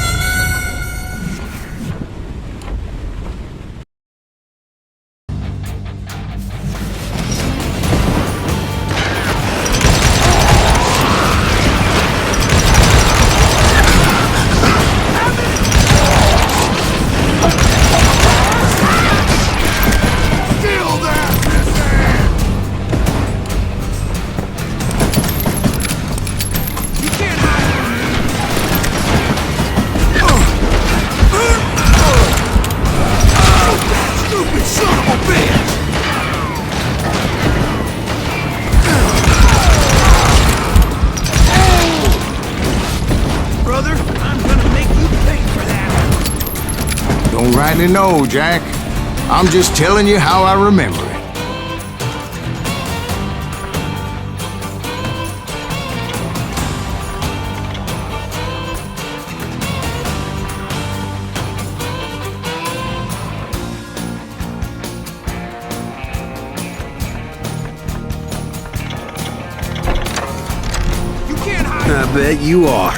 Don't rightly know, Jack. I'm just telling you how I remember it. I bet you are.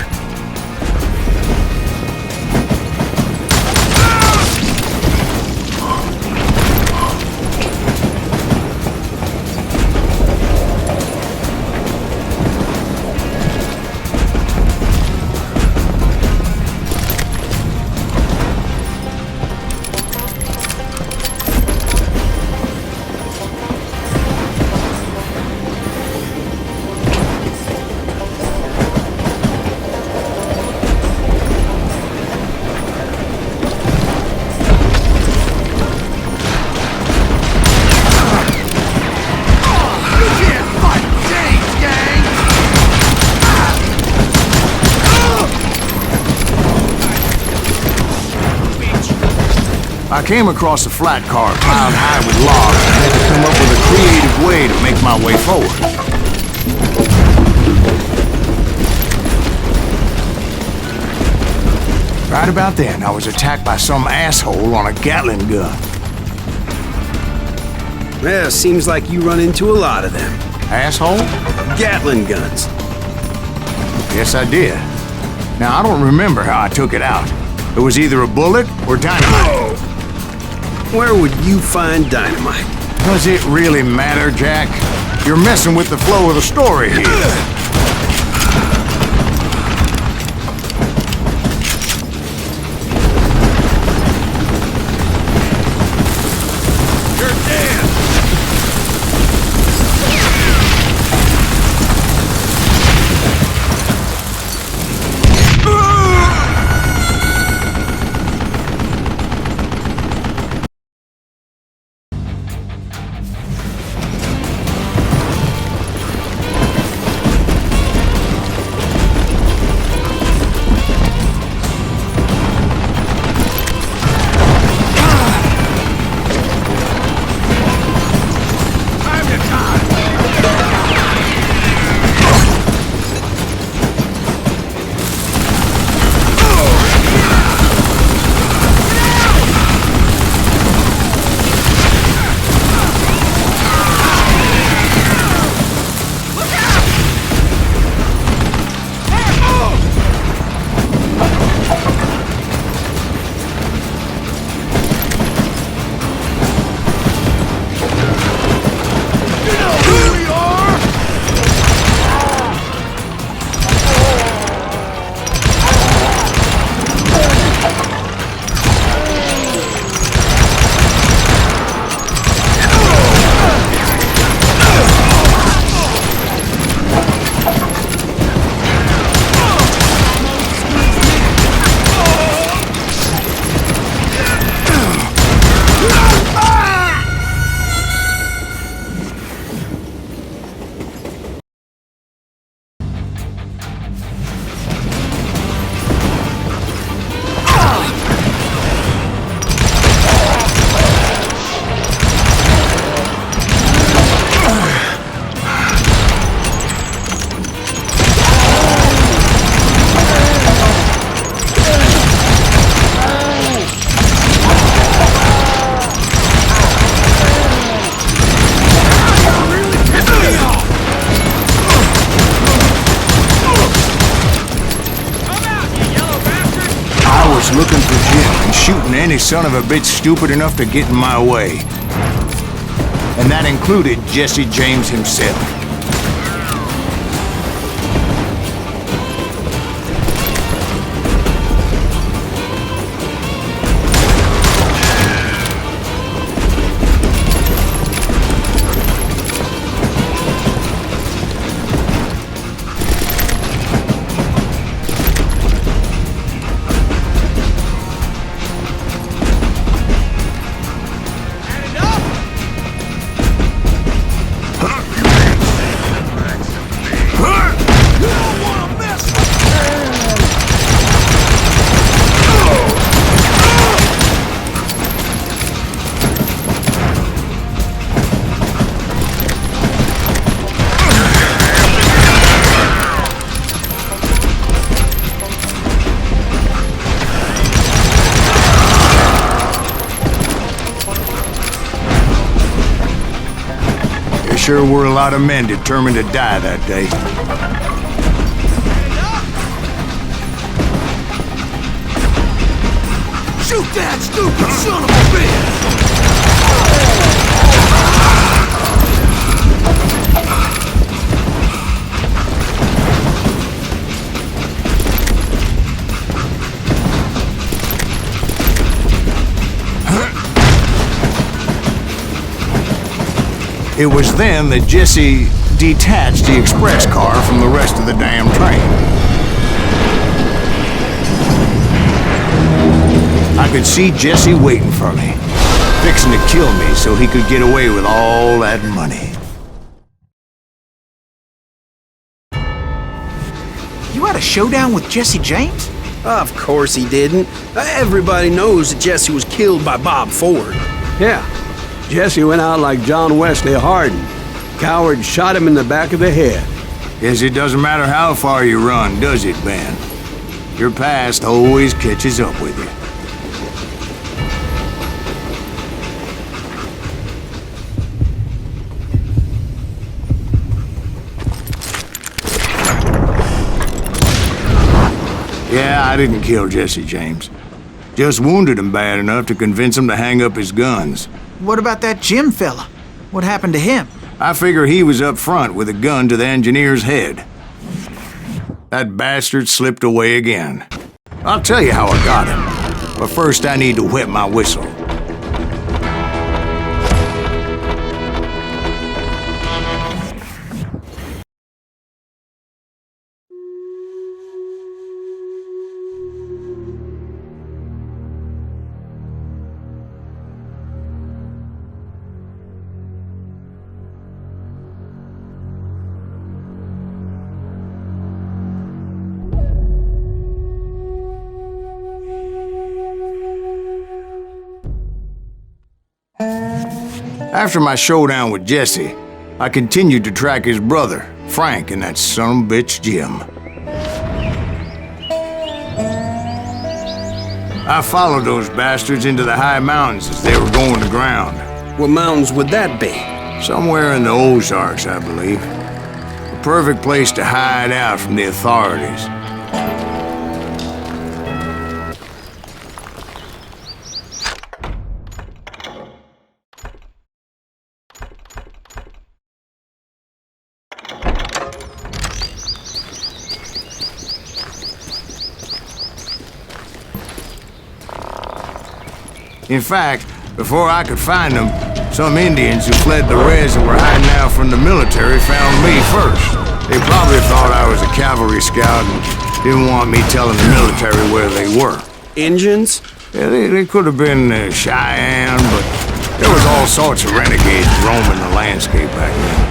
I came across a flat car piled high with logs and had to come up with a creative way to make my way forward. Right about then, I was attacked by some asshole on a Gatling gun. Well, seems like you run into a lot of them. Asshole? Gatling guns. Yes, I did. Now, I don't remember how I took it out. It was either a bullet or dynamite. Where would you find dynamite? Does it really matter, Jack? You're messing with the flow of the story here. was looking for Jim and shooting any son of a bitch stupid enough to get in my way. And that included Jesse James himself. There were a lot of men determined to die that day. Shoot that stupid son of a bitch! It was then that Jesse detached the express car from the rest of the damn train. I could see Jesse waiting for me, fixing to kill me so he could get away with all that money. You had a showdown with Jesse James? Of course he didn't. Everybody knows that Jesse was killed by Bob Ford. Yeah. Jesse went out like John Wesley Hardin. Coward shot him in the back of the head. Guess it doesn't matter how far you run, does it, Ben? Your past always catches up with you. Yeah, I didn't kill Jesse James. Just wounded him bad enough to convince him to hang up his guns. What about that Jim fella? What happened to him? I figure he was up front with a gun to the engineer's head. That bastard slipped away again. I'll tell you how I got him. But first I need to wet my whistle. After my showdown with Jesse, I continued to track his brother, Frank, and that son of a bitch, Jim. I followed those bastards into the high mountains as they were going to ground. What mountains would that be? Somewhere in the Ozarks, I believe. The perfect place to hide out from the authorities. In fact, before I could find them, some Indians who fled the res and were hiding out from the military found me first. They probably thought I was a cavalry scout and didn't want me telling the military where they were. Indians? Yeah, they could have been Cheyenne, but there was all sorts of renegades roaming the landscape back then.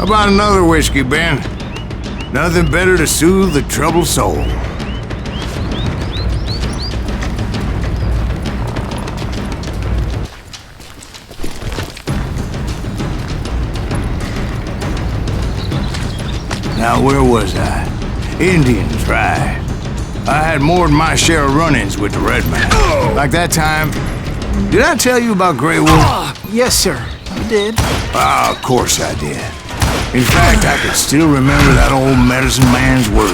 How about another whiskey, Ben? Nothing better to soothe the troubled soul. Now, where was I? Indians, right. I had more than my share of run-ins with the red man. Like that time... Did I tell you about Grey Wolf? Yes, sir. You did. Ah, of course I did. In fact, I can still remember that old medicine man's words.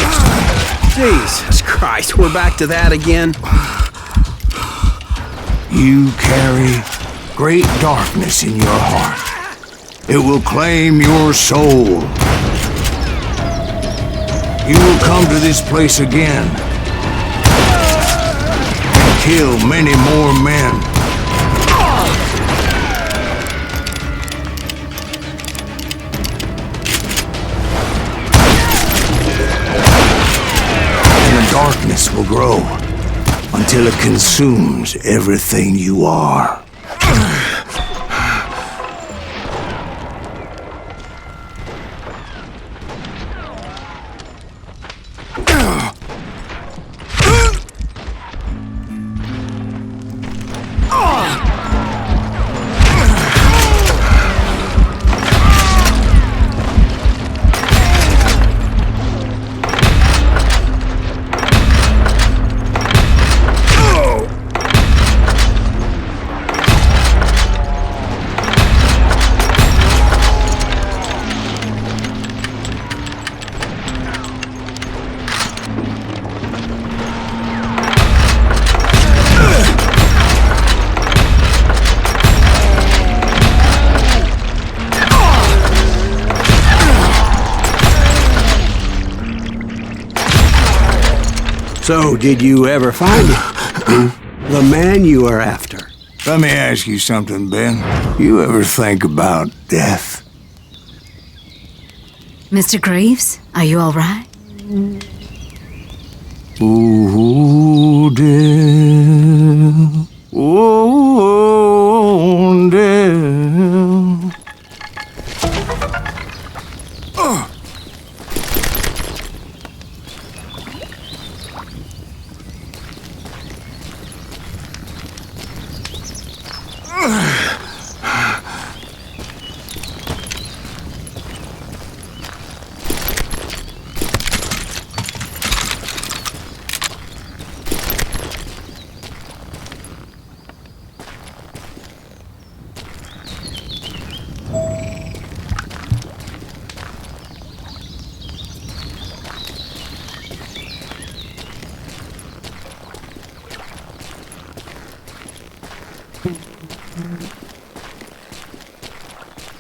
Jesus Christ, we're back to that again. You carry great darkness in your heart. It will claim your soul. You will come to this place again and kill many more men. Darkness will grow until it consumes everything you are. So, did you ever find him? The man you are after? Let me ask you something, Ben. You ever think about death? Mr. Greaves, are you all right? Ooh, death. Ooh, death.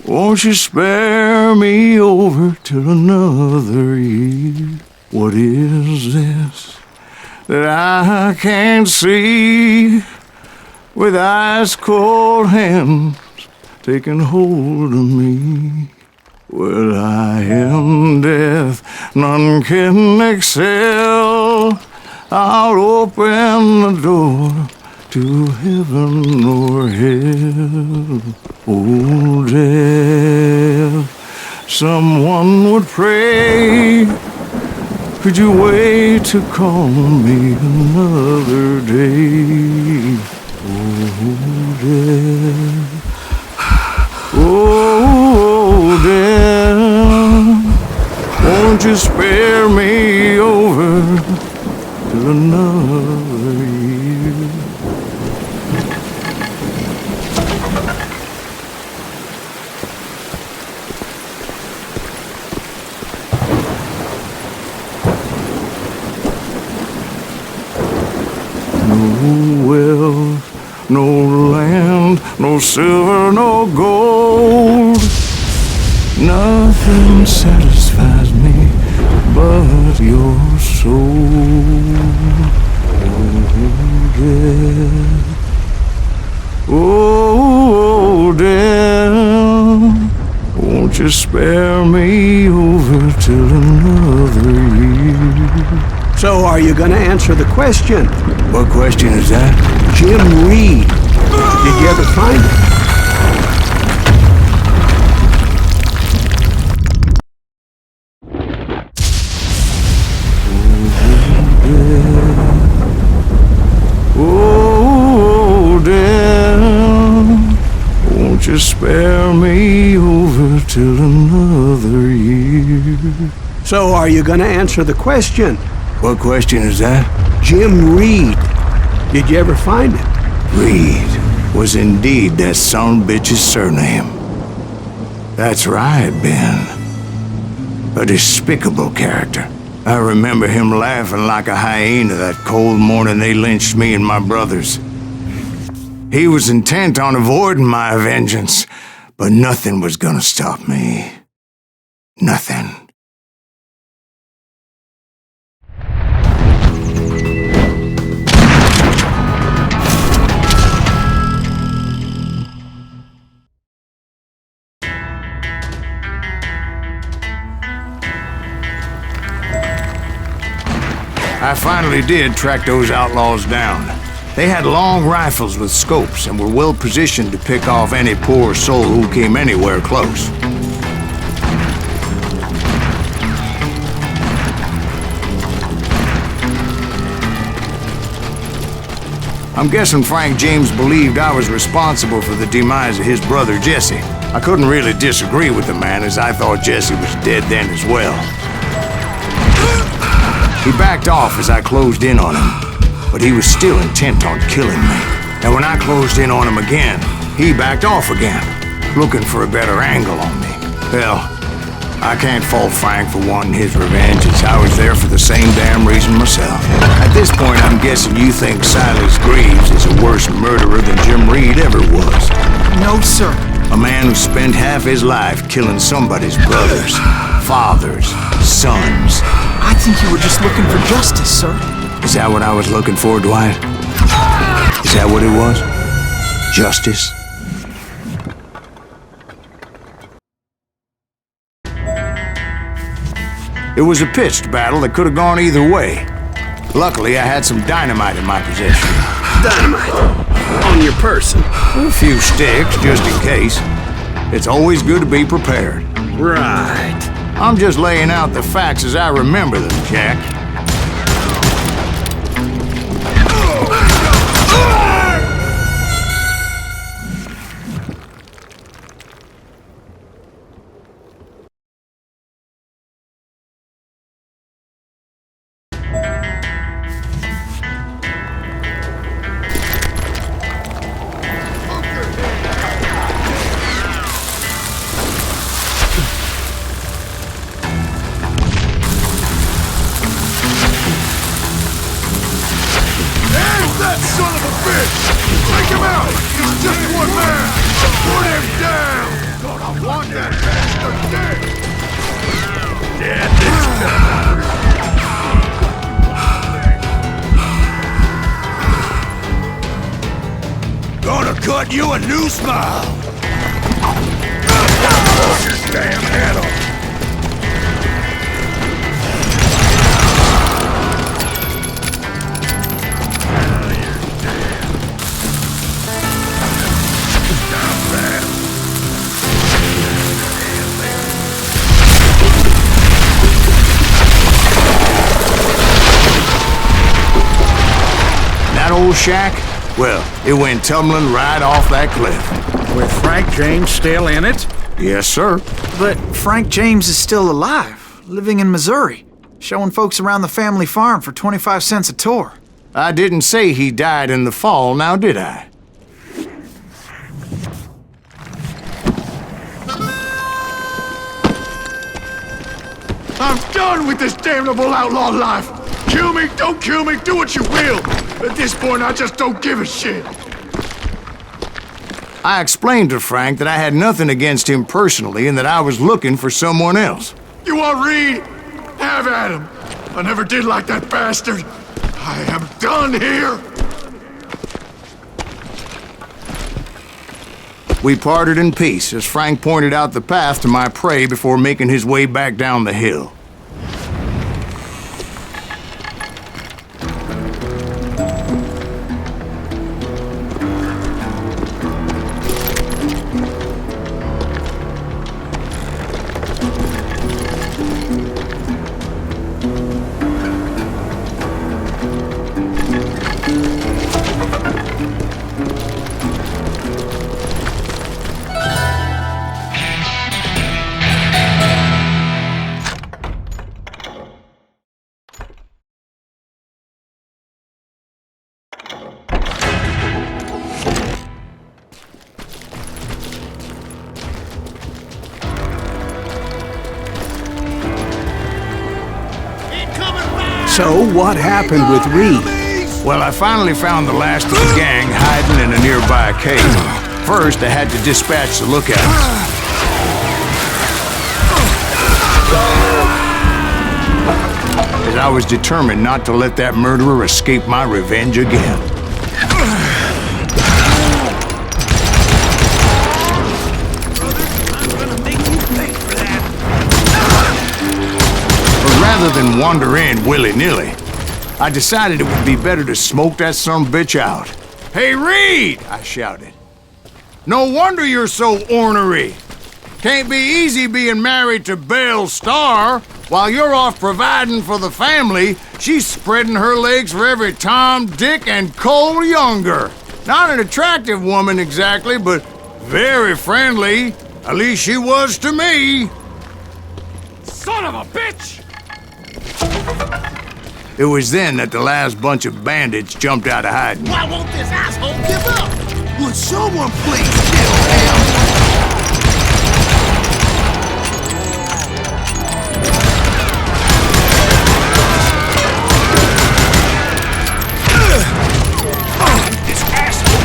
Won't you spare me over till another year? What is this that I can't see with ice cold hands taking hold of me? Well, I am death, none can excel. I'll open the door to heaven or hell. Oh, death, someone would pray. Could you wait to call me another day? Oh, death, oh, death, won't you spare me over till another year? No wealth, no land, no silver, no gold. Nothing satisfies me but your soul. Oh, death, won't you spare me over till another year? So are you going to answer the question? What question is that? Jim Reed. Did you ever find him? till another year. So are you gonna answer the question? What question is that? Jim Reed. Did you ever find him? Reed was indeed that son of a bitch's surname. That's right, Ben. A despicable character. I remember him laughing like a hyena that cold morning they lynched me and my brothers. He was intent on avoiding my vengeance, but nothing was gonna stop me. Nothing. I finally did track those outlaws down. They had long rifles with scopes and were well positioned to pick off any poor soul who came anywhere close. I'm guessing Frank James believed I was responsible for the demise of his brother Jesse. I couldn't really disagree with the man, as I thought Jesse was dead then as well. He backed off as I closed in on him, but he was still intent on killing me. And when I closed in on him again, he backed off again, looking for a better angle on me. Hell, I can't fault Frank for wanting his revenge, as I was there for the same damn reason myself. At this point, I'm guessing you think Silas Greaves is a worse murderer than Jim Reed ever was. No, sir. A man who spent half his life killing somebody's brothers, fathers, sons. I think you were just looking for justice, sir. Is that what I was looking for, Dwight? Is that what it was? Justice? It was a pitched battle that could have gone either way. Luckily, I had some dynamite in my possession. Dynamite? On your person? A few sticks, just in case. It's always good to be prepared. Right. I'm just laying out the facts as I remember them, Jack. Son of a bitch! Take him out! He's just one man! Put him down! God, I want that bastard dead! Death is coming! Gonna cut you a new smile! Push his damn head off! That old shack? Well, it went tumbling right off that cliff. With Frank James still in it? Yes, sir. But Frank James is still alive, living in Missouri, showing folks around the family farm for 25 cents a tour. I didn't say he died in the fall, now did I? I'm done with this damnable outlaw life! Kill me, don't kill me, do what you will! At this point, I just don't give a shit! I explained to Frank that I had nothing against him personally and that I was looking for someone else. You want Reed? Have at him! I never did like that bastard! I am done here! We parted in peace as Frank pointed out the path to my prey before making his way back down the hill. So what happened with Reed? Well, I finally found the last of the gang hiding in a nearby cave. First, I had to dispatch the lookouts. As I was determined not to let that murderer escape my revenge again. But rather than wander in willy-nilly, I decided it would be better to smoke that sumbitch out. "Hey, Reed!" I shouted. "No wonder you're so ornery. Can't be easy being married to Belle Starr. While you're off providing for the family, she's spreading her legs for every Tom, Dick, and Cole younger. Not an attractive woman exactly, but very friendly. At least she was to me." Son of a bitch! It was then that the last bunch of bandits jumped out of hiding. Why won't this asshole give up? Would someone please kill him? This asshole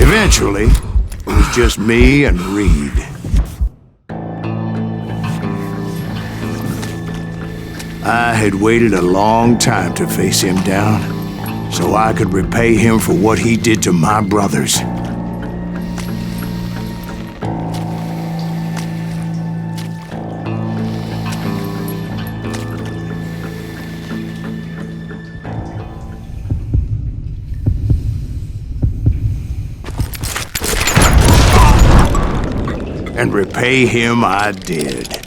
Eventually, it was just me and Reed. I had waited a long time to face him down, so I could repay him for what he did to my brothers. And repay him I did.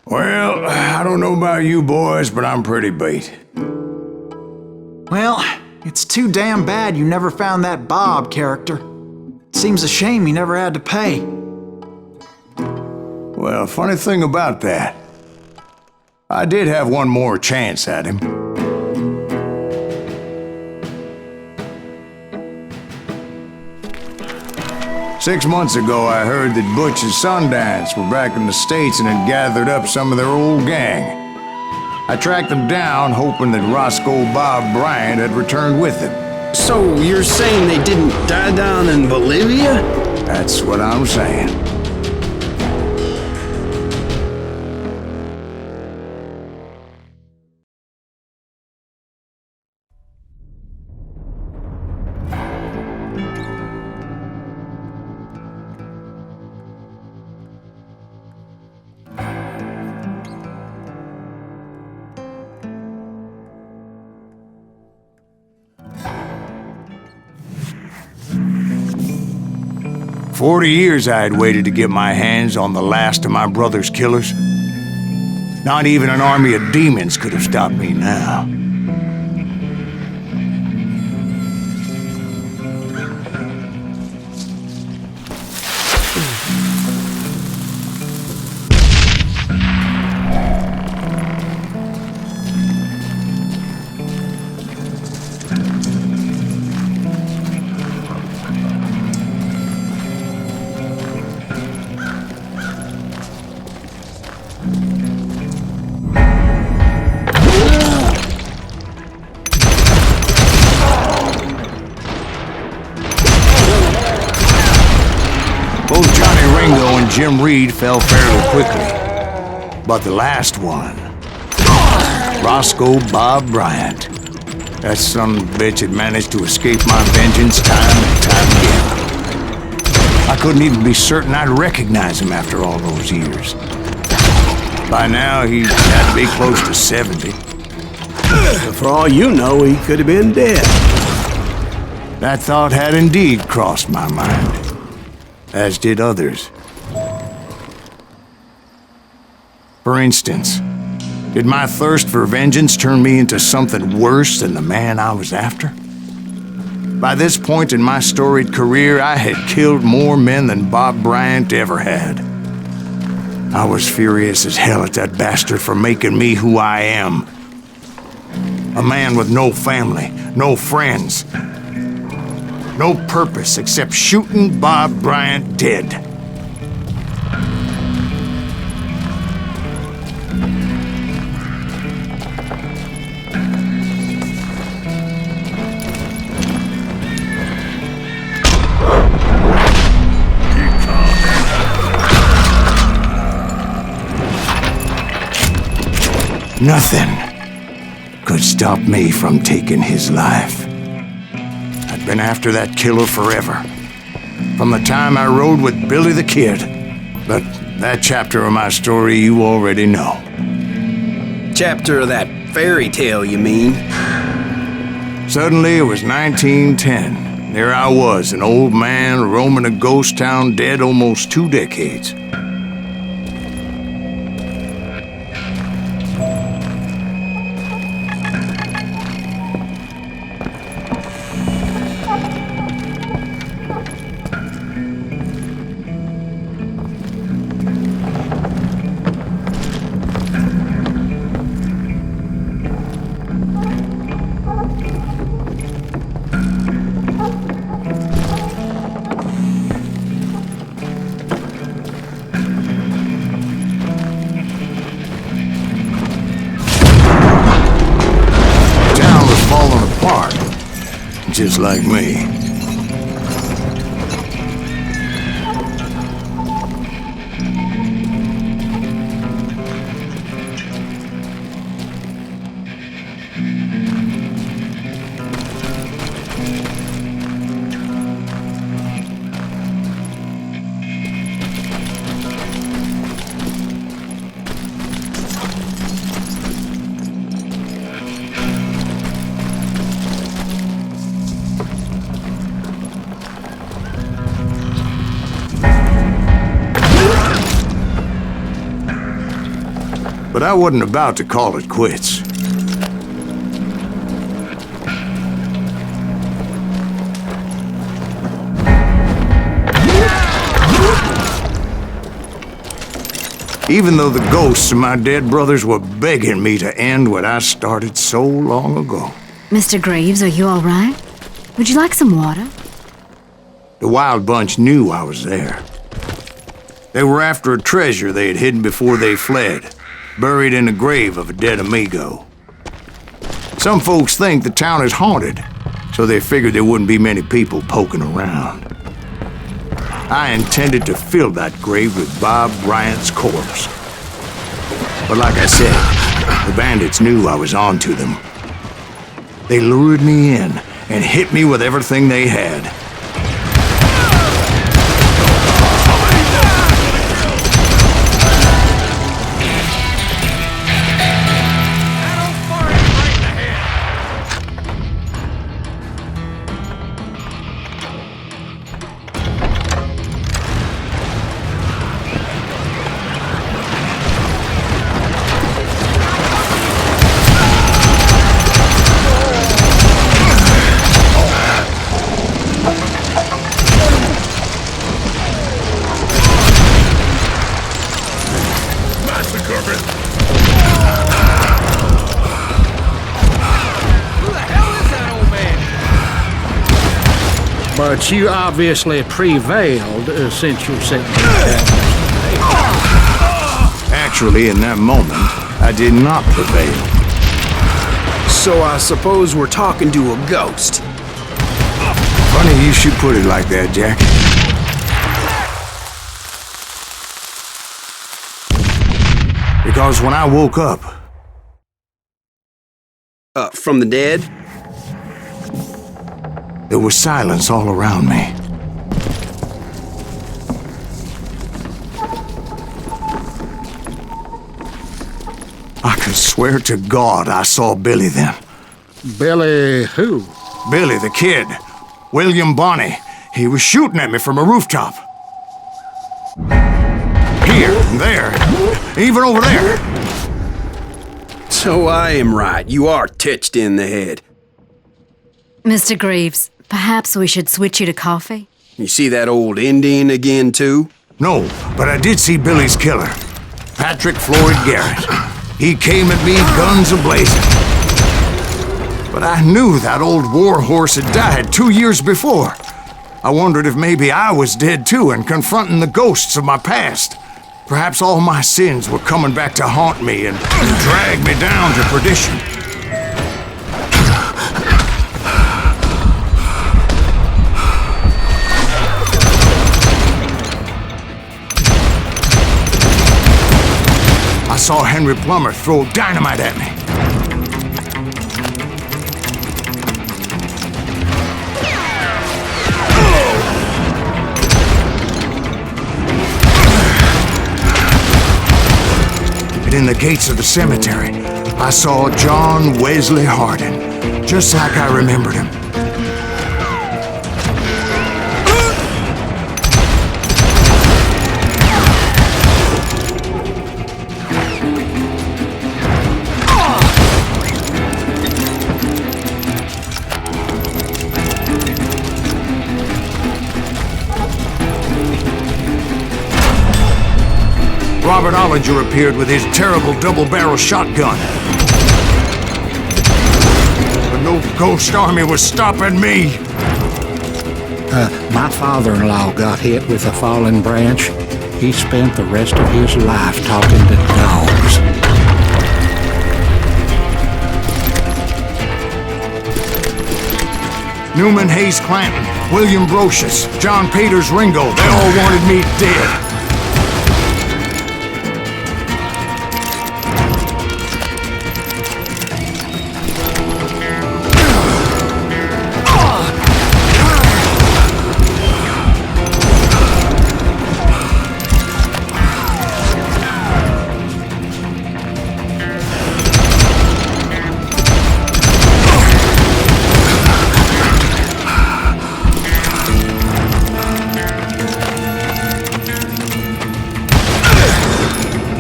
Well, I don't know about you boys, but I'm pretty beat. Well, it's too damn bad you never found that Bob character. Seems a shame he never had to pay. Well, funny thing about that, I did have one more chance at him. Six months ago, I heard that Butch and Sundance were back in the States and had gathered up some of their old gang. I tracked them down, hoping that Roscoe Bob Bryant had returned with them. So you're saying they didn't die down in Bolivia? That's what I'm saying. "40 years I had waited to get my hands on the last of my brother's killers. Not even an army of demons could have stopped me now. Jim Reed fell fairly quickly. But the last one, Roscoe Bob Bryant, that son of a bitch had managed to escape my vengeance time and time again. I couldn't even be certain I'd recognize him after all those years. By now, he had to be close to 70. For all you know, he could have been dead. That thought had indeed crossed my mind, as did others. For instance, did my thirst for vengeance turn me into something worse than the man I was after? By this point in my storied career, I had killed more men than Bob Bryant ever had. I was furious as hell at that bastard for making me who I am. A man with no family, no friends, no purpose except shooting Bob Bryant dead. Nothing could stop me from taking his life. I'd been after that killer forever, from the time I rode with Billy the Kid. But that chapter of my story you already know. Chapter of that fairy tale, you mean? Suddenly it was 1910. There I was, an old man roaming a ghost town dead almost 2 decades. Just like me. But I wasn't about to call it quits. Even though the ghosts of my dead brothers were begging me to end what I started so long ago. Mr. Graves, are you all right? Would you like some water? The Wild Bunch knew I was there. They were after a treasure they had hidden before they fled, buried in the grave of a dead amigo. Some folks think the town is haunted, so they figured there wouldn't be many people poking around. I intended to fill that grave with Bob Bryant's corpse. But like I said, the bandits knew I was on to them. They lured me in and hit me with everything they had. But you obviously prevailed since you sent me that. Actually, in that moment, I did not prevail. So I suppose we're talking to a ghost. Funny you should put it like that, Jack. Because when I woke up... From the dead? There was silence all around me. I could swear to God I saw Billy then. Billy who? Billy, the kid. William Bonney. He was shooting at me from a rooftop. Here, and there, even over there. So I am right. You are touched in the head. Mr. Greaves, perhaps we should switch you to coffee? You see that old Indian again, too? No, but I did see Billy's killer. Patrick Floyd Garrett. He came at me guns a-blazing. But I knew that old war horse had died 2 years before. I wondered if maybe I was dead too and confronting the ghosts of my past. Perhaps all my sins were coming back to haunt me and drag me down to perdition. I saw Henry Plummer throw dynamite at me. In the gates of the cemetery, I saw John Wesley Hardin, just like I remembered him. Robert Ollinger appeared with his terrible double-barrel shotgun. But no ghost army was stopping me. My father-in-law got hit with a fallen branch. He spent the rest of his life talking to dogs. Newman Hayes Clanton, William Brocious, John Peters Ringo, they all wanted me dead.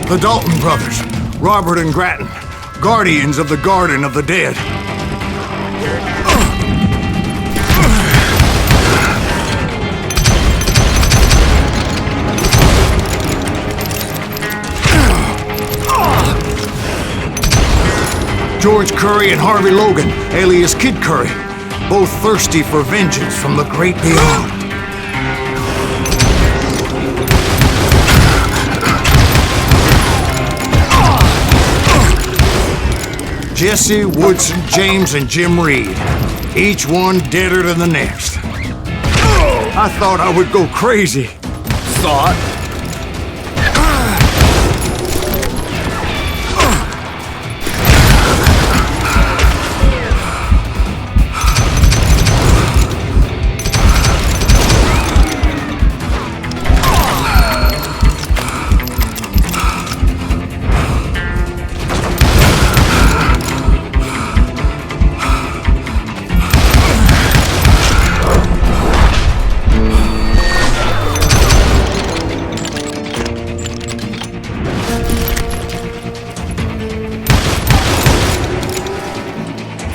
The Dalton brothers, Robert and Grattan, guardians of the Garden of the Dead. George Curry and Harvey Logan, alias Kid Curry, both thirsty for vengeance from the great beyond. Jesse, Woodson, James, and Jim Reed. Each one deader than the next. I thought I would go crazy. Thought?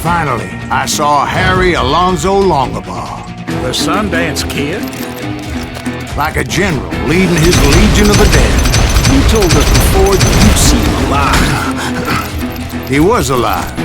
Finally, I saw Harry Alonzo Longabaugh. The Sundance Kid? Like a general leading his legion of the dead. You told us before that you'd seen him alive. He was alive.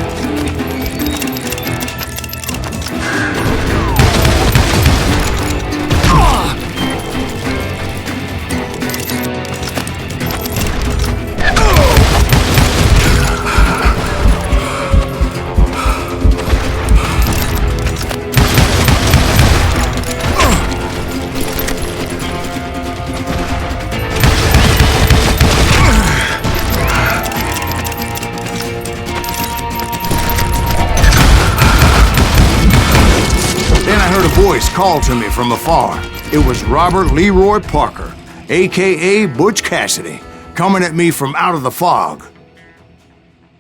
voice called to me from afar. It was Robert Leroy Parker, a.k.a. Butch Cassidy, coming at me from out of the fog.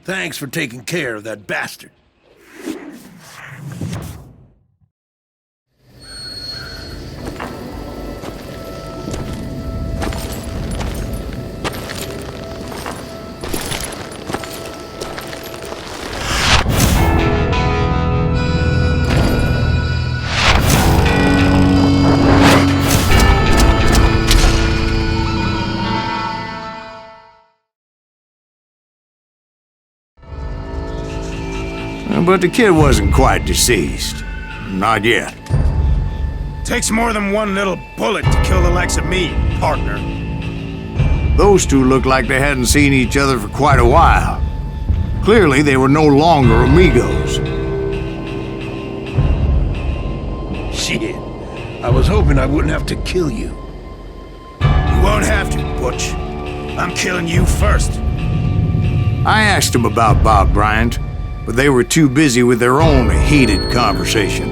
Thanks for taking care of that bastard. But the kid wasn't quite deceased. Not yet. Takes more than one little bullet to kill the likes of me, partner. Those two looked like they hadn't seen each other for quite a while. Clearly, they were no longer amigos. Shit. I was hoping I wouldn't have to kill you. You won't have to, Butch. I'm killing you first. I asked them about Bob Bryant, but they were too busy with their own heated conversation.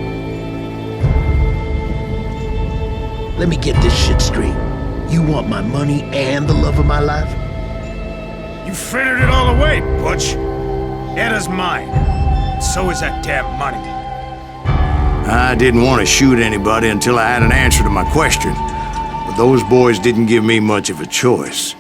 Let me get this shit straight. You want my money and the love of my life? You frittered it all away, Butch. Edda's mine. So is that damn money. I didn't want to shoot anybody until I had an answer to my question, but those boys didn't give me much of a choice.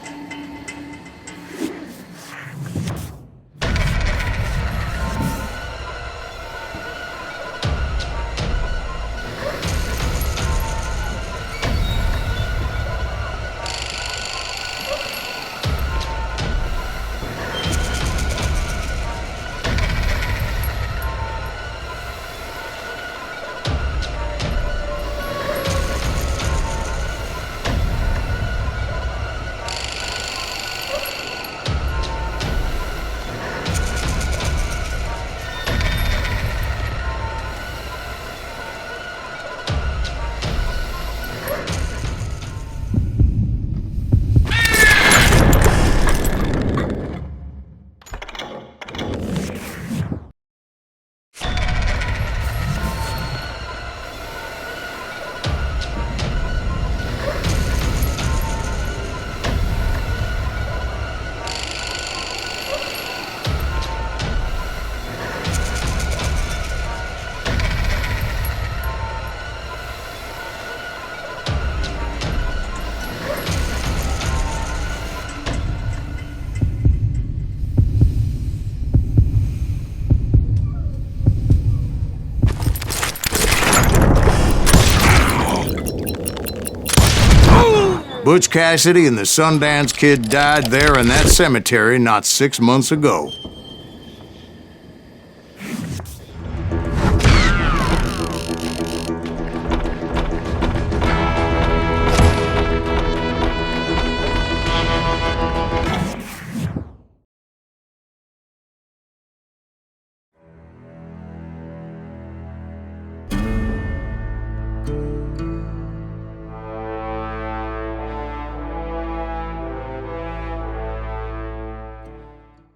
Butch Cassidy and the Sundance Kid died there in that cemetery not 6 months ago.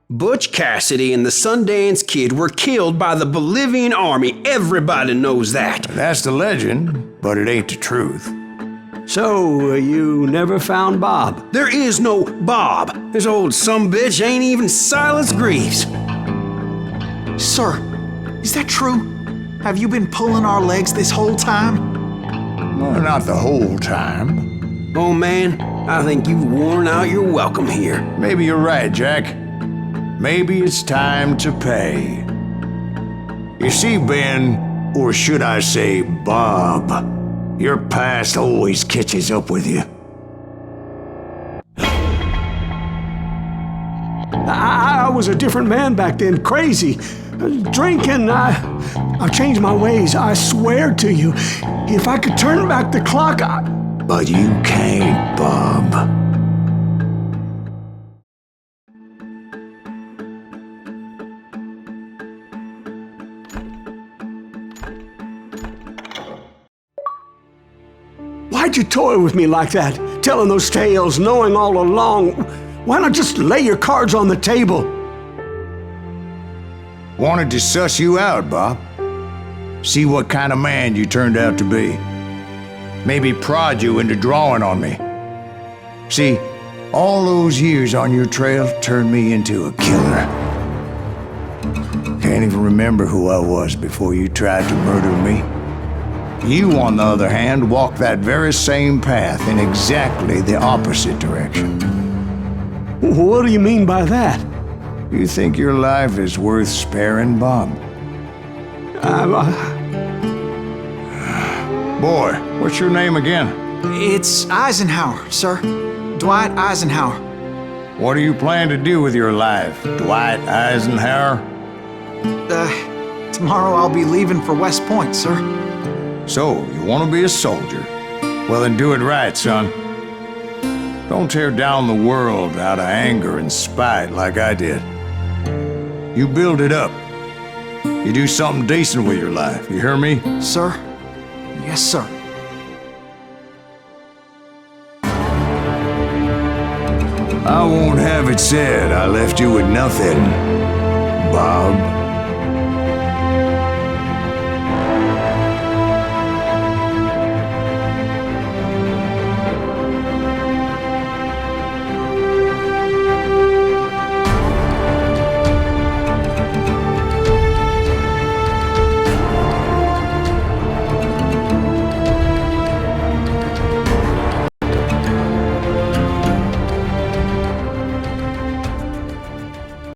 Butch Cassidy and the Sundance Kid were killed by the Bolivian army. Everybody knows that. That's the legend, but it ain't the truth. So, you never found Bob? There is no Bob. This old sumbitch ain't even Silas Greaves. Sir, is that true? Have you been pulling our legs this whole time? Well, not the whole time. Oh man, I think you've worn out your welcome here. Maybe you're right, Jack. Maybe it's time to pay. You see, Ben, or should I say Bob, your past always catches up with you. I was a different man back then, crazy. Drinking, I've changed my ways, I swear to you. If I could turn back the clock, But you can't, Bob. Why'd you toy with me like that? Telling those tales, knowing all along. Why not just lay your cards on the table? Wanted to suss you out, Bob. See what kind of man you turned out to be. Maybe prod you into drawing on me. See, all those years on your trail turned me into a killer. Can't even remember who I was before you tried to murder me. You, on the other hand, walked that very same path in exactly the opposite direction. What do you mean by that? You think your life is worth sparing, Bob? Boy, what's your name again? It's Eisenhower, sir. Dwight Eisenhower. What do you plan to do with your life, Dwight Eisenhower? Tomorrow I'll be leaving for West Point, sir. So, you want to be a soldier? Well, then do it right, son. Don't tear down the world out of anger and spite like I did. You build it up. You do something decent with your life, you hear me? Sir? Yes, sir. I won't have it said I left you with nothing, Bob.